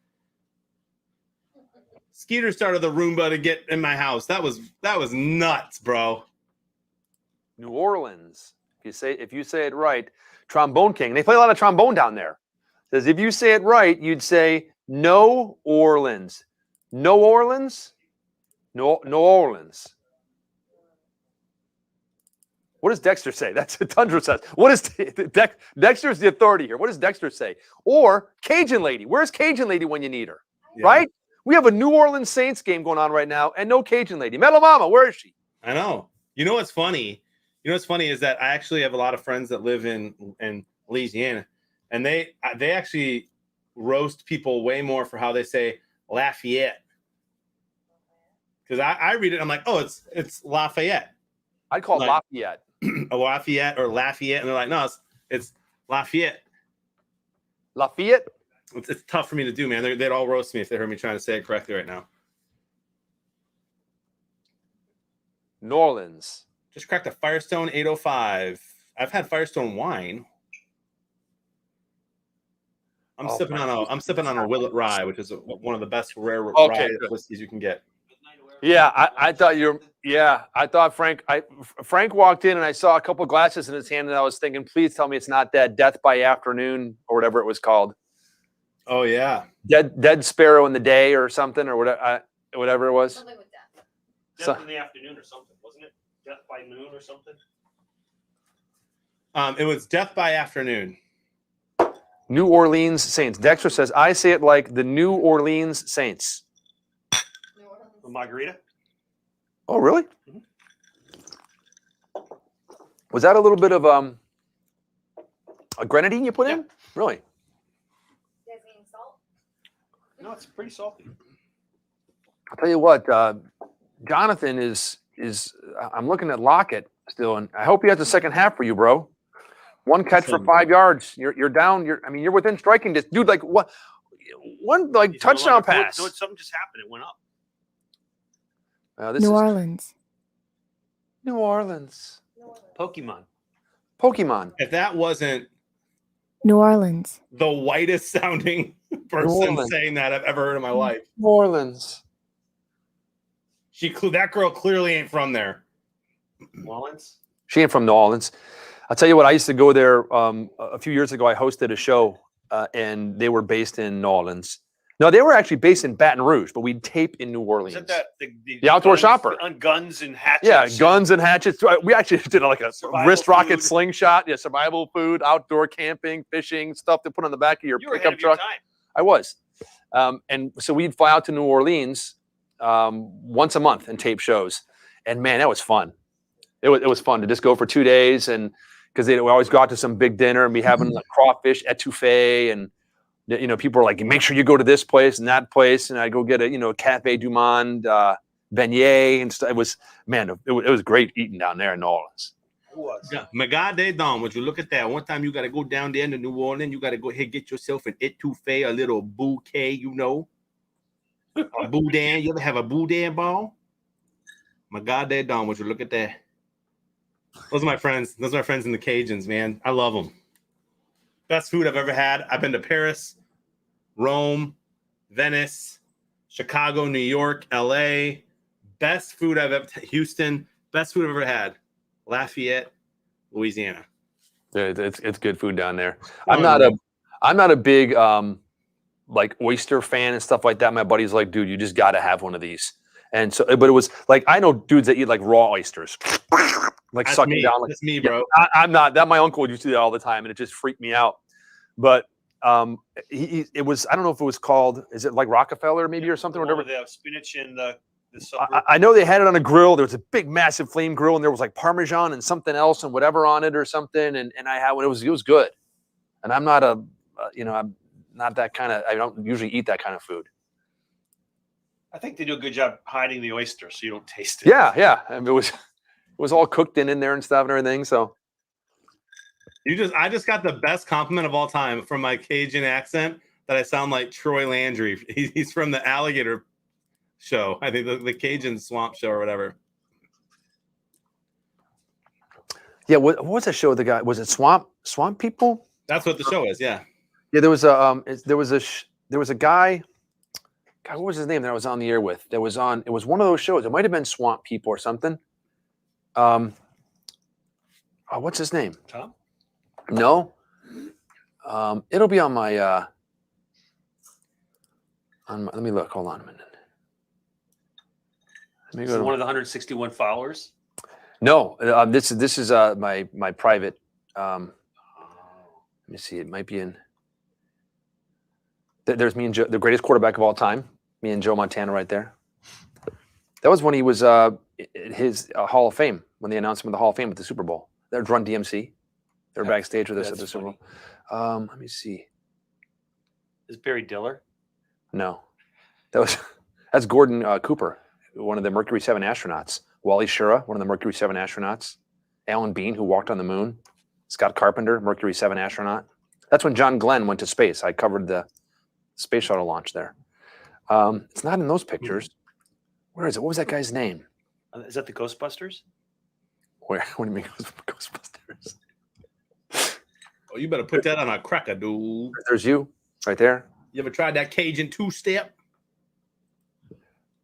B: Skeeter started the Roomba to get in my house. That was nuts, bro.
A: New Orleans. If you say it right, Trombone King. They play a lot of trombone down there. Says if you say it right, you'd say No Orleans. No Orleans? No Orleans. What does Dexter say? That's what Tundra says. What is Dexter's the authority here? What does Dexter say? Or Cajun Lady. Where's Cajun Lady when you need her?
B: Yeah.
A: Right? We have a New Orleans Saints game going on right now and no Cajun Lady. Metal Mama, where is she?
B: I know. You know what's funny? You know what's funny is that I actually have a lot of friends that live in Louisiana, and they actually roast people way more for how they say Lafayette. Because I read it, I'm like, oh, it's Lafayette.
A: I'd call it
B: Like-
A: Lafayette.
B: A Lafayette or Lafayette, and they're like, no, it's Lafayette.
A: Lafayette?
B: It's tough for me to do, man. They'd all roast me if they heard me trying to say it correctly right now.
A: New Orleans.
B: Just cracked a Firestone 805. I've had Firestone wine. I'm
A: Oh,
B: sipping on a Willet Rye, which is one of the best rare
A: Okay,
B: rye
A: good.
B: whiskeys you can get.
A: Yeah, I thought I thought Frank walked in and I saw a couple glasses in his hand and I was thinking, please tell me it's not that Death by Afternoon or whatever it was called.
B: Oh yeah.
A: Dead Sparrow in the Day or something or whatever it was.
H: Something with death.
C: Death
A: So-
C: in the afternoon or something, wasn't it? Death by noon or something.
B: It was Death by Afternoon.
A: New Orleans Saints. Dexter says, I say it like the New Orleans Saints.
H: New Orleans.
C: A margarita.
A: Oh, really?
C: Mhm.
A: Was that a little bit of a grenadine you put
C: Yeah.
A: in? Really?
H: You guys eating salt?
C: No, it's pretty salty.
A: I'll tell you what, Jonathan is I'm looking at Lockett still, and I hope he has the second half for you, bro. One catch for 5 yards. You're down. You're within striking distance. Dude, like what one like
C: He's no
A: touchdown
C: longer-
A: pass.
C: Something just happened. It went up.
A: This
J: New
A: is
J: Orleans.
A: New Orleans.
H: New Orleans.
C: Pokemon.
A: Pokemon.
B: If that wasn't
J: New Orleans.
B: the whitest sounding person
A: Orleans.
B: saying that I've ever heard in my life.
A: New Orleans.
B: That girl clearly ain't from there.
C: New Orleans.
A: She ain't from New Orleans. I'll tell you what, I used to go there a few years ago. I hosted a show and they were based in New Orleans. No, they were actually based in Baton Rouge, but we'd tape in New Orleans.
C: Isn't that
A: The outdoor
C: guns-
A: shopper.
C: On guns and hatchets.
A: Yeah, guns and hatchets. We actually did like a
C: Survival
A: wrist rocket
C: food.
A: slingshot. Yeah, survival food, outdoor camping, fishing, stuff to put on the back of your
C: You were ahead
A: pickup
C: of your
A: truck.
C: time.
A: I was. And so we'd fly out to New Orleans once a month and tape shows. And man, that was fun. It was fun to just go for 2 days, and because we always go out to some big dinner and be having like crawfish etouffee, and people are like, make sure you go to this place and that place, and I go get a Cafe du Monde beignet and stuff. It was great eating down there in New Orleans.
C: Who was?
B: Yeah. My God, they done. Would you look at that? One time you got to go down there to New Orleans. You got to go ahead get yourself an etouffee, a little bouquet, a boudin. You ever have a boudin ball? My God, they done. Would you look at that? Those are my friends. Those are my friends in the Cajuns, man. I love them. Best food I've ever had. I've been to Paris, Rome, Venice, Chicago, New York, LA. Best food I've ever Houston. Best food I've ever had. Lafayette, Louisiana.
A: Yeah, it's good food down there. I'm not a big like oyster fan and stuff like that. My buddy's like, dude, you just got to have one of these. And so, but it was like, I know dudes that eat like raw oysters, like
B: That's
A: sucking
B: me.
A: down. Like,
B: That's me, bro.
A: I'm not that. My uncle used to do that all the time, and it just freaked me out. But it was, I don't know if it was called, is it like Rockefeller maybe or something or
C: The one
A: whatever?
C: with the spinach and the
A: I know they had it on a grill. There was a big, massive flame grill, and there was like Parmesan and something else and whatever on it or something. And I had one. It was good. And I'm not I'm not that kind of. I don't usually eat that kind of food.
C: I think they do a good job hiding the oyster so you don't taste it.
A: Yeah. I mean, it was all cooked in there and stuff and everything. So
B: I just got the best compliment of all time from my Cajun accent that I sound like Troy Landry. He's from the Alligator show. I think the Cajun Swamp Show or whatever.
A: yeah, what was that show? The guy, was it Swamp People?
B: That's what the show is. Yeah.
A: Yeah, there was a guy. God, what was his name that I was on the air with? It was one of those shows. It might have been Swamp People or something. What's his name?
C: Tom?
A: No. It'll be on my let me look. Hold on a minute. Let me
C: Is
A: go
C: it
A: to
C: one of the 161 followers?
A: No, this is my private. Let me see. It might be in. There's me and Joe, the greatest quarterback of all time. Me and Joe Montana right there. That was when he was his Hall of Fame, when they announced him in the Hall of Fame at the Super Bowl. They were Run DMC. They were backstage with us at the Super Bowl. Let me see.
C: Is Barry Diller?
A: No, that's Gordon Cooper, one of the Mercury 7 astronauts. Wally Schirra, one of the Mercury 7 astronauts. Alan Bean, who walked on the moon. Scott Carpenter, Mercury 7 astronaut. That's when John Glenn went to space. I covered the space shuttle launch there. It's not in those pictures. Where is it? What was that guy's name?
C: Is that the Ghostbusters?
A: Where? What do you mean Ghostbusters?
B: Oh, you better put that on a cracker, dude.
A: There's you, right there.
B: You ever tried that Cajun two-step?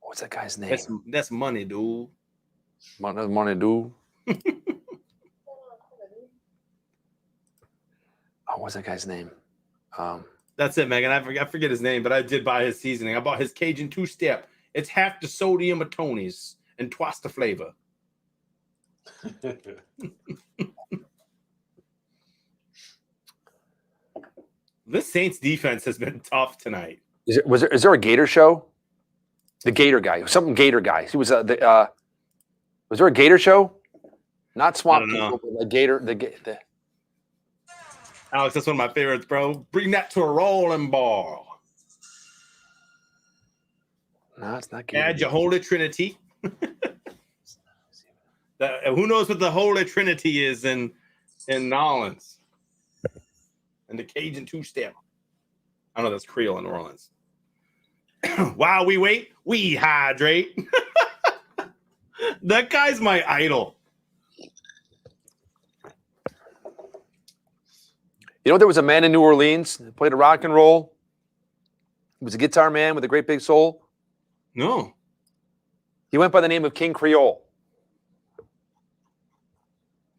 A: What's that guy's name?
B: That's money, dude.
A: Money, dude. What's that guy's name?
B: That's it, Megan. I forget his name, but I did buy his seasoning. I bought his Cajun two-step. It's half the sodium of Tony's and twice the flavor. This Saints defense has been tough tonight.
A: Is there a Gator show? The Gator guy, something Gator guy. He was was there a Gator show? Not Swamp People, but the Gator. The
B: Alex, that's one of my favorites, bro. Bring that to a rolling ball.
A: No, it's not Gator.
B: Add your Holy Trinity. Who knows what the Holy Trinity is in Nolans? And the Cajun two-step. I know that's Creole in New Orleans. While we wait, we hydrate. That guy's my idol.
A: You know, there was a man in New Orleans that played a rock and roll. He was a guitar man with a great big soul.
B: No.
A: He went by the name of King Creole.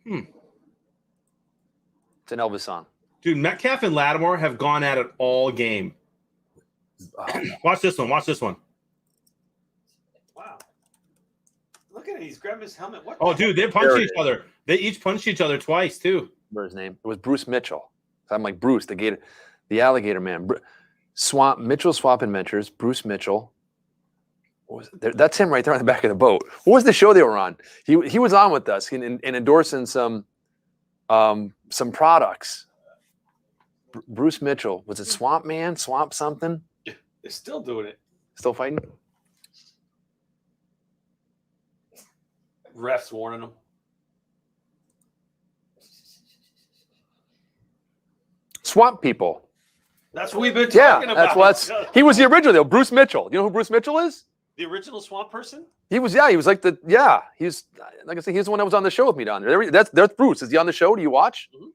A: It's an Elvis song.
B: Dude, Metcalf and Lattimore have gone at it all game. Watch this one. Watch this one.
C: Wow. Look at it. He's grabbing his helmet. What?
B: Oh, dude, they punched each other. They each punched each other twice, too.
A: Remember his name? It was Bruce Mitchell. So I'm like, Bruce, the Gator, the alligator man. Mitchell Swamp Adventures, Bruce Mitchell. What was it? That's him right there on the back of the boat. What was the show they were on? He was on with us and endorsing some products. Bruce Mitchell. Was it Swamp Man? Swamp something?
C: They're still doing it.
A: Still fighting?
C: Refs warning them.
A: Swamp People.
C: That's what we've been talking about.
A: He was the original though. Bruce Mitchell. You know who Bruce Mitchell is?
C: The original Swamp person?
A: He was like he's like the one that was on the show with me down there. That's Bruce. Is he on the show? Do you watch? Mm-hmm.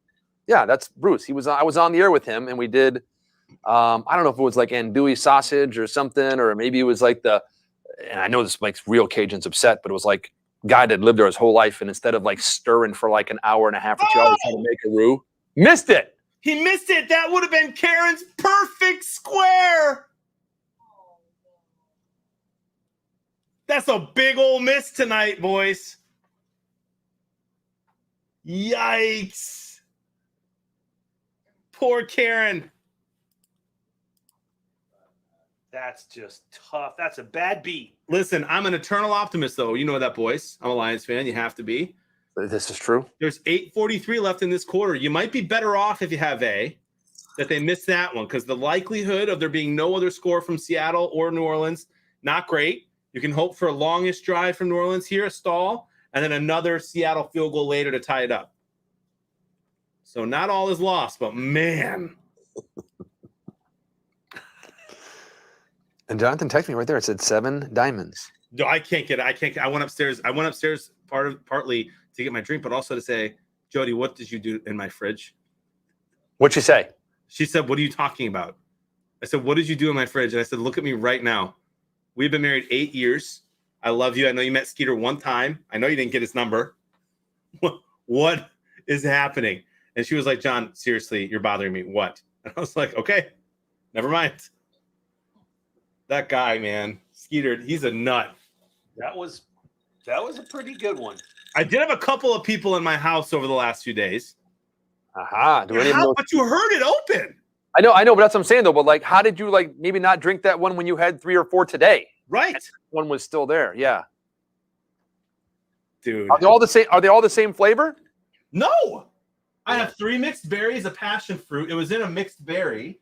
A: Yeah, that's Bruce. I was on the air with him and we did I don't know if it was like andouille sausage or something, or maybe it was like and I know this makes real Cajuns upset, but it was like a guy that lived there his whole life, and instead of like stirring for like an hour and a half or 2 hours trying to make a roux, missed it.
B: He missed it. That would have been Karen's perfect square. That's a big old miss tonight, boys. Yikes. Poor Karen.
C: That's just tough. That's a bad beat.
B: Listen, I'm an eternal optimist, though. You know that, boys. I'm a Lions fan. You have to be.
A: This is true.
B: There's 8:43 left in this quarter. You might be better off if you have that they missed that one, because the likelihood of there being no other score from Seattle or New Orleans, not great. You can hope for a longest drive from New Orleans here, a stall, and then another Seattle field goal later to tie it up. So not all is lost, but man.
A: And Jonathan texted me right there. It said 7 diamonds.
B: No, I can't. I went upstairs. Partly to get my drink, but also to say, Jody, what did you do in my fridge?
A: What'd she say?
B: She said, what are you talking about? I said, what did you do in my fridge? And I said, look at me right now. We've been married 8 years. I love you. I know you met Skeeter one time. I know you didn't get his number. What is happening? And she was like, John, seriously, you're bothering me. What? And I was like, okay, never mind. That guy, man, Skeeter, he's a nut.
C: That was a pretty good one.
B: I did have a couple of people in my house over the last few days.
A: Aha. Do any of those?
B: But you heard it open.
A: I know, but that's what I'm saying though. But like, how did you like maybe not drink that one when you had 3 or 4 today?
B: Right.
A: One was still there. Yeah.
B: Dude.
A: Are they all the same? Are they all the same flavor?
B: No. I have 3 mixed berries, a passion fruit. It was in a mixed berry.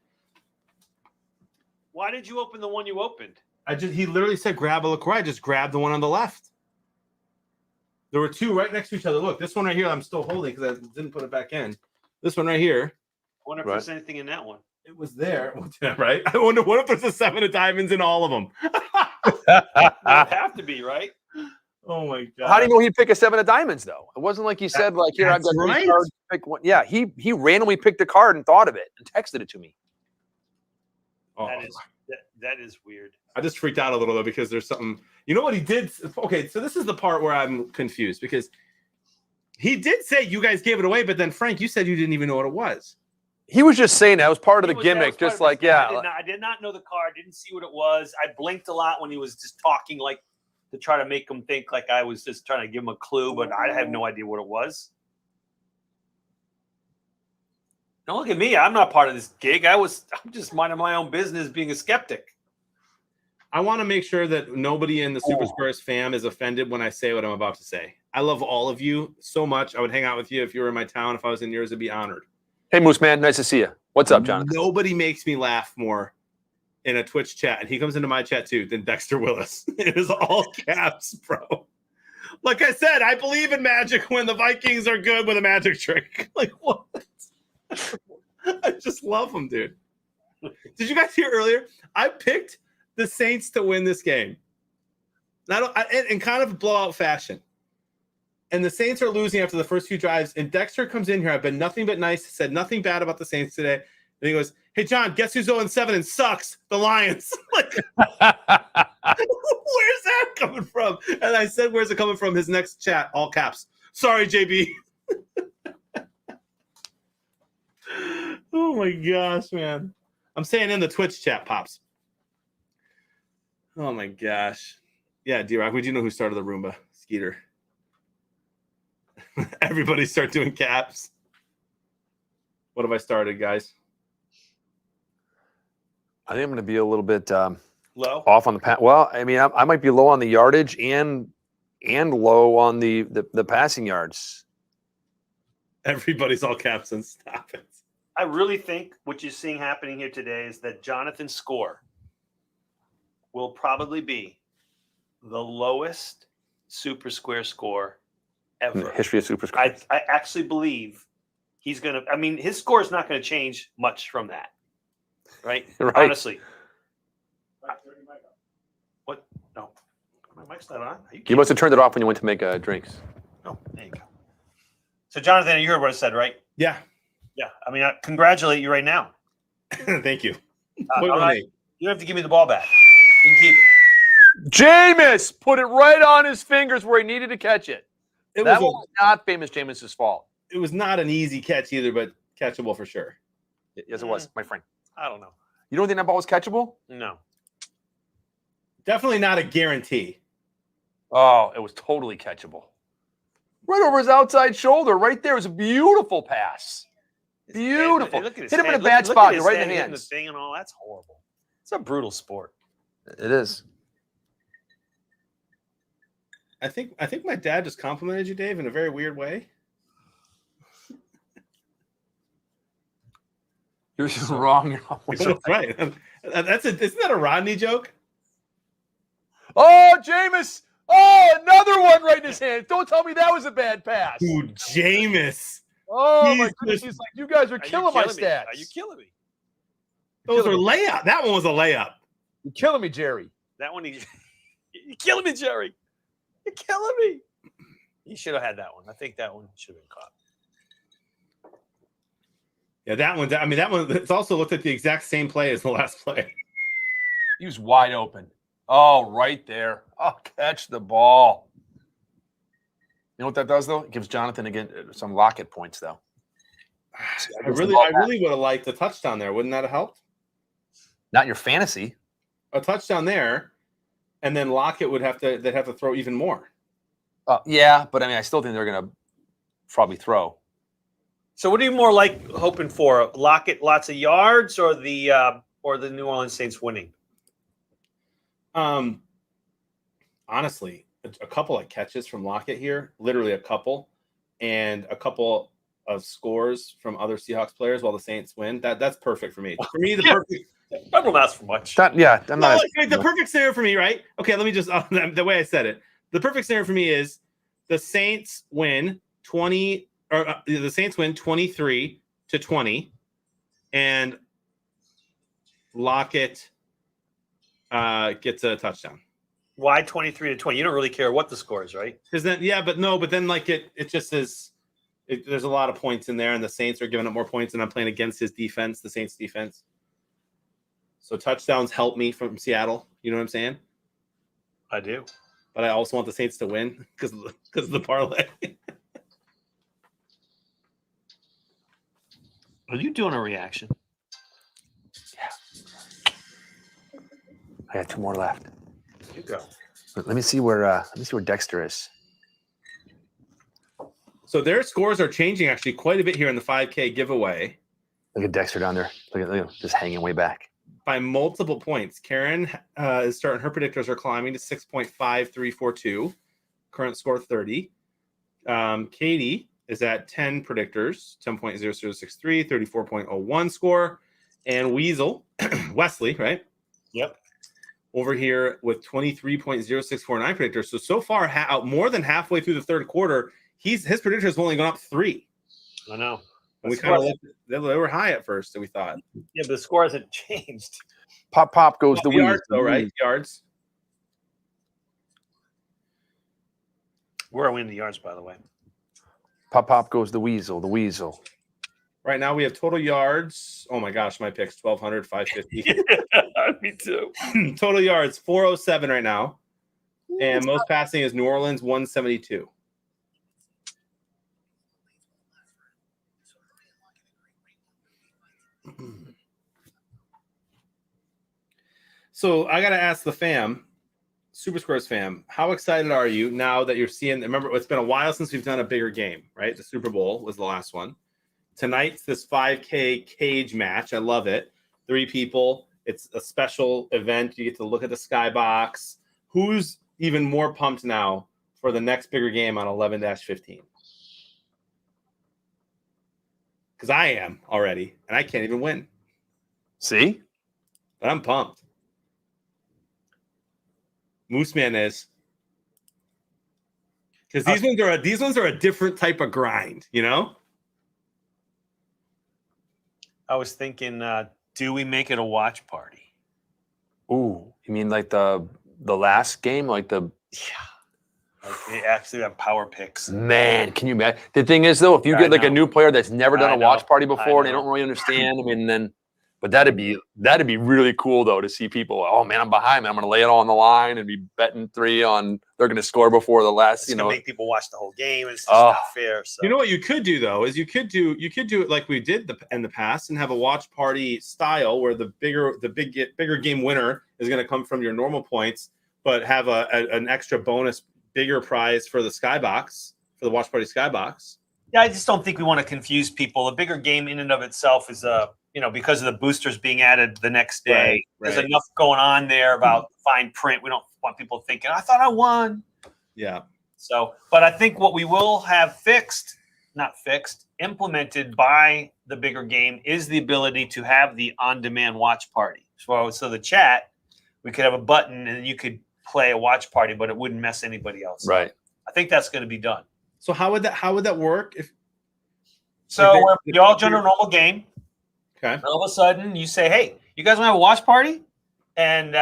C: Why did you open the one you opened?
B: He literally said grab a LaCroix. I just grabbed the one on the left. There were 2 right next to each other. Look, this one right here I'm still holding because I didn't put it back in. This one right here.
C: I wonder if there's anything in that one.
B: It was there. Right? I wonder what if there's a 7 of diamonds in all of them.
C: It would have to be, right?
B: Oh my god!
A: How do you know he'd pick a 7 of diamonds though? It wasn't like he said like, "Here, I've got 3 cards. Pick one." Yeah, he randomly picked a card and thought of it and texted it to me.
B: Oh.
C: That is weird.
B: I just freaked out a little though because there's something. You know what he did? Okay, so this is the part where I'm confused because he did say you guys gave it away, but then Frank, you said you didn't even know what it was.
A: He was just saying that was part of the gimmick, just like
C: I did not know the card. Didn't see what it was. I blinked a lot when he was just talking, like to try to make him think like I was just trying to give him a clue, but I have no idea what it was. Don't look at me. I'm not part of this gig. I'm just minding my own business, being a skeptic.
B: I want to make sure that nobody in the Super Squares fam is offended when I say what I'm about to say. I love all of you so much. I would hang out with you if you were in my town. If I was in yours, I'd be honored.
A: Hey, Moose Man, nice to see you. What's up, Jonathan?
B: Nobody makes me laugh more in a Twitch chat, and he comes into my chat too, than Dexter Willis. It is all caps, bro. Like I said, I believe in magic when the Vikings are good with a magic trick. Like, what? I just love them, dude. Did you guys hear earlier? I picked the Saints to win this game. In kind of blowout fashion. And the Saints are losing after the first few drives. And Dexter comes in here. I've been nothing but nice. Said nothing bad about the Saints today. And he goes, "Hey, John, guess who's 0-7 and sucks? The Lions." Like, where's that coming from? And I said, "Where's it coming from?" His next chat, all caps. "Sorry, JB." Oh my gosh, man. I'm saying in the Twitch chat, Pops. Oh my gosh. Yeah, D-Rock, we do know who started the Roomba. Skeeter. Everybody start doing caps. What have I started, guys?
A: I think I'm going to be a little bit
C: low
A: off on the pass. Well, I mean, I might be low on the yardage and low on the passing yards.
B: Everybody's all caps and stop it.
C: I really think what you're seeing happening here today is that Jonathan's score will probably be the lowest Super Square score ever.
A: In the history of Super Square.
C: I actually believe he's going to – I mean, his score is not going to change much from that, right?
A: Right.
C: Honestly. What? No. My mic's not on.
A: You must have turned it off when you went to make drinks.
C: Oh, there you go. So, Jonathan, you heard what I said, right?
B: Yeah.
C: Yeah. I mean, I congratulate you right now.
B: Thank you.
C: You don't have to give me the ball back. You can keep it.
A: Jameis put it right on his fingers where he needed to catch it. That was not famous Jameis's fault.
B: It was not an easy catch either, but catchable for sure.
A: Yes, it was, my friend.
C: I don't know.
A: You don't think that ball was catchable?
C: No.
B: Definitely not a guarantee.
A: Oh, it was totally catchable. Right over his outside shoulder, right there. It was a beautiful pass. Beautiful. Hit him in a bad spot, right in the hands.
C: The thing and all that's horrible. It's a brutal sport.
A: It is.
B: I think my dad just complimented you, Dave, in a very weird way.
A: You're just wrong.
B: Right. Isn't that a Rodney joke?
A: Oh, Jameis. Oh, another one right in his hand. Don't tell me that was a bad pass.
B: Dude, Jameis.
A: Oh, my goodness. He's like, you guys are killing my stats.
C: Are you killing me?
B: Those are layup. That one was a layup.
A: You're killing me, Jerry.
C: That one, you're killing me, Jerry. You're killing me. You should have had that one. I think that one should have been caught.
B: Yeah, that one. I mean, that one. It's also looked at the exact same play as the last play.
A: He was wide open. Oh, right there. Oh, catch the ball. You know what that does, though? It gives Jonathan again some Lockett points, though.
B: I really would have liked a touchdown there. Wouldn't that have helped?
A: Not in your fantasy.
B: A touchdown there, and then Lockett they'd have to throw even more.
A: Yeah, but I mean, I still think they're going to probably throw.
C: So what are you more like hoping for? Lockett, lots of yards, or the New Orleans Saints winning?
B: Honestly, a couple of catches from Lockett here, literally a couple, and a couple of scores from other Seahawks players while the Saints win. That's perfect for me. For me, the perfect.
C: I don't ask for much.
A: I'm not.
B: The perfect scenario for me, right? Okay, let me just the way I said it. The perfect scenario for me is the Saints win 20, or the Saints win 23-20, and Lockett gets a touchdown.
C: Why 23-20? You don't really care what the score is, right?
B: Because then, but then like it just is. There's a lot of points in there, and the Saints are giving up more points, and I'm playing against his defense, the Saints defense. So touchdowns help me from Seattle. You know what I'm saying?
C: I do.
B: But I also want the Saints to win because of the parlay.
C: Are you doing a reaction?
A: I got 2 more left.
C: You go.
A: Let me see where Dexter is.
B: So their scores are changing actually quite a bit here in the 5K giveaway.
A: Look at Dexter down there. Look at him, just hanging way back.
B: By multiple points. Karen is starting. Her predictors are climbing to 6.5342. Current score 30. Katie is at 10 predictors, 10.0063, 34.01 score. And Weasel, Wesley, right?
C: Yep.
B: Over here with 23.0649 predictors. So far, more than halfway through the third quarter, his predictors have only gone up 3.
C: I know.
B: And we kind of they were high at first, so we thought.
C: Yeah, but the score hasn't changed.
A: Pop goes the
B: yards,
A: Weasel.
B: though, right? Yards.
C: Where are we in the yards, by the way?
A: Pop goes the Weasel. The Weasel.
B: Right now we have total yards. Oh my gosh, my pick's 1,200, 550.
C: Me too.
B: Total yards 407 right now, and most passing is New Orleans 172. So I got to ask the fam, Super Squares fam, how excited are you now that you're seeing? Remember, it's been a while since we've done a bigger game, right? The Super Bowl was the last one. Tonight's this 5K cage match. I love it. 3 people. It's a special event. You get to look at the skybox. Who's even more pumped now for the next bigger game on 11-15? Because I am already, and I can't even win.
A: See?
B: But I'm pumped. Moose Man is. Because these ones are a different type of grind, you know?
C: I was thinking, do we make it a watch party?
A: Ooh, you mean like the last game, like the
C: Like they actually have power picks.
A: man? Can you imagine? The thing is, though, if you
C: I
A: get like a
C: know.
A: new player that's never done
C: I
A: a watch
C: know.
A: party before and they
C: know.
A: don't really understand, I mean, then, but that'd be really cool though to see people. Oh man, I'm behind, man. I'm gonna lay it all on the line and be betting 3 on they're gonna score before the last.
C: It's
A: You
C: gonna
A: know,
C: make people watch the whole game. It's just not fair. So.
B: You know what you could do though is you could do it like we did in the past and have a watch party style where the bigger game winner is going to come from your normal points, but have an extra bonus bigger prize for the skybox, for the watch party skybox.
C: Yeah, I just don't think we want to confuse people. The bigger game in and of itself is because of the boosters being added the next day.
B: Right.
C: There's enough going on there about fine print. We don't want people thinking, I thought I won.
B: Yeah.
C: So, but I think what we will have implemented by the bigger game is the ability to have the on-demand watch party. So the chat, we could have a button and you could play a watch party, but it wouldn't mess anybody else.
A: right?
C: I think that's going to be done.
B: So how would that work?
C: So you all join a normal game.
B: Okay.
C: And all of a sudden, you say, "Hey, you guys want to have a watch party?" And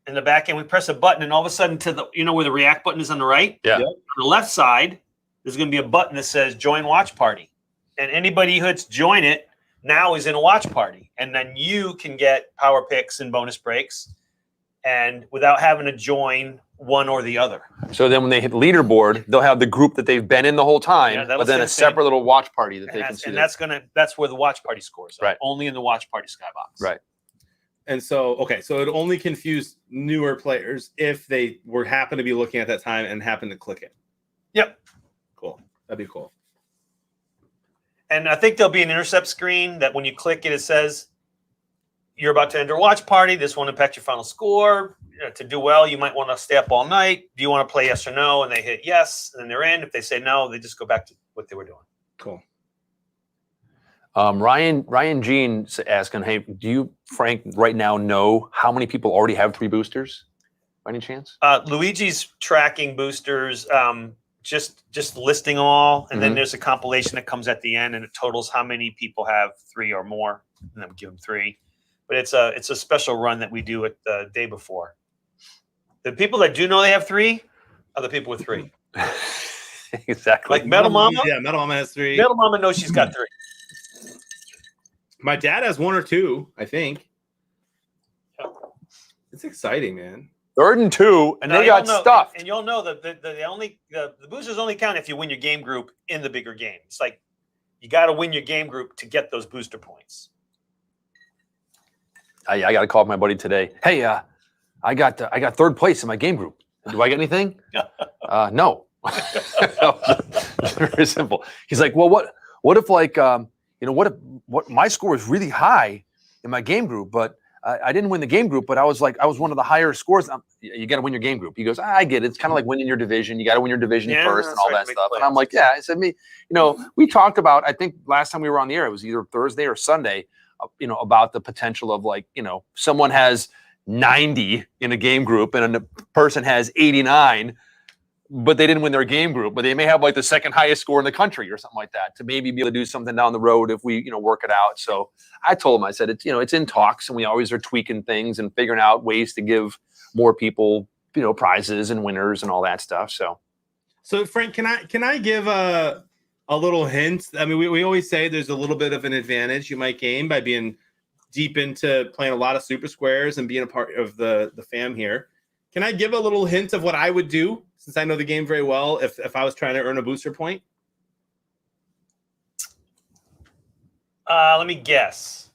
C: in the back end, we press a button, and all of a sudden, to the where the react button is on the right.
A: Yeah.
B: Yep.
C: On the left side, there's going to be a button that says "Join Watch Party," and anybody who hits "Join It" now is in a watch party, and then you can get power picks and bonus breaks, and without having to join one or the other.
A: So then when they hit leaderboard, they'll have the group that they've been in the whole time,
C: Yeah, that'll
A: but then
C: say
A: a
C: the same.
A: separate little watch party that they can see.
C: And that's where the watch party scores are.
A: Right.
C: Only in the watch party skybox.
A: Right.
B: And so, okay, so it only confused newer players if they happen to be looking at that time and happen to click it.
C: Yep.
B: Cool. That'd be cool.
C: And I think there'll be an intercept screen that when you click it, it says you're about to enter a watch party. This won't impact your final score. To do well, you might want to stay up all night. Do you want to play yes or no? And they hit yes, and then they're in. If they say no, they just go back to what they were doing.
B: Cool.
A: Ryan Jean's asking, hey, do you, Frank, right now know how many people already have 3 boosters? By any chance?
C: Luigi's tracking boosters, just listing all, and then there's a compilation that comes at the end, and it totals how many people have 3 or more, and then we give them 3. But it's a special run that we do it the day before. The people that do know they have 3 are the people with 3.
A: Exactly.
C: Like Metal Mama.
B: Yeah, Metal Mama has 3.
C: Metal Mama knows she's got 3.
B: My dad has 1 or 2, I think. It's exciting, man.
A: 3rd and 2, and
C: Now,
A: they got
C: you'll know-
A: stuffed.
C: And you'll know that the boosters only count if you win your game group in the bigger game. It's like you got to win your game group to get those booster points.
A: I got to call my buddy today. Hey, I got 3rd place in my game group. Do I get anything? No. Very simple. He's like, well, what if like what my score is really high in my game group, but I didn't win the game group, but I was one of the higher scores. You got to win your game group. He goes, I get it. It's kind of like winning your division. You got to win your division first and all that stuff. And I'm like, yeah. I said, we talked about, I think last time we were on the air, it was either Thursday or Sunday, about the potential of someone has 90 in a game group and a person has 89, but they didn't win their game group, but they may have like the 2nd highest score in the country or something like that to maybe be able to do something down the road if we, work it out. So I told him, I said, it's in talks, and we always are tweaking things and figuring out ways to give more people, prizes and winners and all that stuff.
B: So Frank, can I give a little hint? I mean, we always say there's a little bit of an advantage you might gain by being deep into playing a lot of Super Squares and being a part of the fam here. Can I give a little hint of what I would do, since I know the game very well, if I was trying to earn a booster point?
C: Let me guess.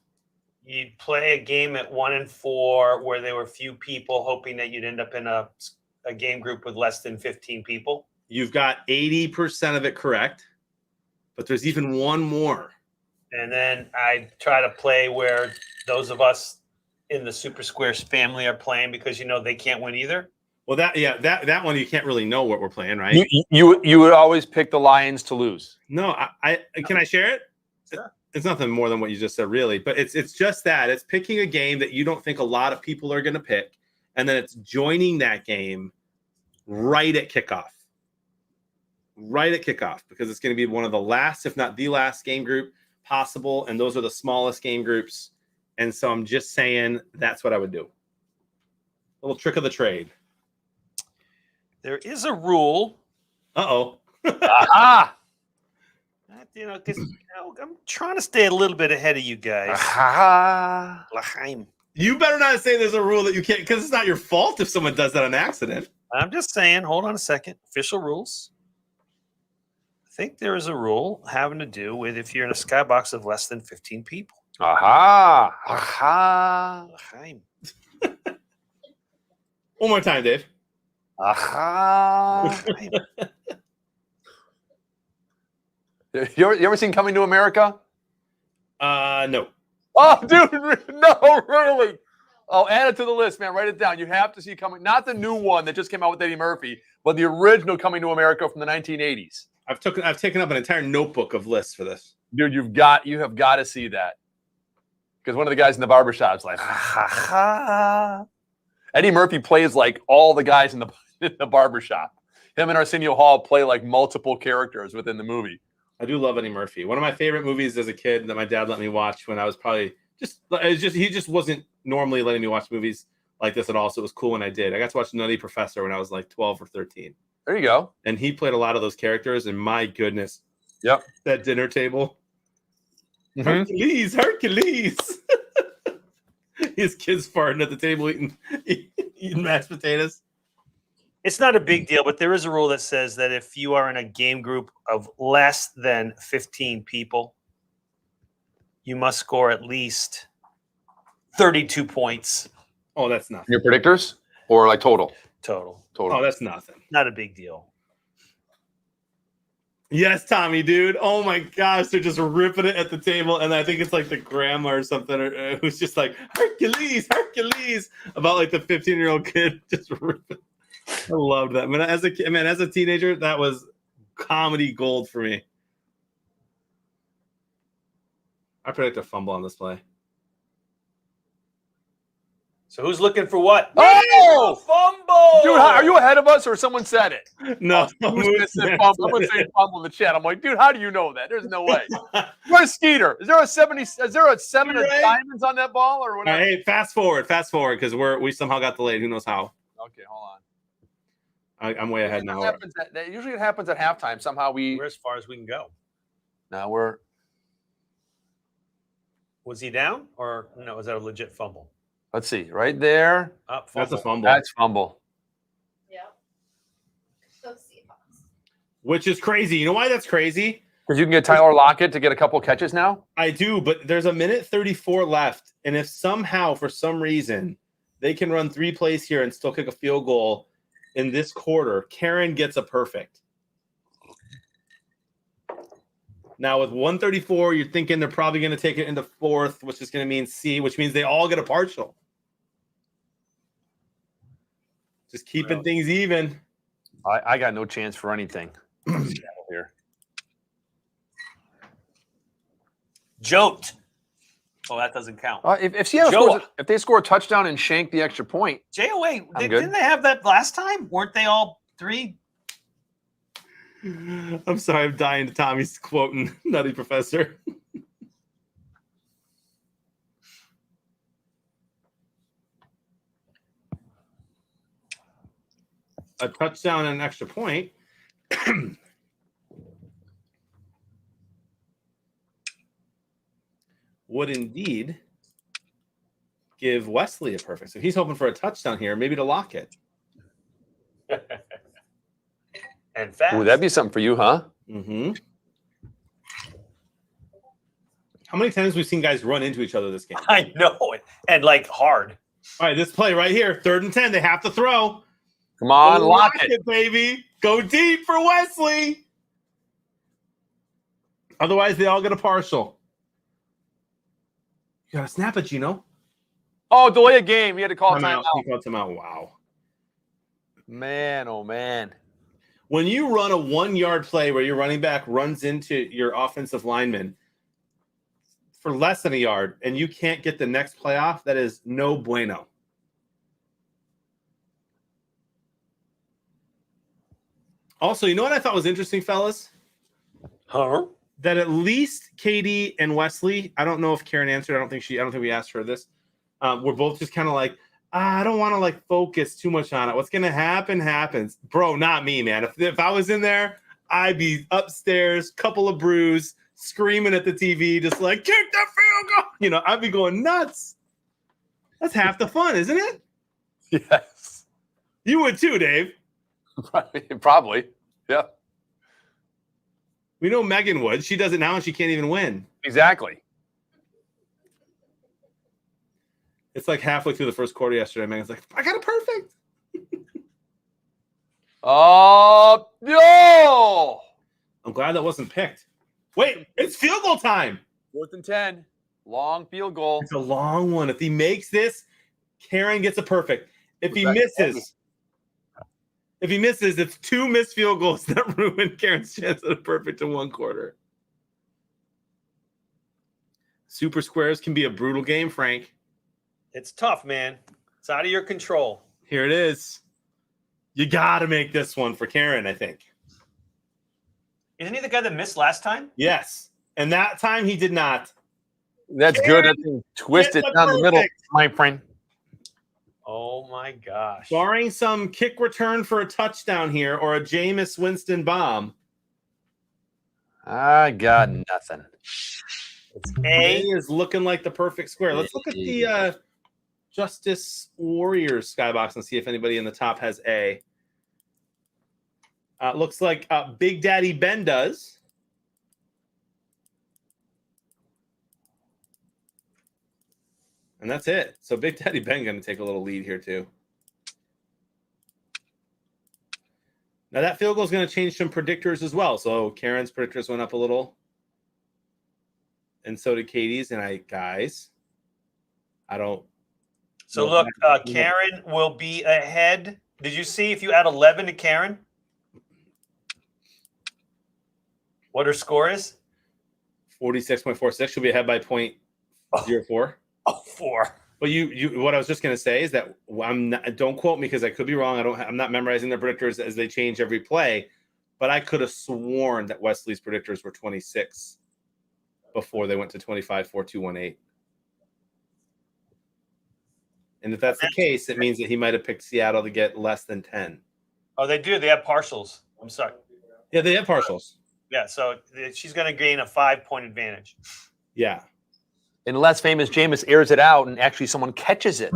C: You'd play a game at 1 and 4 where there were few people, hoping that you'd end up in a game group with less than 15 people.
B: You've got 80% of it correct, but there's even one more.
C: And then I try to play where those of us in the Super Squares family are playing, because they can't win either.
B: Well, that one you can't really know what we're playing, right?
A: You would always pick the Lions to lose.
B: No, I can I share it?
C: Sure.
B: It's nothing more than what you just said, really. But it's just that. It's picking a game that you don't think a lot of people are going to pick, and then it's joining that game right at kickoff. Right at kickoff, because it's going to be one of the last, if not the last game group possible, and those are the smallest game groups. And so I'm just saying that's what I would do. A little trick of the trade.
C: There is a rule.
B: Uh-oh.
A: Aha!
C: Because I'm trying to stay a little bit ahead of you guys.
A: Aha!
C: L'chaim.
B: You better not say there's a rule that you can't, because it's not your fault if someone does that on accident.
C: I'm just saying, hold on a second. Official rules. I think there is a rule having to do with if you're in a skybox of less than 15 people.
A: Aha! Aha!
C: L'chaim.
B: One more time, Dave.
A: Aha! You ever seen Coming to America?
B: No.
A: Oh, dude, no, really. Oh, add it to the list, man. Write it down. You have to see Coming, not the new one that just came out with Eddie Murphy, but the original Coming to America from the 1980s.
B: I've taken up an entire notebook of lists for this.
A: Dude, you have got to see that. Because one of the guys in the barbershop's like, ha ha. Eddie Murphy plays like all the guys in the barbershop. Him and Arsenio Hall play like multiple characters within the movie.
B: I do love Eddie Murphy. One of my favorite movies as a kid that my dad let me watch when I was probably he just wasn't normally letting me watch movies like this at all. So it was cool when I did. I got to watch Nutty Professor when I was like 12 or 13.
A: There you go.
B: And he played a lot of those characters. And my goodness.
A: Yep.
B: That dinner table.
A: Mm-hmm.
B: Hercules. His kids farting at the table eating mashed potatoes.
C: It's not a big deal, but there is a rule that says that if you are in a game group of less than 15 people, you must score at least 32 points
B: Oh, that's nothing.
A: Your predictors or like total?
C: total.
A: Total.
B: Oh, that's nothing.
C: Not a big deal.
B: Yes, Tommy, dude. Oh my gosh, they're just ripping it at the table, and I think it's like the grandma or something who's just like Hercules, Hercules, about like the 15-year-old kid just ripping. I loved that. As a teenager, that was comedy gold for me. I predict a fumble on this play.
C: So who's looking for what?
A: Oh!
C: Fumble!
A: Dude, are you ahead of us or someone said it?
B: No,
A: Who's gonna say fumble? I'm gonna say fumble in the chat. I'm like, dude, how do you know that? There's no way. Where's Skeeter? Is there a 7 of
B: Right.
A: diamonds on that ball or
B: All
A: whatever?
B: right, hey, fast forward, because we somehow got delayed. Who knows how?
A: Okay, hold on.
B: I'm way ahead now.
A: Usually it happens at halftime. Somehow
C: We're as far as we can go.
A: now we're
C: Was he down or no? Was that a legit fumble?
A: let's see, right there.
C: Up,
B: That's a
C: fumble.
B: fumble,
A: That's fumble.
H: Yep. Go Seahawks.
B: which is crazy. You know why that's crazy?
A: Because you can get Tyler Lockett to get a couple catches now.
B: I do, but there's a minute 34 left, and if somehow, for some reason, they can run 3 plays here and still kick a field goal in this quarter, Karen gets a perfect. Now with 134, you're thinking they're probably going to take it into fourth, which is going to mean C, which means they all get a partial. Just keeping things even.
A: I got no chance for anything. Here.
C: Joked. Oh, that doesn't count.
A: If Seattle
C: Joe-
A: scores, if they score a touchdown and shank the extra point,
C: JOA,
A: I'm good.
C: didn't they have that last time? Weren't they all 3?
B: I'm sorry, I'm dying to Tommy's quoting Nutty Professor. A touchdown and an extra point. Would indeed give Wesley a perfect. So he's hoping for a touchdown here, maybe to lock it.
C: And fast.
A: ooh, that'd be something for you, huh?
B: Mm-hmm. How many times we've seen guys run into each other this game?
C: I know it. And like hard.
B: All right, this play right here, 3rd and 10. They have to throw.
A: Come on, Lockett.
B: Baby. Go deep for Wesley. Otherwise, they all get a partial. You got to snap it, Gino.
A: Oh, delay a game. He had to call timeout.
B: He called timeout. Wow.
A: Man, oh man.
B: When you run a 1-yard play where your running back runs into your offensive lineman for less than a yard and you can't get the next play off, that is no bueno. Also, you know what I thought was interesting, fellas?
C: Huh?
B: That at least Katie and Wesley, I don't know if Karen answered. I don't think we asked her this. We're both just kind of like, I don't want to like focus too much on it. What's going to happen happens. Bro, not me, man. If I was in there, I'd be upstairs, couple of brews, screaming at the TV, just like, kick the field goal. You know, I'd be going nuts. That's half the fun, isn't it?
A: Yes.
B: You would too, Dave.
A: Probably. Yeah.
B: We know Megan would. She does it now and she can't even win.
A: Exactly.
B: It's like halfway through the first quarter yesterday. Megan's like, I got a perfect.
A: Oh, no.
B: I'm glad that wasn't picked. Wait, it's field goal time.
A: 4th and 10. Long field goal.
B: It's a long one. If he makes this, Karen gets a perfect. If he misses, it's 2 missed field goals that ruin Karen's chance at a perfect in 1 quarter. Super squares can be a brutal game, Frank.
C: It's tough, man. It's out of your control.
B: Here it is. You got to make this one for Karen, I think.
C: Isn't he the guy that missed last time?
B: Yes. And that time he did not.
A: That's good. That thing twisted
B: It's a
A: down the middle,
B: perfect.
A: my friend.
C: Oh my gosh.
B: Barring some kick return for a touchdown here or a Jameis Winston bomb.
A: I got nothing.
C: It's
B: A
C: A.
B: is looking like the perfect square. Let's look at the Justice Warriors skybox and see if anybody in the top has A. Looks like Big Daddy Ben does. And that's it. So Big Daddy Ben going to take a little lead here too. Now that field goal is going to change some predictors as well. So Karen's predictors went up a little. And so did Katie's. And I don't.
C: So look, Karen will be ahead. Did you see if you add 11 to Karen? What her score is?
B: 46.46. She'll be ahead by 0.04.
C: Oh, 4.
B: But what I was just going to say is that don't quote me because I could be wrong. I'm not memorizing their predictors as they change every play, but I could have sworn that Wesley's predictors were 26 before they went to 25, 4, 2, 1, 8. And if that's the case, it means that he might have picked Seattle to get less than 10.
C: Oh, they do. They have partials. I'm sorry.
B: Yeah, they have partials.
C: Yeah, so she's going to gain a 5-point advantage.
B: Yeah.
A: Unless famous Jameis airs it out and actually someone catches it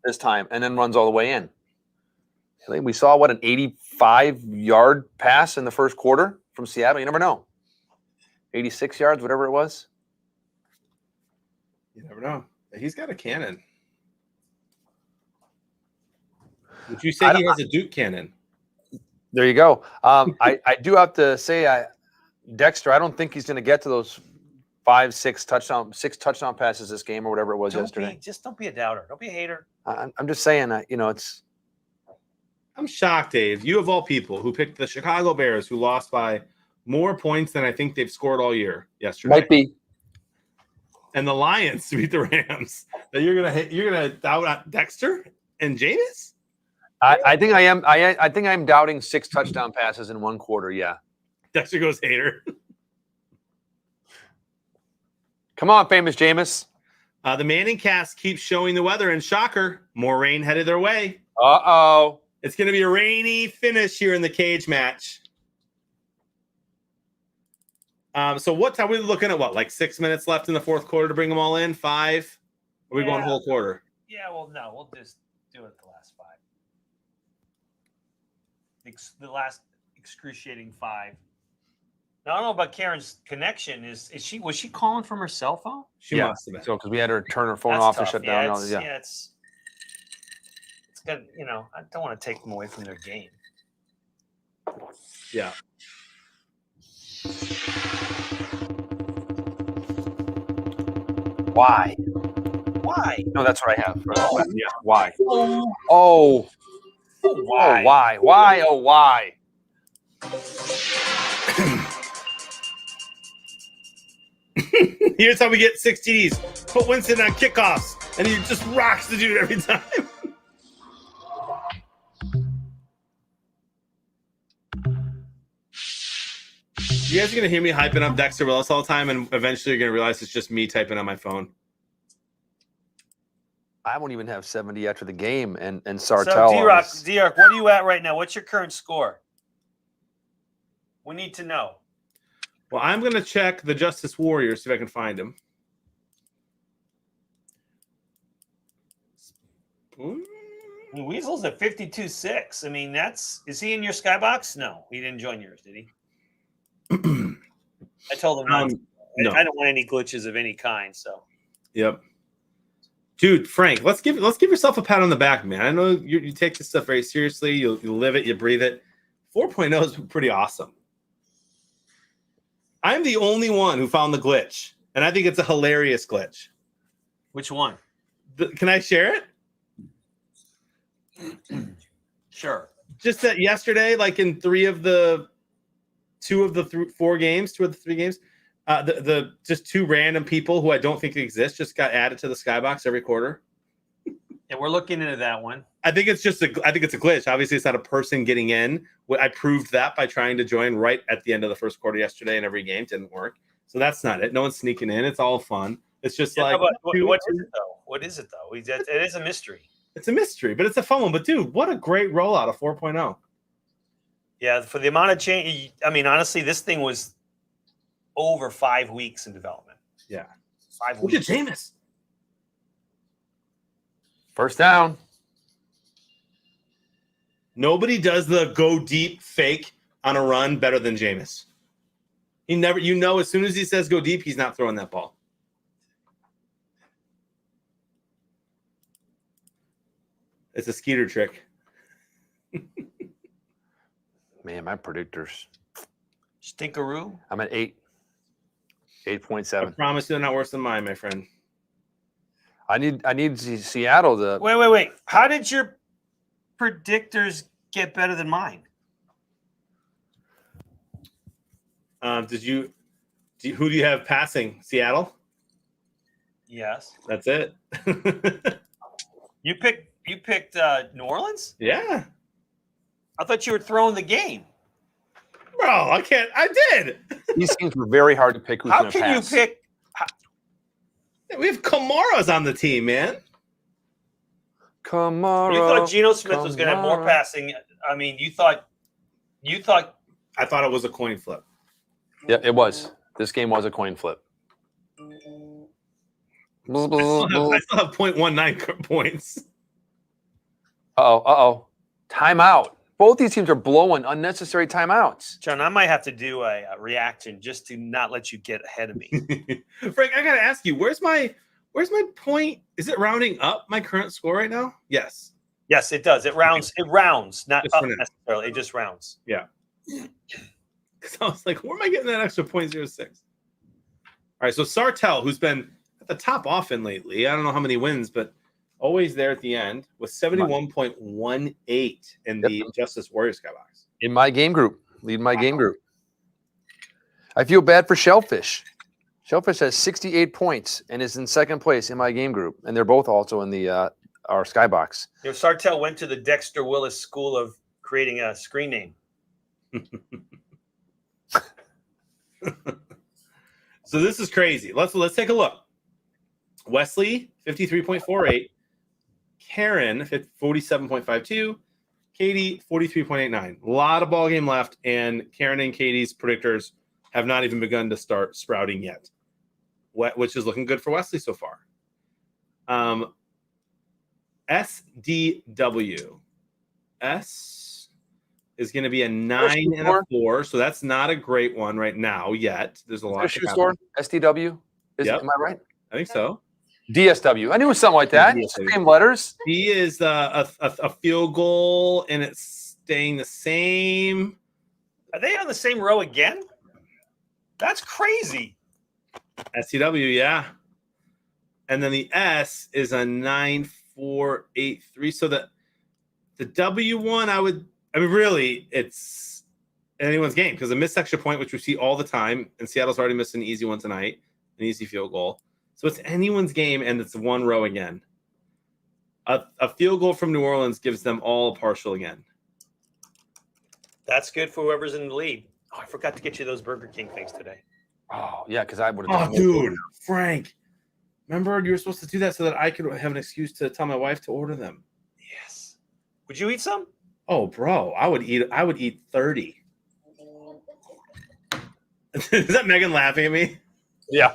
A: this time and then runs all the way in. I think we saw, an 85-yard pass in the first quarter from Seattle. You never know. 86 yards, whatever it was.
B: You never know. He's got a cannon. Would you say he has a Duke cannon?
A: There you go. I do have to say, Dexter, I don't think he's going to get to those 6 touchdown passes this game or whatever it was yesterday.
C: Just don't be a doubter. Don't be a hater.
A: I'm just saying that, it's.
B: I'm shocked, Dave. You of all people who picked the Chicago Bears, who lost by more points than I think they've scored all year yesterday.
A: Might be.
B: And the Lions to beat the Rams. That you're gonna doubt Dexter and Jameis?
A: I think I am. I think I'm doubting 6 touchdown passes in one quarter. Yeah.
B: Dexter goes hater.
A: Come on, famous Jameis.
B: The Manning cast keeps showing the weather, and shocker, more rain headed their way.
A: Uh-oh.
B: It's going to be a rainy finish here in the cage match. So what time are we looking at? Like 6 minutes left in the fourth quarter to bring them all in? 5? Or are we going whole quarter?
C: Yeah, well, no, we'll just do it the last 5. The last excruciating 5. Now, I don't know about Karen's connection. Was she calling from her cell phone?
B: She must have been.
A: So because we had her turn her phone
C: That's
A: off
C: tough.
A: and shut
C: Yeah,
A: down.
C: it's good. I don't want to take them away from their game.
B: Yeah.
A: Why?
C: Why?
A: No, that's what I have.
B: Yeah.
A: Why?
C: Oh,
A: Oh.
C: why?
A: Oh, why? Why? Oh, why?
B: Here's how we get 6 TDs. Put Winston on kickoffs, and he just rocks the dude every time. You guys are going to hear me hyping up Dexter Willis all the time, and eventually you're going to realize it's just me typing on my phone.
A: I won't even have 70 after the game, and
C: So,
A: Sartell.
C: D-Rock, what are you at right now? What's your current score? We need to know.
B: Well, I'm going to check the Justice Warriors, see if I can find him.
C: Weasel's at 52.6. I mean, is he in your skybox? No, he didn't join yours, did he? I told him not.
B: No.
C: I don't want any glitches of any kind. So.
B: Yep. Dude, Frank, let's give yourself a pat on the back, man. I know you take this stuff very seriously. You live it, you breathe it. 4.0 is pretty awesome. I'm the only one who found the glitch, and I think it's a hilarious glitch.
C: Which one?
B: Can I share it?
C: Sure.
B: Just that yesterday, like in 2 of the 3 games, the just 2 random people who I don't think exist just got added to the skybox every quarter.
C: Yeah, we're looking into that one.
B: I think it's a glitch. Obviously, it's not a person getting in. I proved that by trying to join right at the end of the first quarter yesterday in every game. It didn't work. So that's not it. No one's sneaking in. It's all fun. It's just like
C: what is it though? What is it though? It is a mystery.
B: It's a mystery, but it's a fun one. But dude, what a great rollout of 4.0.
C: Yeah, for the amount of change. I mean, honestly, this thing was over 5 weeks in development.
B: Yeah,
C: 5
B: Look
C: weeks.
B: at Jameis.
A: First down.
B: Nobody does the go deep fake on a run better than Jameis. He never, as soon as he says go deep, he's not throwing that ball. It's a Skeeter trick.
A: Man, my predictors.
C: Stinkaroo.
A: I'm at 8.
B: I
A: 8.7.
B: promise they're not worse than mine, my friend.
A: I need Seattle to.
C: Wait. How did your predictors get better than mine?
B: Who do you have passing? Seattle?
C: Yes.
B: That's it.
C: You picked New Orleans?
B: Yeah.
C: I thought you were throwing the game.
B: Bro, I did.
A: These teams were very hard to pick. Who's
C: How
A: gonna
C: can
A: pass.
C: you pick?
B: We have Kamara's on the team, man.
A: Kamara?
C: You thought Geno Smith was going to have more
A: Kamara.
C: passing. I mean, you thought.
B: I thought it was a coin flip.
A: Yeah, it was. This game was a coin flip.
B: I still have 0.19 points.
A: Uh-oh. Timeout. Both these teams are blowing unnecessary timeouts.
C: John, I might have to do a reaction just to not let you get ahead of me.
B: Frank, I gotta ask you, where's my point? Is it rounding up my current score right now? Yes.
C: Yes, it does. It rounds, not
B: Just
C: up
B: for now.
C: necessarily. It just rounds.
B: Yeah. Because I was like, where am I getting that extra 0.06? All right, so Sartell, who's been at the top often lately, I don't know how many wins, but always there at the end, with 71.18 in the Justice Warriors skybox.
A: In my game group. Lead my game group. I feel bad for Shellfish. Shellfish has 68 points and is in second place in my game group. And they're both also in the our skybox.
C: You know, Sartell went to the Dexter Willis School of creating a screen name.
B: So this is crazy. Let's take a look. Wesley, 53.48. Karen, 47.52. Katie, 43.89. A lot of ball game left, and Karen and Katie's predictors have not even begun to start sprouting yet, which is looking good for Wesley so far. SDW. S is going to be a 9 and a 4, so that's not a great one right now yet. There's a lot to
A: Shoe
B: happen.
A: store, SDW.
B: Yep.
A: Am I right?
B: I think so.
A: DSW. I knew it was something like that.
B: DSW.
A: Same letters.
B: D is a field goal, and it's staying the same.
C: Are they on the same row again? That's crazy.
B: STW, yeah. And then the S is a 9483. So the W one, I mean, really, it's anyone's game because a missed extra point, which we see all the time, and Seattle's already missed an easy one tonight, an easy field goal. So it's anyone's game, and it's one row again. A field goal from New Orleans gives them all a partial again.
C: That's good for whoever's in the lead. Oh, I forgot to get you those Burger King things today.
A: Oh, yeah, because I would have
B: Oh, dude, Frank. Remember, you were supposed to do that so that I could have an excuse to tell my wife to order them.
C: Yes. Would you eat some?
B: Oh, bro, I would eat 30. Is that Megan laughing at me?
A: Yeah.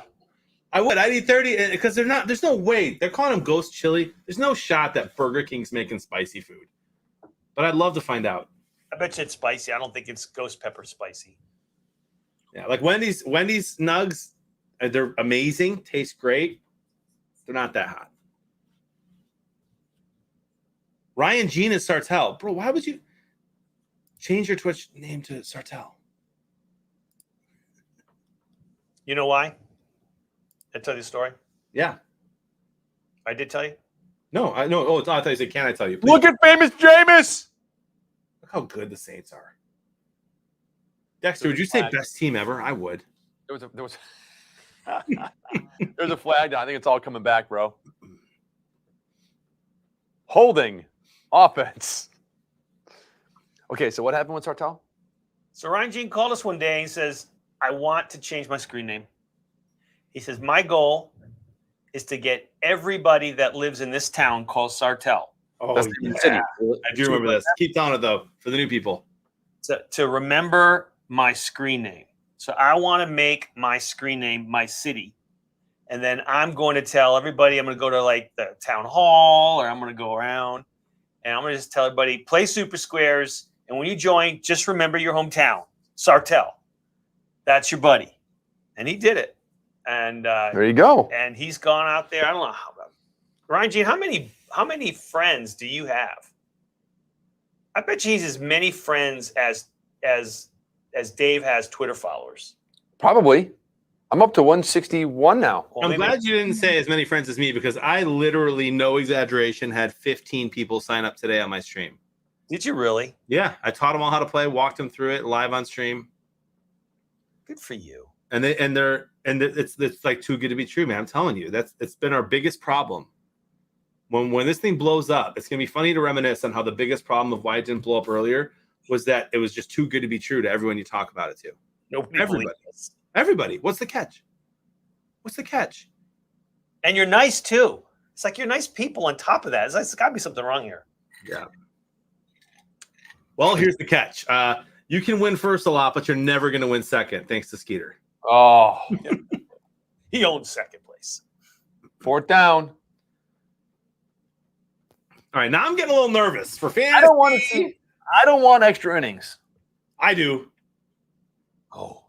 B: I'd eat 30 because there's no way. They're calling them ghost chili. There's no shot that Burger King's making spicy food. But I'd love to find out.
C: I bet you it's spicy. I don't think it's ghost pepper spicy.
B: Yeah, like Wendy's nugs, they're amazing, taste great. They're not that hot. Ryan Jean is Sartell. Bro, why would you change your Twitch name to Sartell?
C: You know why? I tell you the story.
B: Yeah.
C: I did tell you.
B: No, I know. Oh, I thought you said, can I tell you? Please.
A: Look at famous Jameis.
B: Look how good the Saints are. Dexter, would you say best team ever? I would.
A: There was there's a flag down. I think it's all coming back, bro. Holding offense. Okay, so what happened with Sartell?
C: So Ryan Jean called us one day and he says, I want to change my screen name. He says, my goal is to get everybody that lives in this town called Sartell.
B: Oh,
A: That's the city.
B: I do remember this. Keep telling it, though, for the new people.
C: To remember my screen name. So I want to make my screen name my city. And then I'm going to tell everybody, I'm going to go to like the town hall or I'm going to go around and I'm going to just tell everybody, play Super Squares. And when you join, just remember your hometown, Sartell. That's your buddy. And he did it. And
A: there you go.
C: And he's gone out there. I don't know how about Ryan Jean, how how many friends do you have? I bet you he's as many friends as Dave has Twitter followers.
A: Probably. I'm up to 161 now.
C: Well,
B: I'm
C: maybe-
B: glad you didn't say as many friends as me because I literally, no exaggeration, had 15 people sign up today on my stream.
C: Did you really?
B: Yeah, I taught them all how to play, walked them through it live on stream,
C: Good for you.
B: and it's like too good to be true, man. I'm telling you, it's been our biggest problem. When this thing blows up, it's gonna be funny to reminisce on how the biggest problem of why it didn't blow up earlier was that it was just too good to be true to everyone you talk about it to.
C: Nobody
B: Everybody.
C: believes this.
B: Everybody, what's the catch? What's the catch?
C: And you're nice too. It's like you're nice people on top of that. There's got to be something wrong here.
B: Yeah. Well, here's the catch. You can win first a lot, but you're never going to win second, thanks to Skeeter.
A: Oh,
C: He owns second place.
A: 4th down.
B: All right, now I'm getting a little nervous for fans.
A: I don't want to see. I don't want extra innings.
B: I do.
C: Oh,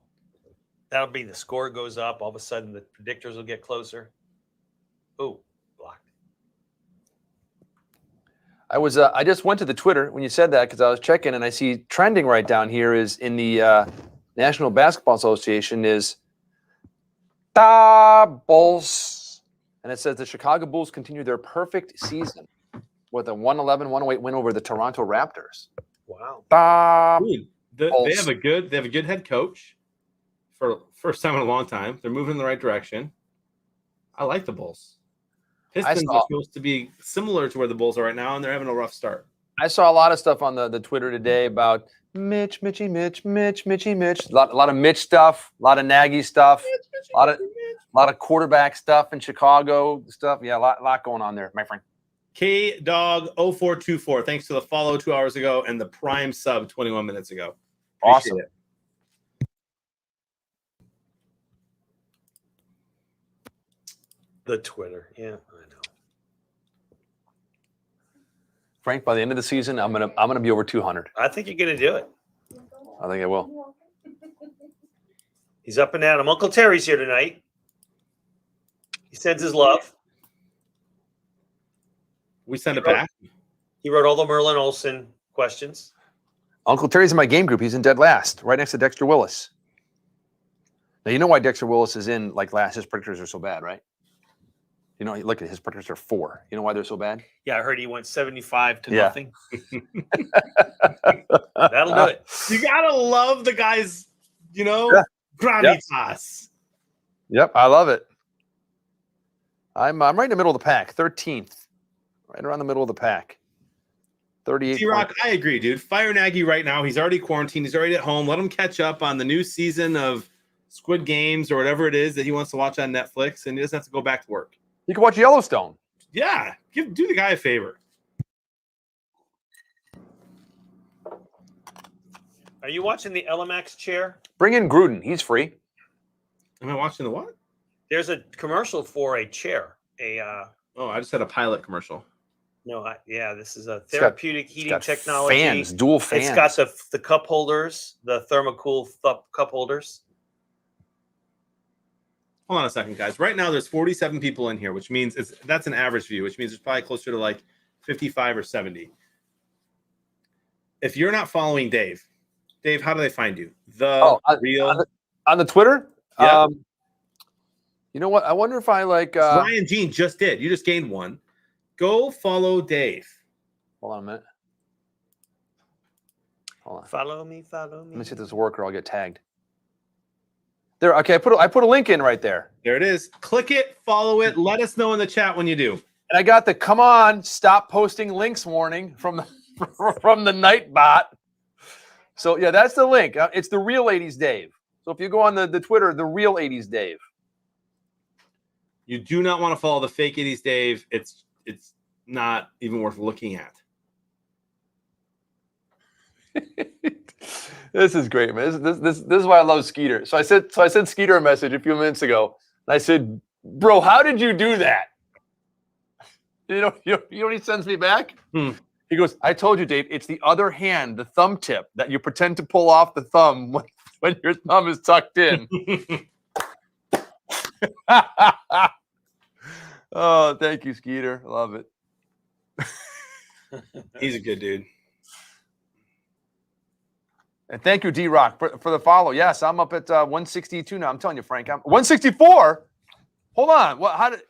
C: that'll be the score goes up. All of a sudden, the predictors will get closer. Oh, blocked.
A: I just went to the Twitter when you said that because I was checking and I see trending right down here is in the National Basketball Association is the Bulls, and it says the Chicago Bulls continue their perfect season with a 111-108 win over the Toronto Raptors.
C: Wow.
B: Dude, they
A: Bulls.
B: have a good head coach for first time in a long time. They're moving in the right direction. I like the Bulls. Pistons are supposed to be similar to where the Bulls are right now, and they're having a rough start.
A: I saw a lot of stuff on the Twitter today about Mitchie Mitch. A lot of Mitch stuff, a lot of Nagy stuff, a lot of quarterback stuff in Chicago stuff. Yeah, a lot going on there, my friend.
B: K Dog 0424. Thanks to the follow 2 hours ago and the Prime sub 21 minutes ago. Appreciate
A: Awesome.
B: it.
C: The Twitter. Yeah, I know.
A: Frank, by the end of the season, I'm gonna be over 200.
C: I think you're going to do it.
A: I think I will.
C: He's up and down. Uncle Terry's here tonight. He sends his love.
B: We send it back.
C: He wrote all the Merlin Olsen questions.
A: Uncle Terry's in my game group. He's in dead last, right next to Dexter Willis. Now you know why Dexter Willis is in like last. His predictors are so bad, right? You know, look at his predictors are 4. You know why they're so bad?
C: Yeah, I heard he went 75 to
A: Yeah.
C: nothing. That'll do it.
B: You gotta love the guys,
A: Yeah.
B: gravitas.
A: Yep, I love it. I'm right in the middle of the pack, 13th, right around the middle of the pack. 38.
B: T-Rock, I agree, dude. Fire Nagy right now. He's already quarantined. He's already at home. Let him catch up on the new season of Squid Games or whatever it is that he wants to watch on Netflix, and he doesn't have to go back to work.
A: You can watch Yellowstone.
B: Yeah, do the guy a favor.
C: Are you watching the LMX chair?
A: Bring in Gruden. He's free.
B: Am I watching the what?
C: There's a commercial for a chair.
B: Oh, I just had a pilot commercial.
C: This is a
A: got-
C: therapeutic
A: It's
C: heating
A: got
C: technology.
A: fans, dual fans.
C: It's got the cup holders, the thermocool cup holders.
B: Hold on a second, guys. Right now, there's 47 people in here, which means that's an average view, which means it's probably closer to like 55 or 70. If you're not following Dave, how do they find you?
A: On the Twitter?
B: Yeah.
A: You know what? I wonder if I like.
B: Ryan Jean just did. You just gained one. Go follow Dave.
A: Hold on a minute. Hold on.
C: Follow me.
A: Let me see if this works or I'll get tagged. There. Okay, I put a link in right there.
B: There it is. Click it, follow it. Let us know in the chat when you do.
A: And I got the come on, stop posting links warning from the Nightbot. So yeah, that's the link. It's the real 80s Dave. So if you go on the Twitter, the real 80s Dave.
B: You do not want to follow the fake 80s Dave. It's not even worth looking at.
A: This is great, man. This is why I love Skeeter. So I sent Skeeter a message a few minutes ago. And I said, "Bro, how did you do that?" You know what he sends me back? He goes, "I told you, Dave. It's the other hand, the thumb tip that you pretend to pull off the thumb when your thumb is tucked in." Oh, thank you, Skeeter. Love it.
B: He's a good dude.
A: And thank you, D-Rock, for the follow. Yes, I'm up at 162 now. I'm telling you, Frank, I'm 164. Hold on. What? How did?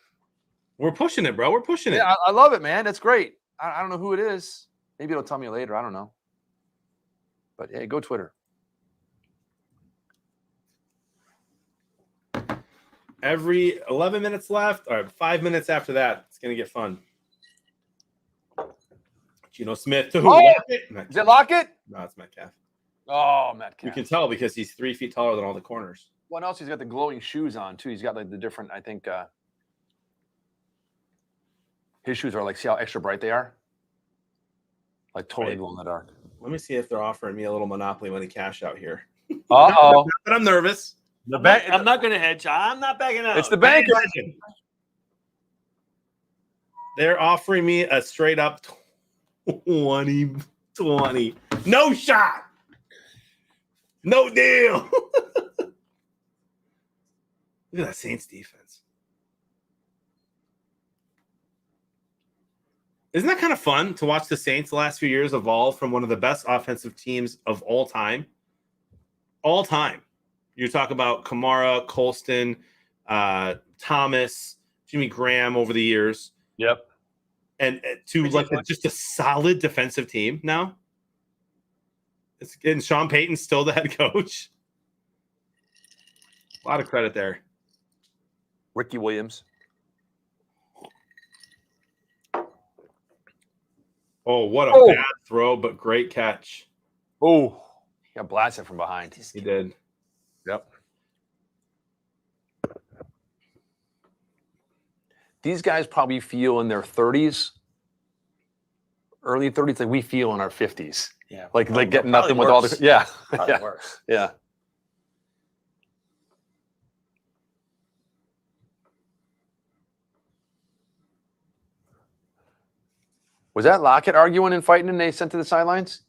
B: We're pushing it, bro. We're pushing it.
A: Yeah, I love it, man. That's great. I don't know who it is. Maybe it'll tell me later. I don't know. But hey, go Twitter.
B: Every 11 minutes left, or 5 minutes after that, it's gonna get fun. Geno Smith. To who?
A: Oh,
B: Lockett?
A: is it Lockett?
B: No, it's Metcalf.
A: Oh, Metcalf.
B: You can tell because he's 3 feet taller than all the corners.
A: What else? He's got the glowing shoes on too. He's got like the different. I think his shoes are like. See how extra bright they are? Like totally
B: Right.
A: glow in the dark.
B: Let me see if they're offering me a little Monopoly money cash out here.
A: Uh-oh.
B: But I'm nervous.
A: The bank.
C: I'm not going to hedge. I'm not backing out.
A: It's the bank.
B: They're offering me a straight up 20. No shot. No deal. Look at that Saints defense. Isn't that kind of fun to watch the Saints the last few years evolve from one of the best offensive teams of all time? All time. You talk about Kamara, Colston, Thomas, Jimmy Graham over the years.
A: Yep.
B: And to like just a solid defensive team now. And Sean Payton's still the head coach. A lot of credit there.
A: Ricky Williams.
B: Oh, what a bad throw, but great catch.
A: Oh, he got blasted from behind.
B: He did.
A: Yep. These guys probably feel in their 30s, early 30s, like we feel in our 50s.
C: Yeah.
A: Like getting nothing with all the yeah.
C: Probably
A: Yeah.
C: worse.
A: Yeah. Was that Lockett arguing and fighting and they sent to the sidelines?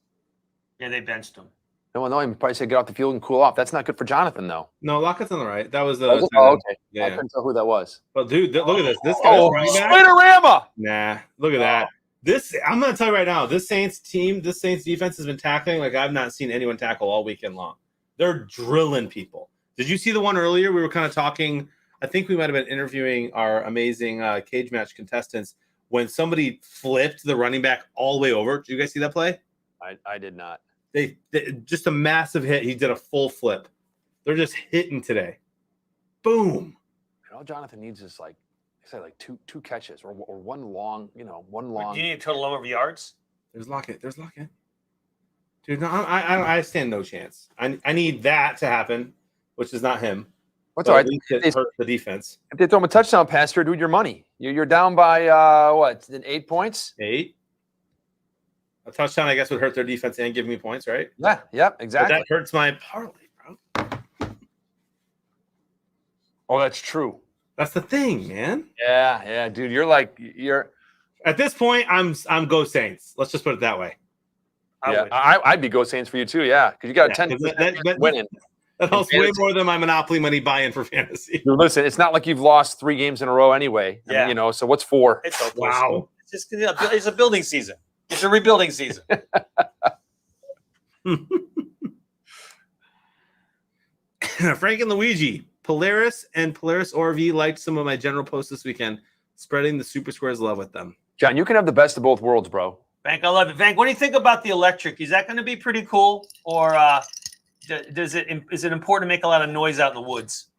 C: Yeah, they benched him.
A: No, he probably said get off the field and cool off. That's not good for Jonathan, though.
B: No, Lockett's on the right. That was
A: Oh, okay. I
B: Yeah.
A: couldn't tell who that was.
B: But dude, look at this. This guy's running back.
A: Spinorama!
B: Nah, look at that. This I'm gonna tell you right now, this Saints defense has been tackling like I've not seen anyone tackle all weekend long. They're drilling people. Did you see the one earlier? We were kind of talking. I think we might have been interviewing our amazing cage match contestants when somebody flipped the running back all the way over. Did you guys see that play?
A: I did not.
B: They just a massive hit. He did a full flip. They're just hitting today. Boom.
A: And all Jonathan needs is like two catches or one long, one long.
C: Do you need a total number of yards?
B: There's Lockett. Dude, no, I stand no chance. I need that to happen, which is not him.
A: What's all right?
B: At least it hurt the defense.
A: If they throw him a touchdown pass, here, dude, your money. You're down by what? 8 points?
B: 8. A touchdown, I guess, would hurt their defense and give me points, right?
A: Yeah. Yep. Exactly.
B: But that hurts my parlay, bro.
A: Oh, that's true.
B: That's the thing, man.
A: Yeah, dude. You're
B: At this point, I'm go Saints. Let's just put it that way.
A: I'd be go Saints for you too. Yeah, because you got a 10
B: that
A: winning.
B: That helps way more than my Monopoly money buy-in for fantasy.
A: Dude, listen, it's not like you've lost 3 games in a row anyway.
C: Yeah.
A: So what's 4?
C: It's okay.
B: Wow.
C: It's just it's a building season. It's a rebuilding season.
B: Frank and Luigi, Polaris and Polaris ORV liked some of my general posts this weekend, spreading the Super Squares love with them.
A: John, you can have the best of both worlds, bro.
C: Vank, I love it. Vank, what do you think about the electric? Is that going to be pretty cool, or is it important to make a lot of noise out in the woods?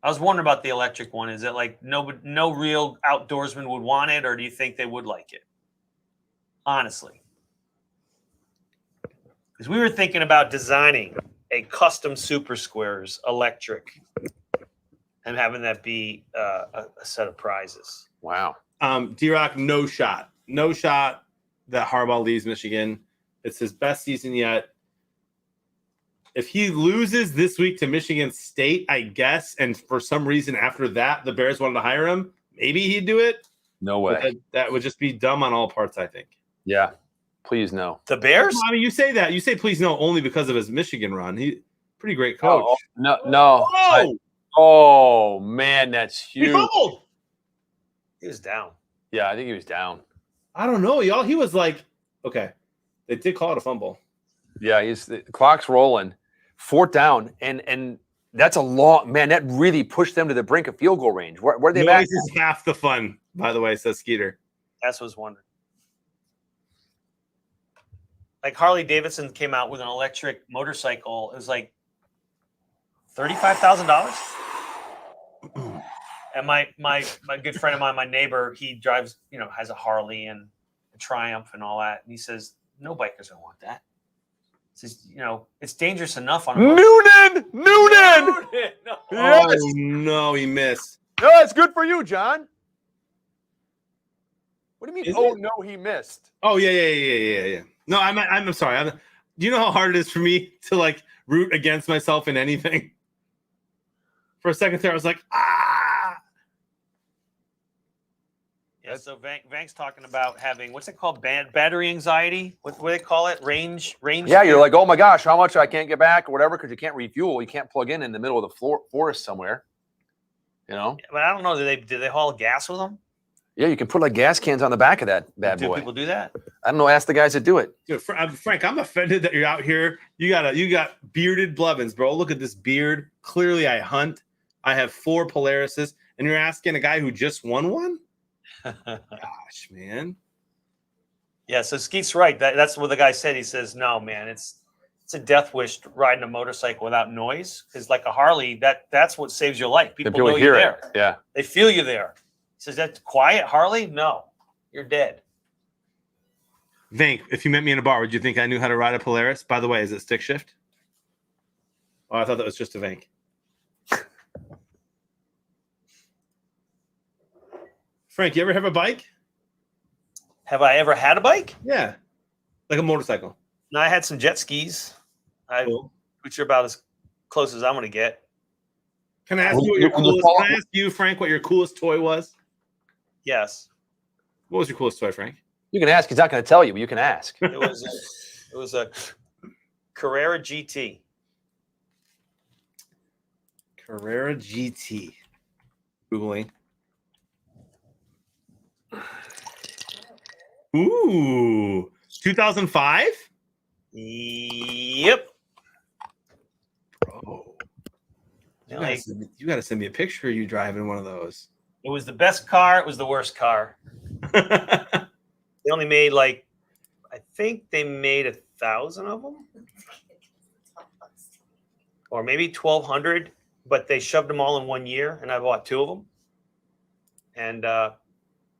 C: I was wondering about the electric one. Is it like no real outdoorsman would want it, or do you think they would like it? Honestly, because we were thinking about designing a custom Super Squares electric and having that be a set of prizes.
A: Wow.
B: D-Rock, no shot that Harbaugh leaves Michigan. It's his best season yet. If he loses this week to Michigan State, I guess, and for some reason after that the Bears wanted to hire him, maybe he'd do it.
A: No way.
B: That would just be dumb on all parts, I think.
A: Yeah. Please no.
C: The Bears?
B: I mean, you say that. You say please no only because of his Michigan run. He pretty great coach.
A: Oh, no.
B: Oh,
A: Oh man, that's
B: he
A: huge.
B: fumbled.
C: He was down.
A: Yeah, I think he was down.
B: I don't know, y'all. He was like, okay, they did call it a fumble.
A: Yeah, the clock's rolling. 4th down, and that's a long man. That really pushed them to the brink of field goal range. Where they back?
B: Noise is half the fun, by the way, says Skeeter.
C: That's what I was wondering. Like Harley Davidson came out with an electric motorcycle. It was like $35,000. And my good friend of mine, my neighbor, he drives, has a Harley and a Triumph and all that. And he says, no biker's gonna want that. He says, it's dangerous enough on a
A: Noonan.
C: No.
A: Yes.
B: Oh no, he missed.
A: No, it's good for you, John. What do you mean?
B: Is
A: Oh
B: it?
A: no, he missed.
B: Oh yeah. No, I'm sorry. Do you know how hard it is for me to like root against myself in anything? For a second there, I was like,
C: Yeah, so Vank's talking about having, what's it called? Battery anxiety? What do they call it? Range.
A: Yeah, you're like, oh my gosh, how much I can't get back or whatever because you can't refuel. You can't plug in the middle of the forest somewhere.
C: But I don't know. Did they haul gas with them?
A: Yeah, you can put like gas cans on the back of that bad
C: Do
A: boy.
C: people do that?
A: I don't know. Ask the guys that do it.
B: Dude, Frank, I'm offended that you're out here. You got bearded Blevins, bro. Look at this beard. Clearly, I hunt. I have 4 Polarises, and you're asking a guy who just won one? Gosh, man.
C: Yeah, so Skeet's right. That's what the guy said. He says, no, man, it's a death wish riding a motorcycle without noise. Because like a Harley, that's what saves your life. People know
A: hear
C: you're
A: it.
C: there.
A: Yeah.
C: They feel you there. He says, that's quiet, Harley? No, you're dead.
B: Vank, if you met me in a bar, would you think I knew how to ride a Polaris? By the way, is it stick shift? Oh, I thought that was just a Vank. Frank, you ever have a bike?
C: Have I ever had a bike?
B: Yeah. Like a motorcycle.
C: No, I had some jet skis.
B: Cool.
C: Which are about as close as I'm going to get.
B: Can I ask you what your coolest? Can I ask you, Frank, what your coolest toy was?
C: Yes.
B: What was your coolest toy, Frank?
A: You can ask. He's not going to tell you, but you can ask.
C: It was a Carrera GT.
B: Carrera GT. Googling. Ooh, 2005?
C: Yep.
B: Bro. You gotta send me a picture of you driving one of those.
C: It was the best car. It was the worst car. They only made I think they made 1,000 of them, or maybe 1,200. But they shoved them all in 1 year, and I bought 2 of them. And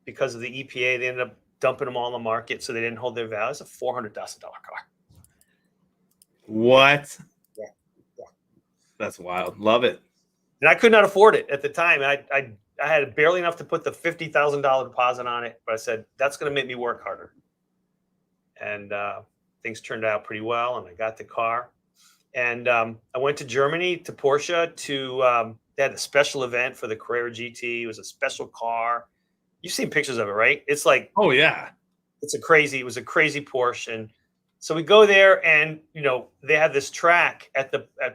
C: because of the EPA, they ended up dumping them all on the market, so they didn't hold their value. It's a $400,000 car.
B: What?
C: Yeah.
B: That's wild. Love it.
C: And I could not afford it at the time. I had barely enough to put the $50,000 deposit on it, but I said, that's going to make me work harder. And things turned out pretty well, and I got the car. And I went to Germany, to Porsche, they had a special event for the Carrera GT. It was a special car. You've seen pictures of it, right? It's like,
B: oh yeah,
C: it was a crazy Porsche. And so we go there, and they have this track at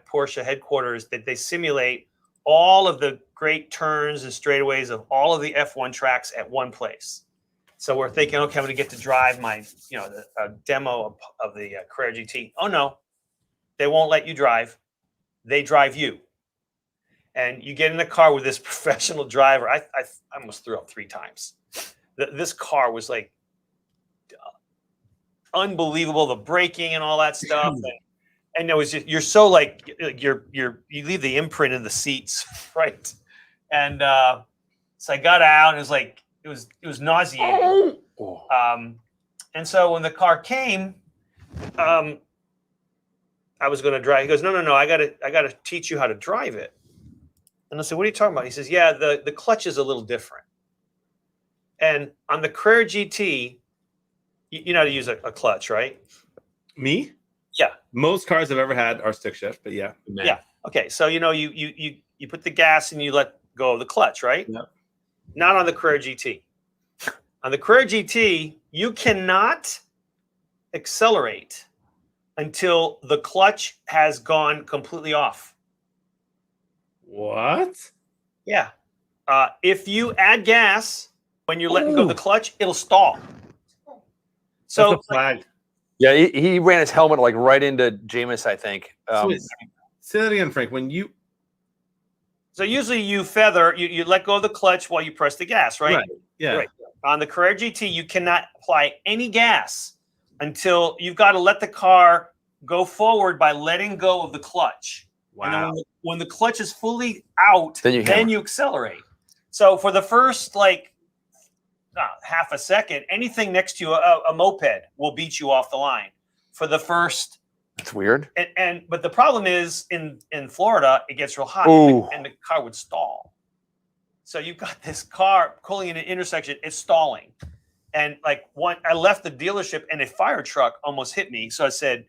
C: Porsche headquarters that they simulate all of the great turns and straightaways of all of the F1 tracks at one place. So we're thinking, okay, I'm going to get to drive my, a demo of the Carrera GT. Oh no, they won't let you drive. They drive you. And you get in the car with this professional driver. I almost threw up 3 times. This car was like unbelievable, the braking and all that stuff. And it was just, you're so you leave the imprint in the seats, right? And so I got out, and it was like it was nauseating. And so when the car came, I was going to drive. He goes, no, I got to teach you how to drive it. And I said, what are you talking about? He says, yeah, the clutch is a little different. And on the Carrera GT, you know how to use a clutch, right?
B: Me?
C: Yeah.
B: Most cars I've ever had are stick shift, but yeah.
A: Man.
C: Yeah. Okay. So, you put the gas and you let go of the clutch, right?
B: Yep.
C: Not on the Carrera GT. On the Carrera GT, you cannot accelerate until the clutch has gone completely off.
B: What?
C: Yeah. If you add gas, when you're letting go of the clutch, it'll stall. So
B: That's a flag.
A: Yeah, he ran his helmet like right into Jameis, I think.
B: Say that again, Frank. When you
C: So usually you feather, you let go of the clutch while you press the gas, right?
B: Yeah.
C: Right. On the Carrera GT, you cannot apply any gas until you've got to let the car go forward by letting go of the clutch. And then when the clutch is fully out, then you accelerate. So for the first half a second, anything next to you, a moped will beat you off the line for the first.
A: That's weird.
C: But the problem is in Florida, it gets real hot and the car would stall. So you've got this car pulling in an intersection, it's stalling. And I left the dealership and a fire truck almost hit me. So I said,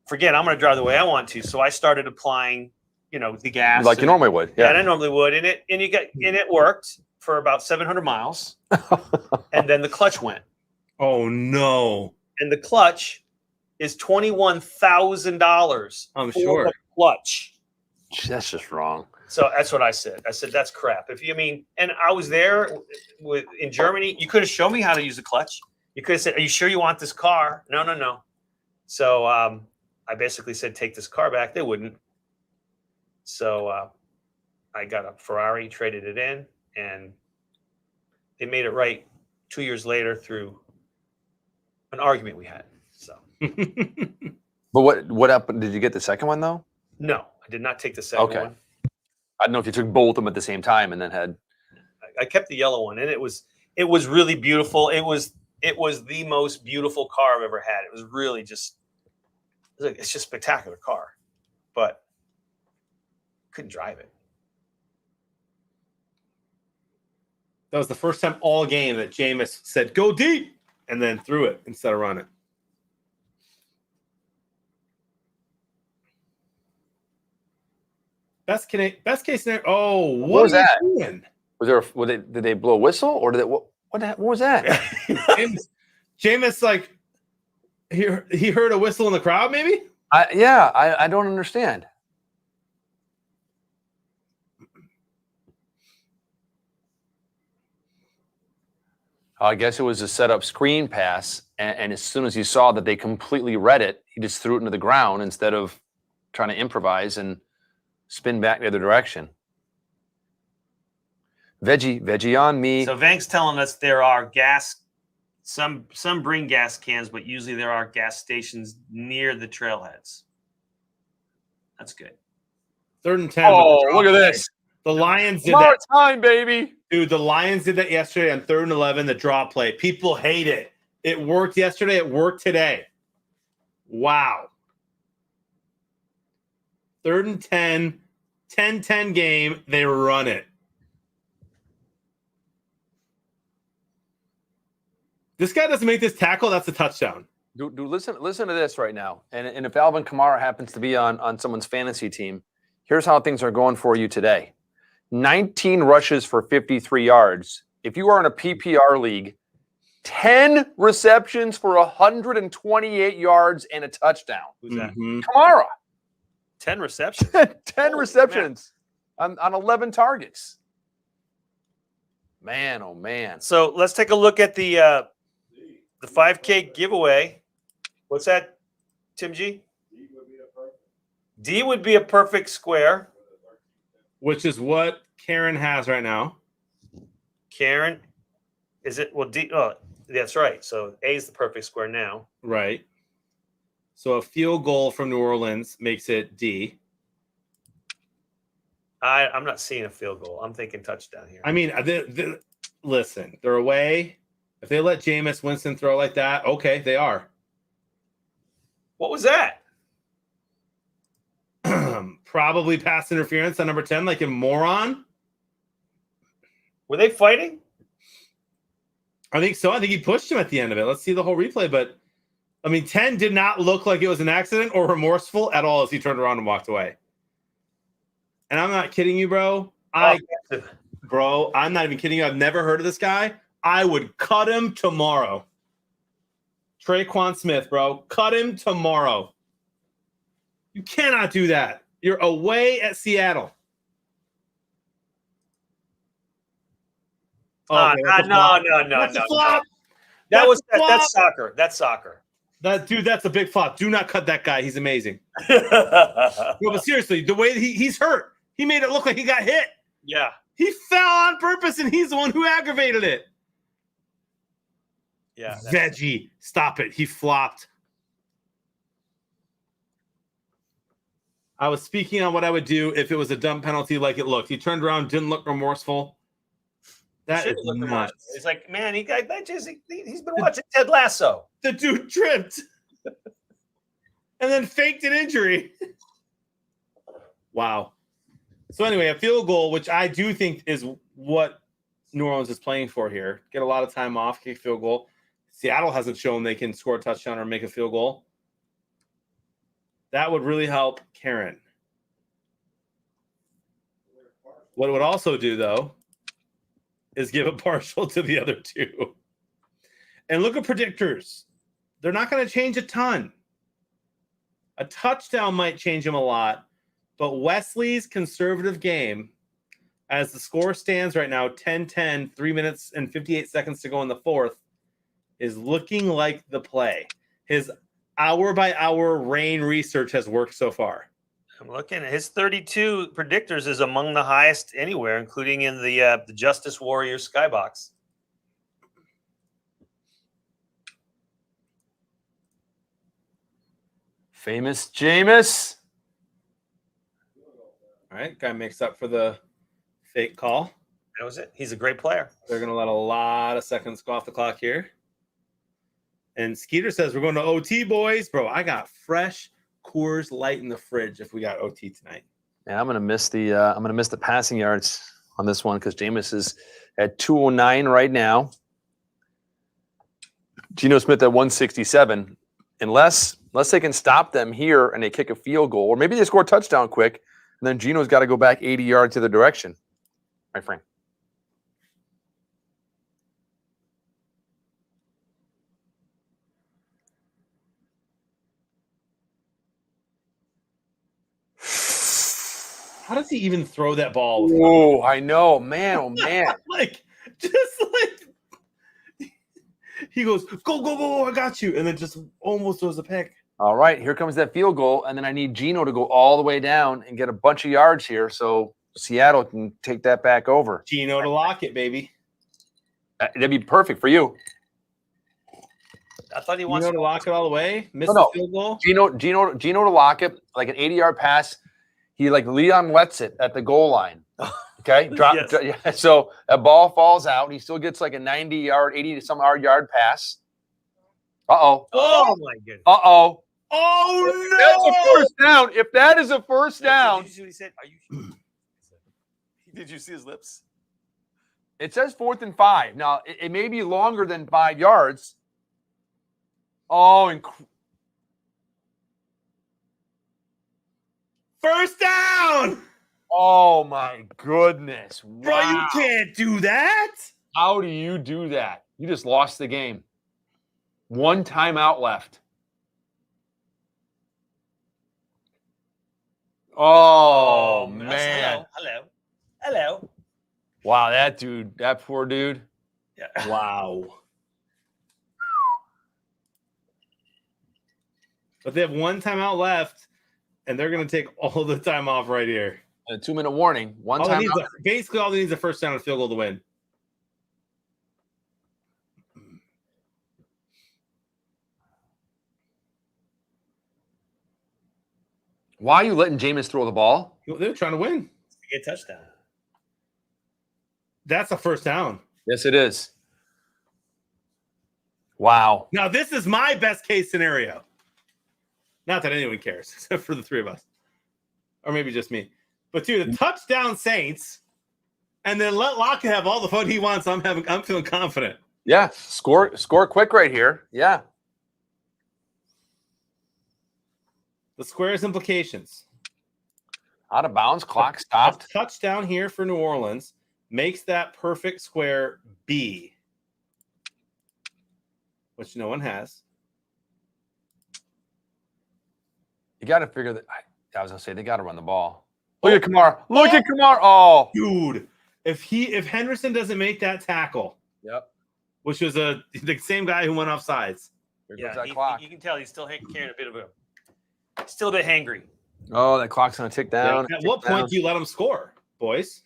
C: forget, I'm going to drive the way I want to. So I started applying, the gas.
A: Like you normally would. Yeah.
C: And I normally would. And it worked for about 700 miles. And then the clutch went.
B: Oh, no.
C: And the clutch is $21,000.
B: I'm sure.
C: The clutch.
A: That's just wrong.
C: So that's what I said. I said, that's crap. And I was there in Germany. You could have shown me how to use the clutch. You could have said, are you sure you want this car? No. So I basically said, take this car back. They wouldn't. So I got a Ferrari, traded it in, and they made it right 2 years later through an argument we had. So.
A: But what happened? Did you get the second one though?
C: No, I did not take the second one.
A: I don't know if you took both of them at the same time and then had.
C: I kept the yellow one, and it was really beautiful. It was the most beautiful car I've ever had. It was really it's just a spectacular car, but couldn't drive it.
B: That was the first time all game that Jameis said, go deep, and then threw it instead of run it. Best case scenario. Oh, what
A: was that?
B: Doing?
A: Was there? Did they blow a whistle or did it? What was that?
B: Jameis, he heard a whistle in the crowd, maybe?
A: I don't understand. I guess it was a set up screen pass, and as soon as he saw that they completely read it, he just threw it into the ground instead of trying to improvise and spin back the other direction. Veggie on me.
C: So Vank's telling us there are gas. Some bring gas cans, but usually there are gas stations near the trailheads. That's good.
B: 3rd and 10.
A: Oh, look at this.
B: The Lions did
A: Smart
B: that.
A: time, baby.
B: Dude, the Lions did that yesterday on 3rd and 11, the draw play. People hate it. It worked yesterday. It worked today. Wow. 3rd and 10, 10-10 game. They run it. This guy doesn't make this tackle. That's a touchdown.
A: Dude, listen to this right now. And if Alvin Kamara happens to be on someone's fantasy team, here's how things are going for you today. 19 rushes for 53 yards. If you are in a PPR league, 10 receptions for 128 yards and a touchdown.
C: Who's that?
A: Kamara.
C: 10 receptions.
A: 10 receptions on 11 targets. Man, oh man.
C: So let's take a look at the 5K giveaway. What's that, Tim G? D would be a perfect square.
B: Which is what Karen has right now.
C: Karen, is it? Well, D. Oh, that's right. So A is the perfect square now.
B: Right. So a field goal from New Orleans makes it D.
C: I'm not seeing a field goal. I'm thinking touchdown here.
B: I mean, listen, they're away. If they let Jameis Winston throw like that, okay, they are.
C: What was that?
B: Probably pass interference on number 10, like a moron.
C: Were they fighting?
B: I think so. I think he pushed him at the end of it. Let's see the whole replay. But, 10 did not look like it was an accident or remorseful at all as he turned around and walked away. And I'm not kidding you, bro. Bro, I'm not even kidding you. I've never heard of this guy. I would cut him tomorrow. Traquan Smith, bro. Cut him tomorrow. You cannot do that. You're away at Seattle. Oh, okay, that's a flop.
C: No.
B: That's a flop.
C: That's soccer. That's soccer.
B: That's a big flop. Do not cut that guy. He's amazing. No, but seriously, the way he's hurt, he made it look like he got hit.
C: Yeah.
B: He fell on purpose, and he's the one who aggravated it.
C: Yeah.
B: Veggie, stop it. He flopped. I was speaking on what I would do if it was a dumb penalty like it looked. He turned around, didn't look remorseful. That is nuts.
C: It's like, man, he's been watching Ted Lasso.
B: The dude tripped and then faked an injury. Wow. So anyway, a field goal, which I do think is what New Orleans is playing for here. Get a lot of time off, kick field goal. Seattle hasn't shown they can score a touchdown or make a field goal. That would really help Karen. What it would also do, though, is give a partial to the other two. And look at predictors. They're not going to change a ton. A touchdown might change them a lot, but Wesley's conservative game, as the score stands right now, 10-10, 3 minutes and 58 seconds to go in the fourth, is looking like the play. His hour-by-hour rain research has worked so far.
C: I'm looking at his 32 predictors is among the highest anywhere, including in the Justice Warriors skybox.
A: Famous Jameis.
B: All right, guy makes up for the fake call.
C: That was it. He's a great player.
B: They're going to let a lot of seconds go off the clock here. And Skeeter says, we're going to OT, boys. Bro, I got fresh Coors Light in the fridge if we got OT tonight.
A: And I'm gonna miss the passing yards on this one because Jameis is at 209 right now. Geno Smith at 167. Unless they can stop them here and they kick a field goal, or maybe they score a touchdown quick, and then Geno's got to go back 80 yards to the direction. My friend.
B: How does he even throw that ball?
A: Oh, I know, man. Oh, man.
B: He goes, go, I got you. And then just almost throws a pick.
A: All right, here comes that field goal. And then I need Geno to go all the way down and get a bunch of yards here so Seattle can take that back over.
B: Geno to lock it, baby.
A: That'd be perfect for you.
C: I thought he wants
B: to lock it all the way. Miss
A: No.
B: the field goal.
A: Geno to lock it, like an 80-yard pass. He like Leon lets it at the goal line. Okay,
C: Yes.
A: So a ball falls out. He still gets like a 90-yard, 80-some-odd yard pass.
C: Oh my goodness.
A: Oh
B: no!
A: That's a first down. If that is a first down,
C: Did you see what he said? Are you?
A: did you see his lips? It says 4th and 5. Now it may be longer than 5 yards. Oh,
B: First down!
A: Oh my goodness.
B: Bro, you can't do that.
A: How do you do that? You just lost the game. One timeout left. Oh, man.
C: Hello.
A: Wow, that poor dude.
C: Yeah.
B: Wow. But they have one timeout left, and they're going to take all the time off right here.
A: A 2-minute warning.
B: Basically, all they need is a first down and field goal to win.
A: Why are you letting Jameis throw the ball?
B: They're trying to win.
C: To get a touchdown.
B: That's a first down.
A: Yes, it is. Wow.
B: Now, this is my best case scenario. Not that anyone cares, except for the three of us. Or maybe just me. But, dude, a touchdown Saints, and then let Lockett have all the fun he wants. I'm feeling confident.
A: Yeah, score quick right here. Yeah.
B: The square's implications.
A: Out of bounds, clock stopped.
B: A touchdown here for New Orleans makes that perfect square B, which no one has.
A: You got to figure that. I was going to say, they got to run the ball. Look at Kamara. Look at Kamara. Oh.
B: Dude, If Henderson doesn't make that tackle,
A: Yep.
B: which was the same guy who went off sides.
A: There goes
C: Yeah,
A: that clock.
C: you can tell he's still carrying a bit of still a bit hangry.
A: Oh, that clock's gonna tick down.
B: At what point do you let him score, boys?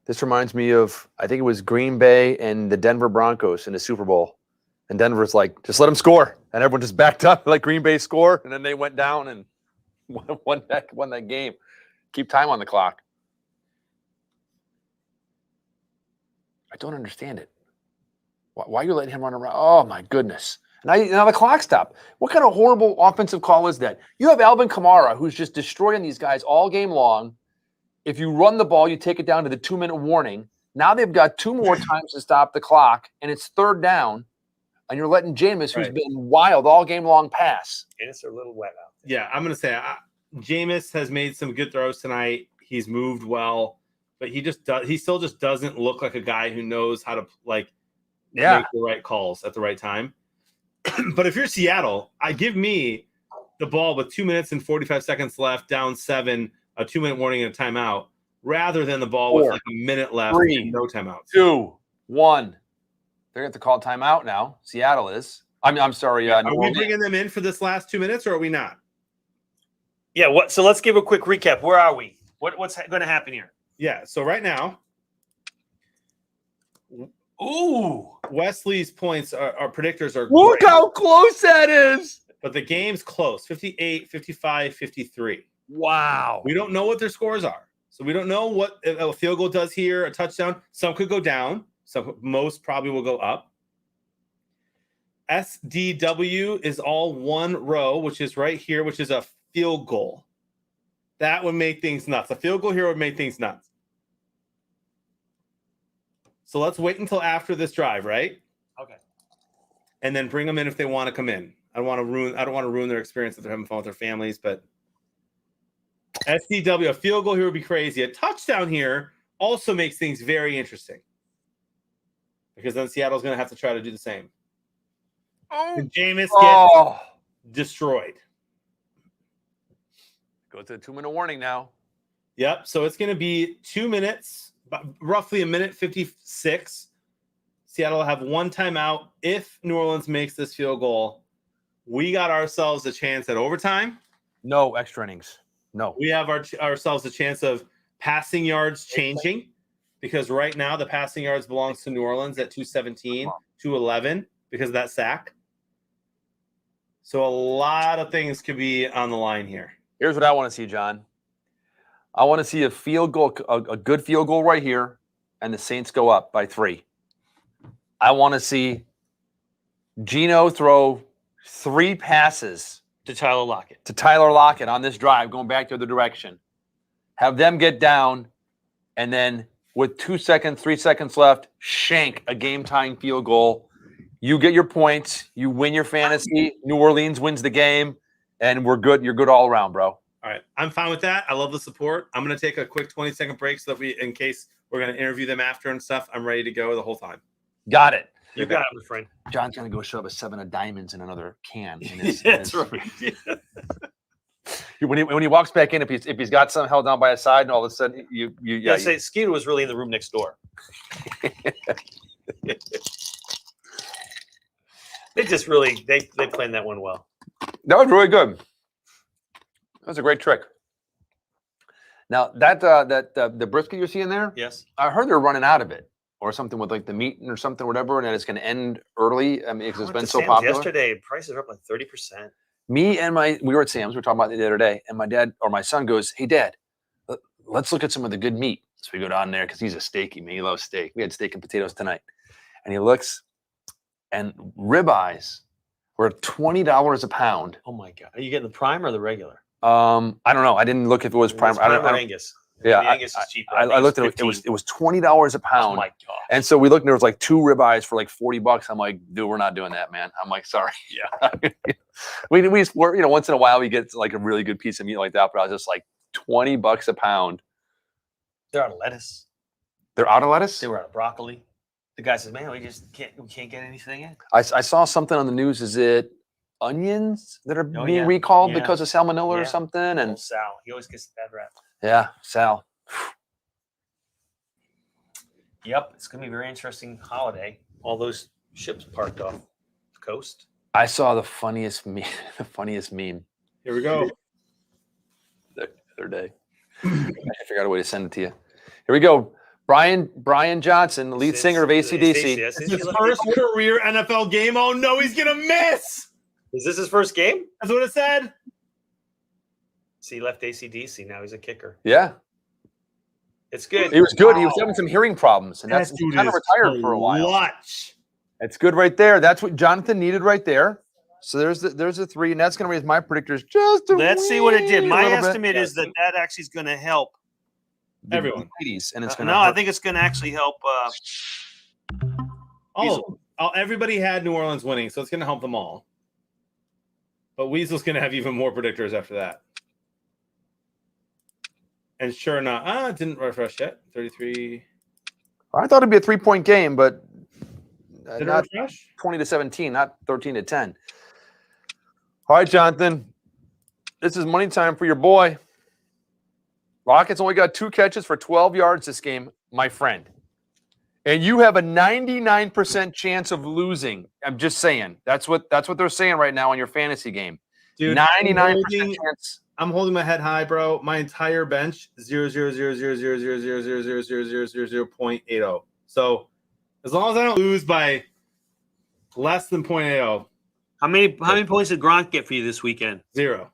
A: This reminds me of, I think it was Green Bay and the Denver Broncos in the Super Bowl. And Denver's like, just let him score. And everyone just backed up, like Green Bay score. And then they went down and won that game. Keep time on the clock. I don't understand it. Why are you letting him run around? Oh, my goodness. Now the clock stopped. What kind of horrible offensive call is that? You have Alvin Kamara, who's just destroying these guys all game long. If you run the ball, you take it down to the 2-minute warning. Now they've got 2 more times to stop the clock, and it's 3rd down, and you're letting Jameis, who's been wild all game long, pass.
C: And it's a little wet out there.
B: Yeah, I'm going to say Jameis has made some good throws tonight. He's moved well, but he still just doesn't look like a guy who knows how to make the right calls at the right time. But if you're Seattle, give me the ball with 2 minutes and 45 seconds left, down 7, a 2-minute warning and a timeout, rather than the ball with like a minute left and no timeout.
A: 2, 1. They're going to call timeout now. Seattle is. I'm sorry.
B: Are we bringing them in for this last 2 minutes, or are we not?
C: Yeah. So let's give a quick recap. Where are we? What's going to happen here?
B: Yeah. So right now,
C: Ooh.
B: Wesley's points, our predictors are
A: Look
B: great,
A: how close that is.
B: but the game's close, 58, 55, 53.
A: Wow.
B: We don't know what their scores are. So we don't know what a field goal does here, a touchdown. Some could go down. Most probably will go up. SDW is all one row, which is right here, which is a field goal. That would make things nuts. A field goal here would make things nuts. So let's wait until after this drive, right?
C: Okay.
B: And then bring them in if they want to come in. I don't want to ruin their experience if they're having fun with their families, but SDW, a field goal here would be crazy. A touchdown here also makes things very interesting, because then Seattle's going to have to try to do the same. And Jameis gets destroyed.
A: Go to the 2-minute warning now.
B: Yep. So it's going to be 2 minutes, roughly a minute 56. Seattle will have one timeout. If New Orleans makes this field goal, we got ourselves a chance at overtime.
A: No extra innings. No.
B: We have ourselves a chance of passing yards changing, because right now the passing yards belongs to New Orleans at 217, 211 because of that sack. So a lot of things could be on the line here.
A: Here's what I want to see, John. I want to see a field goal, a good field goal right here, and the Saints go up by 3. I want to see Geno throw 3 passes
C: To Tyler Lockett.
A: On this drive, going back the other direction. Have them get down, and then with 2 seconds, 3 seconds left, shank a game-tying field goal. You get your points. You win your fantasy. New Orleans wins the game, and we're good. You're good all around, bro.
B: All right. I'm fine with that. I love the support. I'm going to take a quick 20-second break so that in case we're going to interview them after and stuff, I'm ready to go the whole time.
A: Got it.
C: You got it, my friend.
A: John's going to go shove a 7 of diamonds in another can.
C: That's right.
A: When he walks back in, if he's got something held down by his side, and all of a sudden
C: Yeah, say Skeeter was really in the room next door. They just really they planned that one well.
A: That was really good. That was a great trick. Now the brisket you're seeing there,
C: Yes.
A: I heard they're running out of it, or something with like the meat or something, whatever, and that it's going to end early. I mean, because it's been so popular.
C: Yesterday, prices are up like 30%.
A: Me and we were at Sam's. We were talking about it the other day, and my dad or my son goes, "Hey, Dad, let's look at some of the good meat." So we go down there because he's a steaky man. He loves steak. We had steak and potatoes tonight, and he looks, and ribeyes were $20 a pound.
C: Oh my God! Are you getting the prime or the regular?
A: I don't know. I didn't look if it was prime. I don't know.
C: Angus.
A: Yeah,
C: Angus is cheaper.
A: I looked at it. It was $20 a pound.
C: Oh my God!
A: And so we looked, and there was like 2 ribeyes for like $40. I'm like, dude, we're not doing that, man. I'm like, sorry.
C: Yeah.
A: we once in a while we get like a really good piece of meat like that, but I was just like $20 a pound.
C: They're out of lettuce.
A: They're out of lettuce?
C: They were out of broccoli. The guy says, "Man, we can't get anything in."
A: I saw something on the news. Is it onions that are
C: Oh,
A: being
C: yeah.
A: recalled
C: Yeah.
A: because of salmonella or
C: Yeah.
A: something.
C: Old
A: And
C: Sal, he always gets a bad rap.
A: yeah, Sal.
C: Yep, it's gonna be a very interesting holiday. All those ships parked off the coast.
A: I saw the funniest meme. The funniest meme
B: Here we go.
A: the other day. I figured out a way to send it to you. Here we go. Brian Johnson, the lead singer of AC/DC.
C: Yes,
B: It's his first career NFL game. Oh no, he's gonna miss.
C: Is this his first game?
B: That's what it said.
C: See, he left AC/DC. Now he's a kicker.
A: Yeah,
C: It's good.
A: he was good. He was having some hearing problems, and that's
B: That dude
A: kind of
B: is
A: retired for a while.
B: clutch.
A: It's good right there. That's what Jonathan needed right there. So there's a 3, and that's going to raise my predictors just a
C: Let's see what it did.
A: wee
C: My
A: little bit.
C: estimate is that actually is going to help.
A: The
B: Everyone.
A: ladies, and it's going to
C: No, I think it's going to actually help.
B: Everybody had New Orleans winning, so it's gonna help them all. But Weasel's gonna have even more predictors after that. And sure enough, it didn't refresh yet. 33.
A: I thought it'd be a 3-point game, but
B: Did it
A: not
B: refresh?
A: 20-17, not 13-10. All right, Jonathan. This is money time for your boy. Rockets only got 2 catches for 12 yards this game, my friend. And you have a 99% chance of losing. I'm just saying. That's what they're saying right now on your fantasy game.
B: Dude,
A: 99% chance.
B: I'm holding my head high, bro. My entire bench 0.80. So as long as I don't lose by less than 0.80,
C: How many points did Gronk get for you this weekend?
B: 0.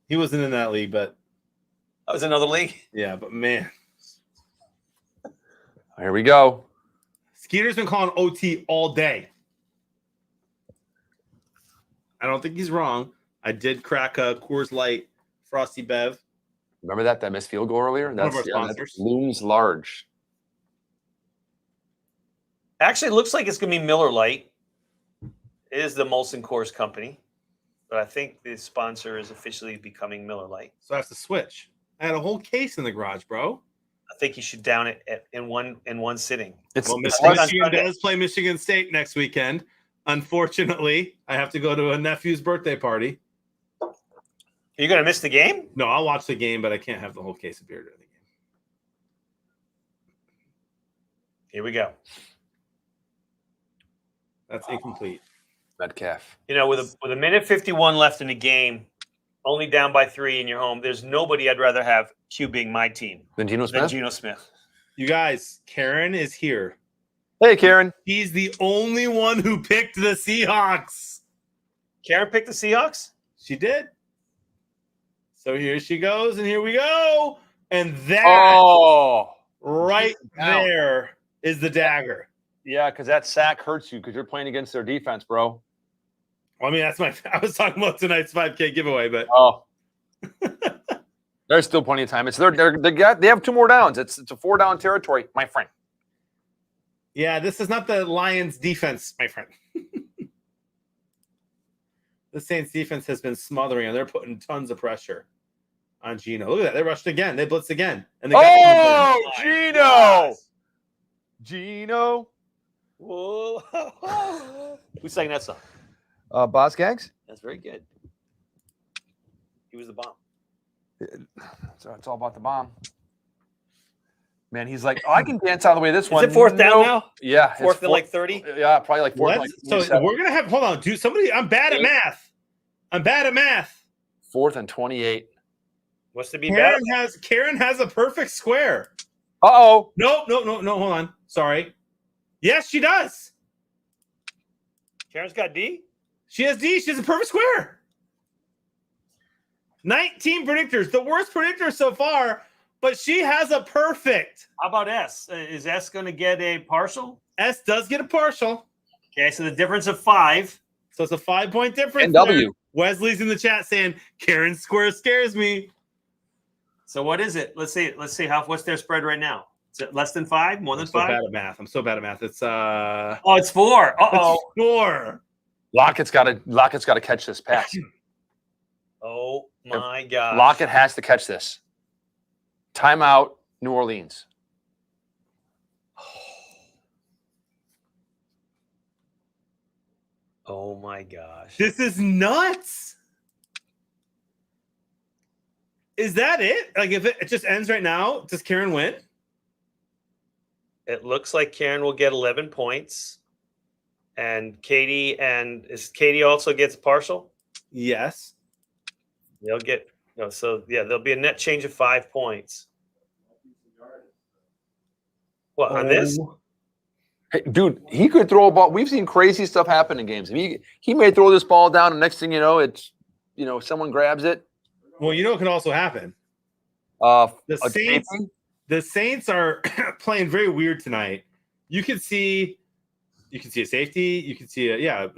B: He wasn't in that league, but
C: That was another league.
B: yeah, but man.
A: Here we go.
B: Skeeter's been calling OT all day. I don't think he's wrong. I did crack a Coors Light Frosty Bev.
A: Remember that missed field goal earlier?
B: One of our
A: That
B: sponsors.
A: looms large.
C: Actually, it looks like it's going to be Miller Lite. It is the Molson Coors company, but I think the sponsor is officially becoming Miller Lite.
B: So I have to switch. I had a whole case in the garage, bro.
C: I think you should down it in one sitting.
A: It's
B: Well,
A: it's-
B: Michigan does play Michigan State next weekend. Unfortunately, I have to go to a nephew's birthday party.
C: You're going to miss the game?
B: No, I'll watch the game, but I can't have the whole case of beer during the game.
C: Here we go.
B: That's incomplete.
A: Metcalf.
C: You know, with a minute 51 left in the game, only down by 3 in your home, there's nobody I'd rather have QBing my team
A: Then Geno
C: than
A: Smith.
C: Geno Smith.
B: You guys, Karen is here.
A: Hey, Karen.
B: He's the only one who picked the Seahawks.
C: Karen picked the Seahawks?
B: She did. So here she goes, and here we go. And that right there is the dagger.
A: Yeah, because that sack hurts you because you're playing against their defense, bro.
B: Well, I mean, I was talking about tonight's 5K giveaway, but
A: Oh. There's still plenty of time. It's they have 2 more downs. It's a 4-down territory, my friend.
B: yeah, this is not the Lions defense, my friend. The Saints defense has been smothering, and they're putting tons of pressure on Geno. Look at that. They rushed again. They blitzed again. And they got
A: Geno! Geno.
C: Whoa. Who sang that song?
A: Boss Gags?
C: That's very good. He was the bomb.
A: So it's all about the bomb. Man, he's like, I can dance all the way this
C: Is
A: one.
C: it 4th down
A: Nope.
C: now?
A: Yeah. it's
C: 4th and like 30?
A: Yeah, probably like 4th.
B: What? So we're going to have, hold on, dude. Somebody, I'm bad at math.
A: 4th and 28.
C: What's to be bad?
B: Karen has a perfect square.
A: Uh-oh.
B: No, hold on. Sorry. Yes, she does.
C: Karen's got D?
B: She has D. She has a perfect square. 19 predictors. The worst predictor so far, but she has a perfect.
C: How about S? Is S going to get a partial?
B: S does get a partial.
C: Okay, so the difference of 5.
B: So it's a 5-point difference.
A: And W.
B: there. Wesley's in the chat saying Karen's square scares me.
C: So what is it? Let's see. What's their spread right now? Is it less than 5? More than
B: I'm so
C: 5?
B: bad at math. I'm so bad at math. It's
C: Oh, it's 4. Uh-oh.
B: it's 4.
A: Lockett's got to catch this pass.
C: Oh my God.
A: Lockett has to catch this. Timeout, New Orleans.
C: Oh my gosh.
B: This is nuts. Is that it? Like, if it just ends right now, does Karen win?
C: It looks like Karen will get 11 points. And Katie also gets partial?
B: Yes.
C: They'll get there'll be a net change of 5 points. What on this?
A: Hey, dude, he could throw a ball. We've seen crazy stuff happen in games. He may throw this ball down, and next thing you know, it's someone grabs it.
B: Well, you know what can also happen?
A: The
B: The Saints are playing very weird tonight. You can see a safety. You can see a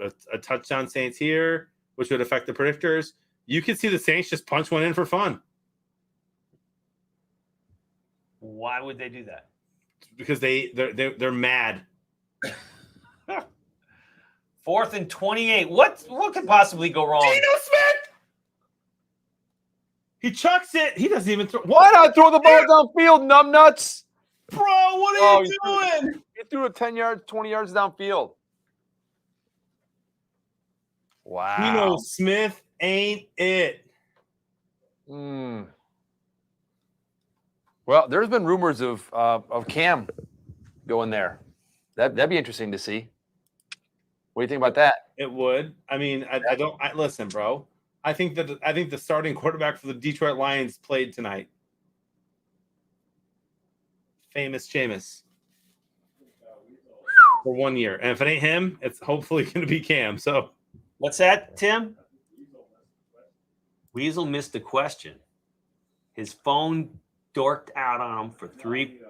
B: touchdown Saints here, which would affect the predictors. You can see the Saints just punch one in for fun.
C: Why would they do that?
B: Because they're mad.
C: 4th and 28. What could possibly go wrong?
B: Geno Smith! He chucks it. He doesn't even throw.
A: Why not throw the ball downfield, numbnuts?
B: Bro, what are you doing?
A: He threw it 10 yards, 20 yards downfield. Wow.
B: Geno Smith ain't it.
A: Well, there's been rumors of Cam going there. That'd be interesting to see. What do you think about that?
B: It would. I mean, I listen, bro. I think the starting quarterback for the Detroit Lions played tonight. Famous Jameis. For 1 year. And if it ain't him, it's hopefully going to be Cam. So
C: what's that, Tim? Weasel missed the question. His phone dorked out on him for 3.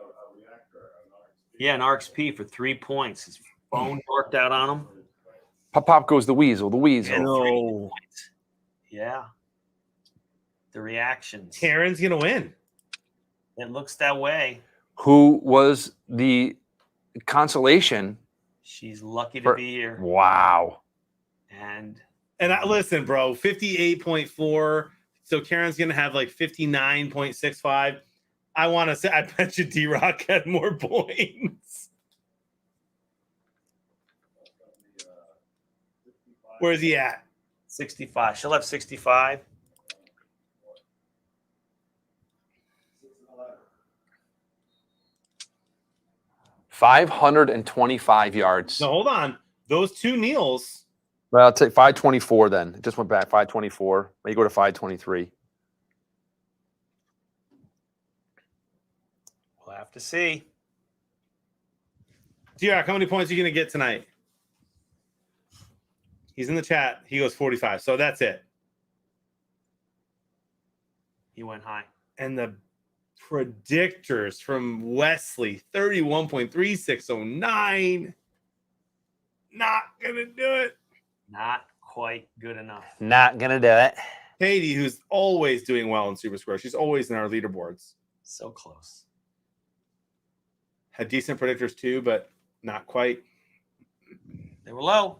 C: Yeah, an RXP for 3 points. His phone dorked out on him.
A: Pop goes the Weasel. The Weasel.
C: No. Yeah. The reactions.
B: Karen's going to win.
C: It looks that way.
A: Who was the consolation?
C: She's lucky to be here.
A: Wow.
C: And
B: listen, bro, 58.4. So Karen's going to have like 59.65. I want to say, I bet you D-Rock had more points. Where's he at?
C: 65. She'll have 65.
A: $525 yards.
B: No, hold on. Those two kneels.
A: Well, I'll take 524 then. It just went back 524. Maybe go to 523.
C: We'll have to see.
B: D-Rock, how many points are you going to get tonight? He's in the chat. He goes 45. So that's it.
C: He went high.
B: And the predictors from Wesley, 31.3609. Not going to do it.
C: Not quite good enough.
A: Not going to do it.
B: Katie, who's always doing well in Super Square. She's always in our leaderboards.
C: So close.
B: Had decent predictors too, but not quite.
C: They were low.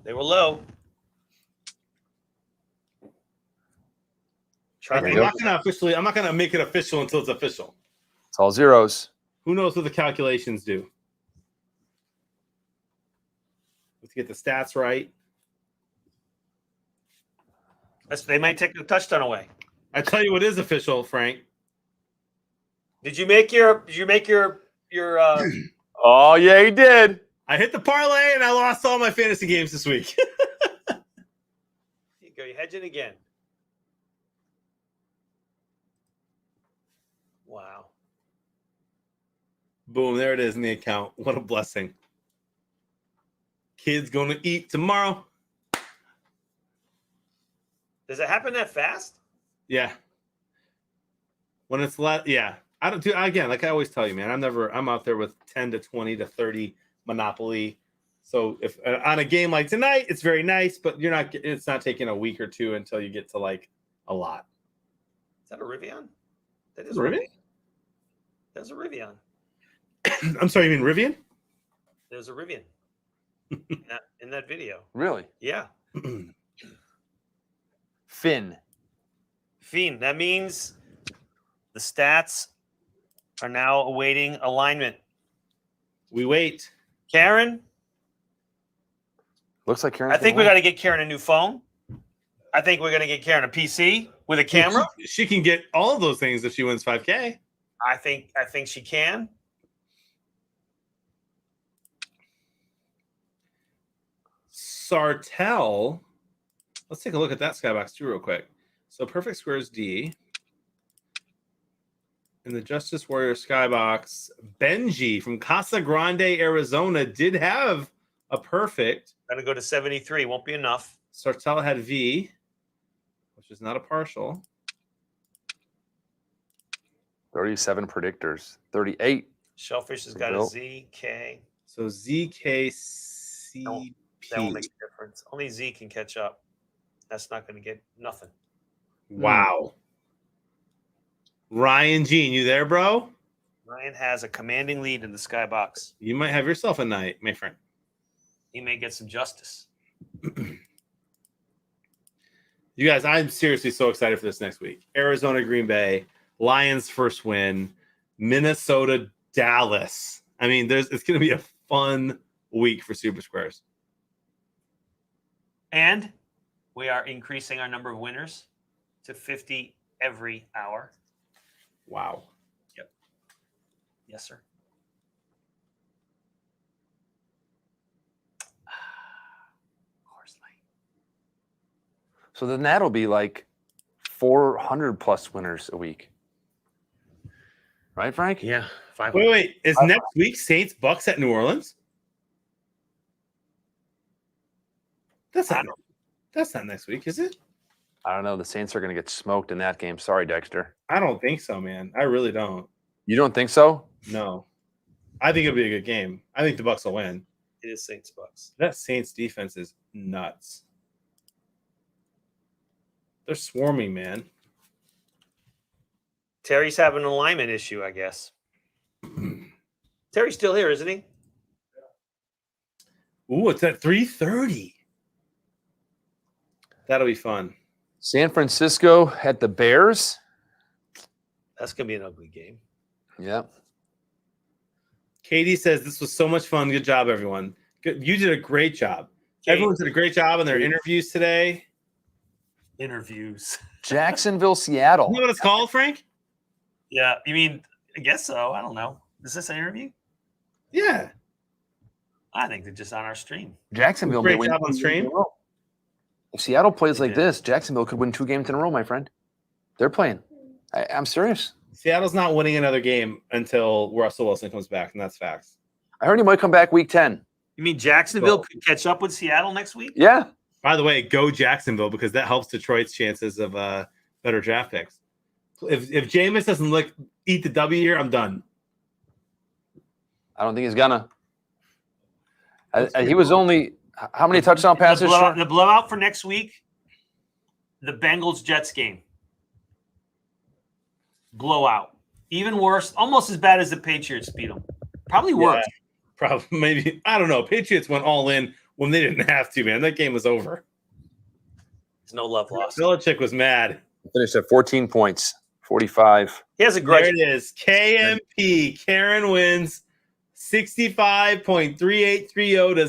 B: I'm not going to make it official until it's official.
A: It's all zeros.
B: Who knows what the calculations do? Let's get the stats right.
C: They might take the touchdown away.
B: I tell you what is official, Frank.
C: Did you make your
A: Oh yeah, he did.
B: I hit the parlay and I lost all my fantasy games this week.
C: Here you go. You're hedging again. Wow.
B: Boom, there it is in the account. What a blessing. Kids going to eat tomorrow.
C: Does it happen that fast?
B: Yeah. When it's yeah. I don't do again, like I always tell you, man. I'm out there with 10 to 20 to 30 Monopoly. So if on a game like tonight, it's very nice, but it's not taking a week or two until you get to like a lot.
C: Is that a Rivian? That
B: is a Rivian?
C: That's a Rivian.
B: I'm sorry, you mean Rivian?
C: There's a Rivian in that video.
A: Really?
C: Yeah.
A: Finn.
C: That means the stats are now awaiting alignment.
B: We wait.
C: Karen,
A: Looks like Karen.
C: I think we got to get Karen a new phone. I think we're going to get Karen a PC with a camera.
B: She can get all of those things if she wins 5K.
C: I think she can.
B: Sartell. Let's take a look at that skybox too, real quick. So perfect squares D. In the Justice Warrior skybox, Benji from Casa Grande, Arizona, did have a perfect.
C: Going to go to 73. Won't be enough.
B: Sartell had V, which is not a partial.
A: 37 predictors. 38.
C: Shellfish has got a Z, K.
B: So ZKCP.
C: That won't make a difference. Only Z can catch up. That's not going to get nothing.
B: Wow. Ryan Jean, you there, bro?
C: Ryan has a commanding lead in the skybox.
B: You might have yourself a night, my friend.
C: He may get some justice.
B: You guys, I'm seriously so excited for this next week. Arizona, Green Bay, Lions first win, Minnesota, Dallas. I mean, it's going to be a fun week for Super Squares.
C: And we are increasing our number of winners to 50 every hour.
B: Wow.
C: Yep. Yes, sir.
A: So then that'll be like 400 plus winners a week. Right, Frank?
C: Yeah.
B: Wait. Is next week Saints Bucks at New Orleans? That's not next week, is it?
A: I don't know. The Saints are going to get smoked in that game. Sorry, Dexter.
B: I don't think so, man. I really don't.
A: You don't think so?
B: No. I think it'll be a good game. I think the Bucks will win.
C: It is Saints Bucks.
B: That Saints defense is nuts. They're swarming, man.
C: Terry's having an alignment issue, I guess. Terry's still here, isn't he?
B: Ooh, it's at 3:30. That'll be fun.
A: San Francisco at the Bears.
C: That's going to be an ugly game.
A: Yeah.
B: Katie says this was so much fun. Good job, everyone. You did a great job. Everyone did a great job in their interviews today.
C: Interviews.
A: Jacksonville, Seattle.
B: You know what it's called, Frank?
C: Yeah. You mean, I guess so. I don't know. Is this an interview?
B: Yeah.
C: I think they're just on our stream.
A: Jacksonville may
B: Great
A: win
B: job on
A: 2 games
B: stream.
A: in a row. If Seattle plays like this, Jacksonville could win 2 games in a row, my friend. They're playing. I'm serious.
B: Seattle's not winning another game until Russell Wilson comes back, and that's facts.
A: I heard he might come back week 10.
C: You mean Jacksonville could catch up with Seattle next week?
A: Yeah.
B: By the way, go Jacksonville because that helps Detroit's chances of better draft picks. If Jameis doesn't eat the W here, I'm done.
A: I don't think he's gonna. He was only how many touchdown passes?
C: The blowout for next week. The Bengals-Jets game. Blowout. Even worse. Almost as bad as the Patriots beat them. Probably worse.
B: Yeah, probably. Maybe. I don't know. Patriots went all in when they didn't have to, man. That game was over.
C: There's no love lost.
B: Belichick was mad.
A: Finished at 14 points, 45.
C: He has a grudge.
B: There it is. KMP. Karen wins 65.3830 to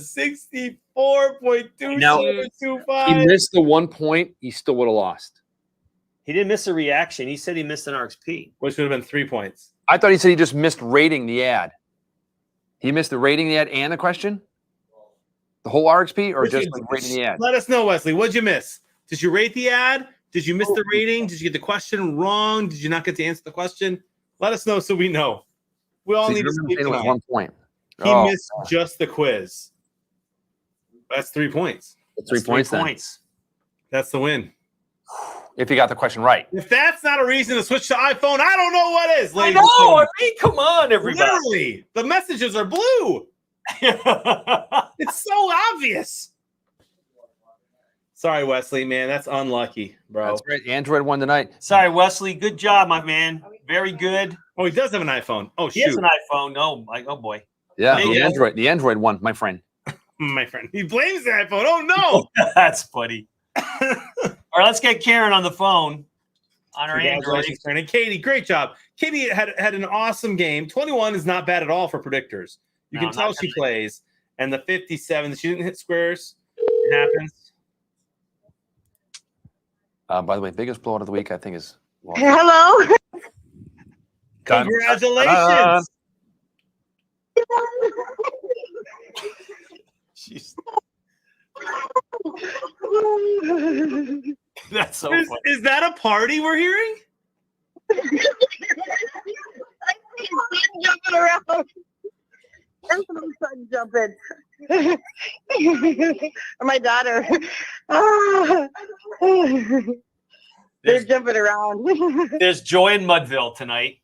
B: 64.2725.
A: He missed the 1 point. He still would have lost.
C: He didn't miss a reaction. He said he missed an RXP.
B: Which would have been 3 points.
A: I thought he said he just missed rating the ad. He missed the rating the ad and the question? The whole RXP or just like rating the ad?
B: Let us know, Wesley. What'd you miss? Did you rate the ad? Did you miss the rating? Did you get the question wrong? Did you not get to answer the question? Let us know so we know. We all need to speak
A: it was
B: tonight.
A: 1 point.
B: He missed just the quiz. That's 3 points.
A: That's 3 points then.
B: That's the win.
A: If you got the question right.
B: If that's not a reason to switch to iPhone, I don't know what is.
C: I know. I mean, come on, everybody.
B: Literally, the messages are blue. It's so obvious. Sorry, Wesley, man. That's unlucky, bro.
A: That's right. Android won tonight.
C: Sorry, Wesley. Good job, my man. Very good.
B: Oh, he does have an iPhone. Oh,
C: He
B: shoot.
C: has an iPhone. Oh boy.
A: Yeah,
C: Hey,
A: the Android won, my friend.
B: My friend. He blames the iPhone. Oh, no.
C: That's funny. All right, let's get Karen on the phone on her Android.
B: Congratulations, Karen. And Katie, great job. Katie had an awesome game. 21 is not bad at all for predictors. You
C: No,
B: can tell
C: not
B: she
C: bad.
B: plays. And the 57, she didn't hit squares.
C: It happens.
A: By the way, biggest blowout of the week, I think, is.
F: Hello.
B: Congratulations.
C: Jeez. That's so funny.
B: Is that a party we're hearing?
F: I see son jumping around. That's my son jumping. Or my daughter. They're jumping around.
C: There's joy in Mudville tonight.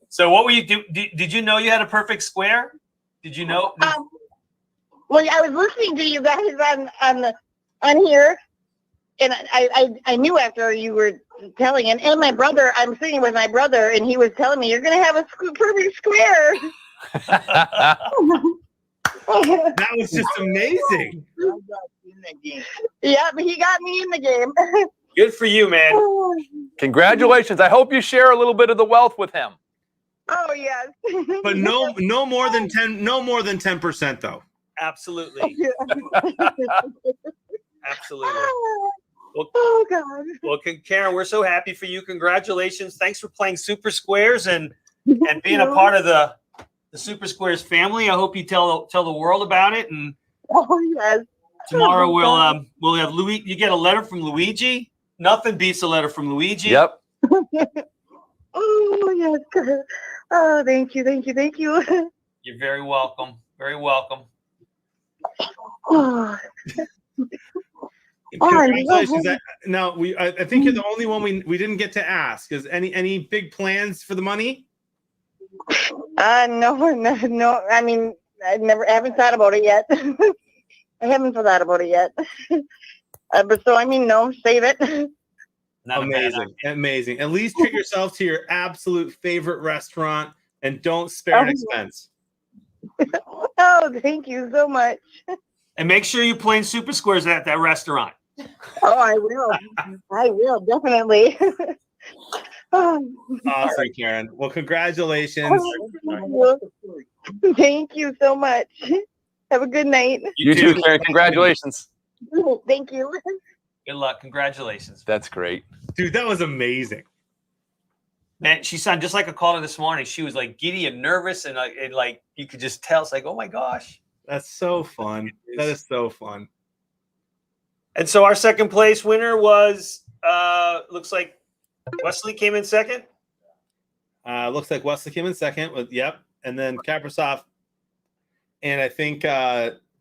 C: So what were you do? Did you know you had a perfect square? Did you know?
F: Well, I was listening to you guys on here, and I knew after you were telling, and my brother, I'm sitting with my brother, and he was telling me, you're going to have a perfect square.
B: That was just amazing.
F: Yeah, but he got me in the game.
C: Good for you, man.
A: Congratulations. I hope you share a little bit of the wealth with him.
F: Oh yes.
B: But no more than 10% though.
C: Absolutely. Absolutely. Well,
F: Oh God.
C: well, Karen, we're so happy for you. Congratulations. Thanks for playing Super Squares and being a part of the Super Squares family. I hope you tell the world about it. And
F: Oh yes.
C: tomorrow we'll have Luigi. You get a letter from Luigi. Nothing beats a letter from Luigi.
A: Yep.
F: Oh yes. Oh, thank you.
C: You're very welcome. Very welcome.
F: Oh.
B: Congratulations. Now I think you're the only one we didn't get to ask. Is any big plans for the money?
F: No. I mean, I haven't thought about it yet. I haven't thought about it yet. But so I mean, no, save it.
C: Not a bad idea.
B: Amazing. At least treat yourself to your absolute favorite restaurant and don't spare an expense.
F: Oh, thank you so much.
C: And make sure you play in Super Squares at that restaurant.
F: Oh, I will. I will definitely.
B: Awesome, Karen. Well, congratulations.
F: Thank you so much. Have a good night.
A: You too, Karen. Congratulations.
F: Thank you.
C: Good luck. Congratulations.
A: That's great.
B: Dude, that was amazing.
C: Man, she sounded just like a caller this morning. She was like giddy and nervous, and like you could just tell. It's like, oh my gosh.
B: That's so fun. That is so fun.
C: And so our second place winner was looks like Wesley came in second.
B: Looks like Wesley came in second with and then Kaprasov, and I think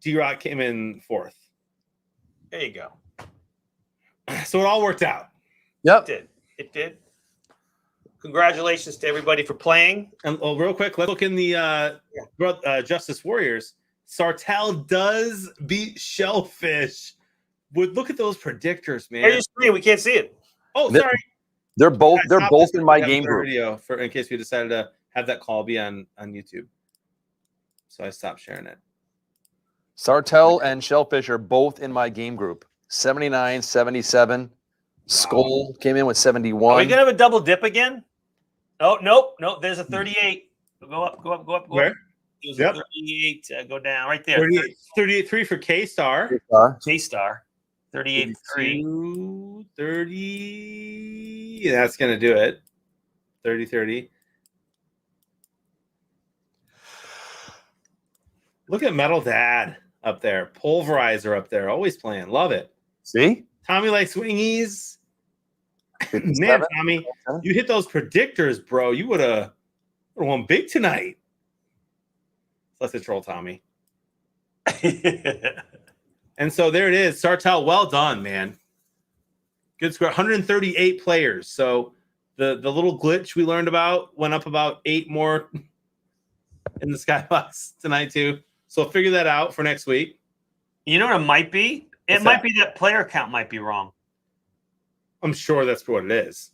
B: D-Rock came in fourth.
C: There you go.
B: So it all worked out.
A: Yep.
C: It did. Congratulations to everybody for playing.
B: And real quick, let's look in the Justice Warriors. Sartell does beat Shellfish. Look at those predictors, man.
C: Hey, screen, we can't see it.
B: Oh, sorry.
A: They're both in my game group.
B: Video in case we decided to have that call be on YouTube. So I stopped sharing it.
A: Sartell and Shellfish are both in my game group. 79, 77. Wow. Skull came in with 71.
C: Are we gonna have a double dip again? Oh, nope. There's a 38. Go up.
B: Where?
C: There's a 38. Go down right there.
B: 38-3 for K-Star.
C: K-Star.
B: 38-3. 30. Yeah, that's going to do it. 30-30. Look at Metal Dad up there. Pulverizer up there. Always playing. Love it.
A: See?
B: Tommy likes swingies. Man, Tommy, you hit those predictors, bro. You would have won big tonight. Let's troll Tommy. And so there it is. Sartell, well done, man. Good score. 138 players. So the little glitch we learned about went up about 8 more in the Skybox tonight too. So figure that out for next week.
C: You know what it might be? It might be that player count might be wrong.
B: I'm sure that's what it is.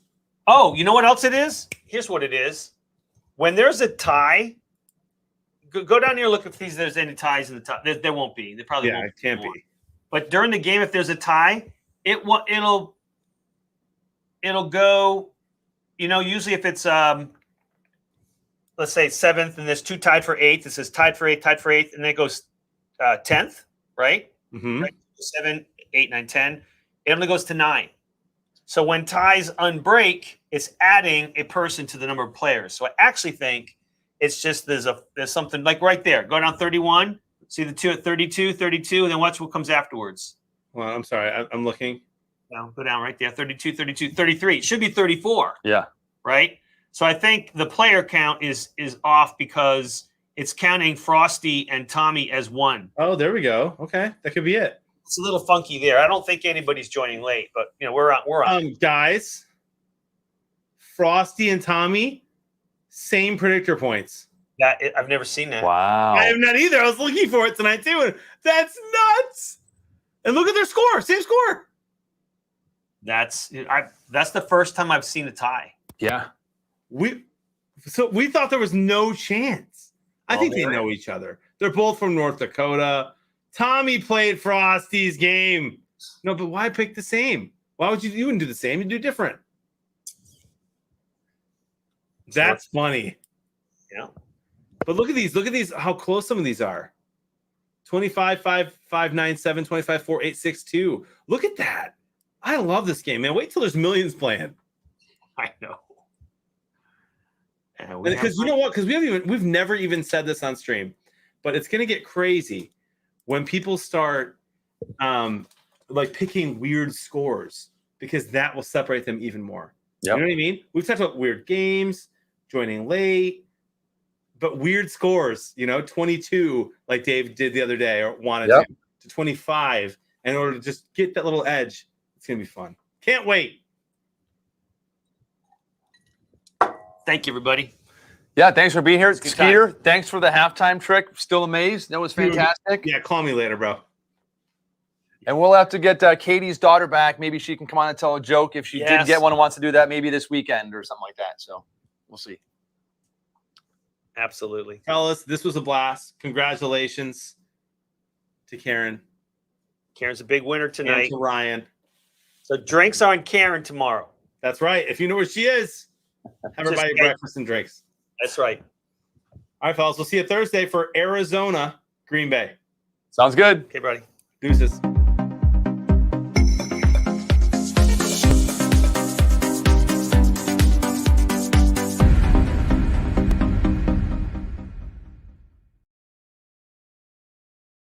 C: Oh, you know what else it is? Here's what it is. When there's a tie, go down here and look if there's any ties in the top. There won't be. There probably won't.
B: It can't be.
C: But during the game, if there's a tie, it'll go. You know, usually if it's let's say 7th and there's 2 tied for 8th, it says tied for 8th, and then it goes 10th, right?
B: Mm-hmm.
C: 7, 8, 9, 10. It only goes to 9. So when ties unbreak, it's adding a person to the number of players. So I actually think it's just there's something like right there. Go down 31. See the 2 at 32, 32, and then watch what comes afterwards.
B: Well, I'm sorry. I'm looking.
C: Now go down right there. 32, 32, 33. It should be 34.
A: Yeah.
C: Right? So I think the player count is off because it's counting Frosty and Tommy as one.
B: Oh, there we go. Okay, that could be it.
C: It's a little funky there. I don't think anybody's joining late, but we're on.
B: Guys, Frosty and Tommy, same predictor points.
C: I've never seen that.
A: Wow.
B: I have not either. I was looking for it tonight too. And that's nuts. And look at their score. Same score.
C: That's the first time I've seen a tie.
A: Yeah.
B: We thought there was no chance. I think they know each other. They're both from North Dakota. Tommy played Frosty's game. No, but why pick the same? Why would you wouldn't do the same? You do different. That's funny.
C: Yeah.
B: But look at these. Look at these. How close some of these are. 25, 5, 5, 9, 7, 25, 4, 8, 6, 2. Look at that. I love this game, man. Wait till there's millions playing.
C: I know.
B: Because you know what? Because we've never even said this on stream, but it's gonna get crazy when people start like picking weird scores, because that will separate them even more.
A: Yep.
B: You know what I mean? We've talked about weird games, joining late, but weird scores, 22, like Dave did the other day, or wanted to 25, in order to just get that little edge. It's gonna be fun. Can't wait.
C: Thank you, everybody.
A: Yeah, thanks for being here.
C: good
A: Skeeter, thanks for the halftime trick. Still amazed. That was fantastic.
B: Yeah, call me later, bro.
A: And we'll have to get Katie's daughter back. Maybe she can come on and tell a joke if she did
C: Yes.
A: get one and wants to do that maybe this weekend or something like that. So we'll see.
C: Absolutely.
B: Fellas, this was a blast. Congratulations to Karen.
C: Karen's a big winner
B: And
C: tonight.
B: to Ryan.
C: So drinks on Karen tomorrow.
B: That's right. If you know where she is, have her
C: Just
B: buy you
C: get-
B: breakfast and drinks.
C: That's right.
B: All right, fellas. We'll see you Thursday for Arizona, Green Bay.
A: Sounds good.
C: Okay, buddy.
B: Deuces.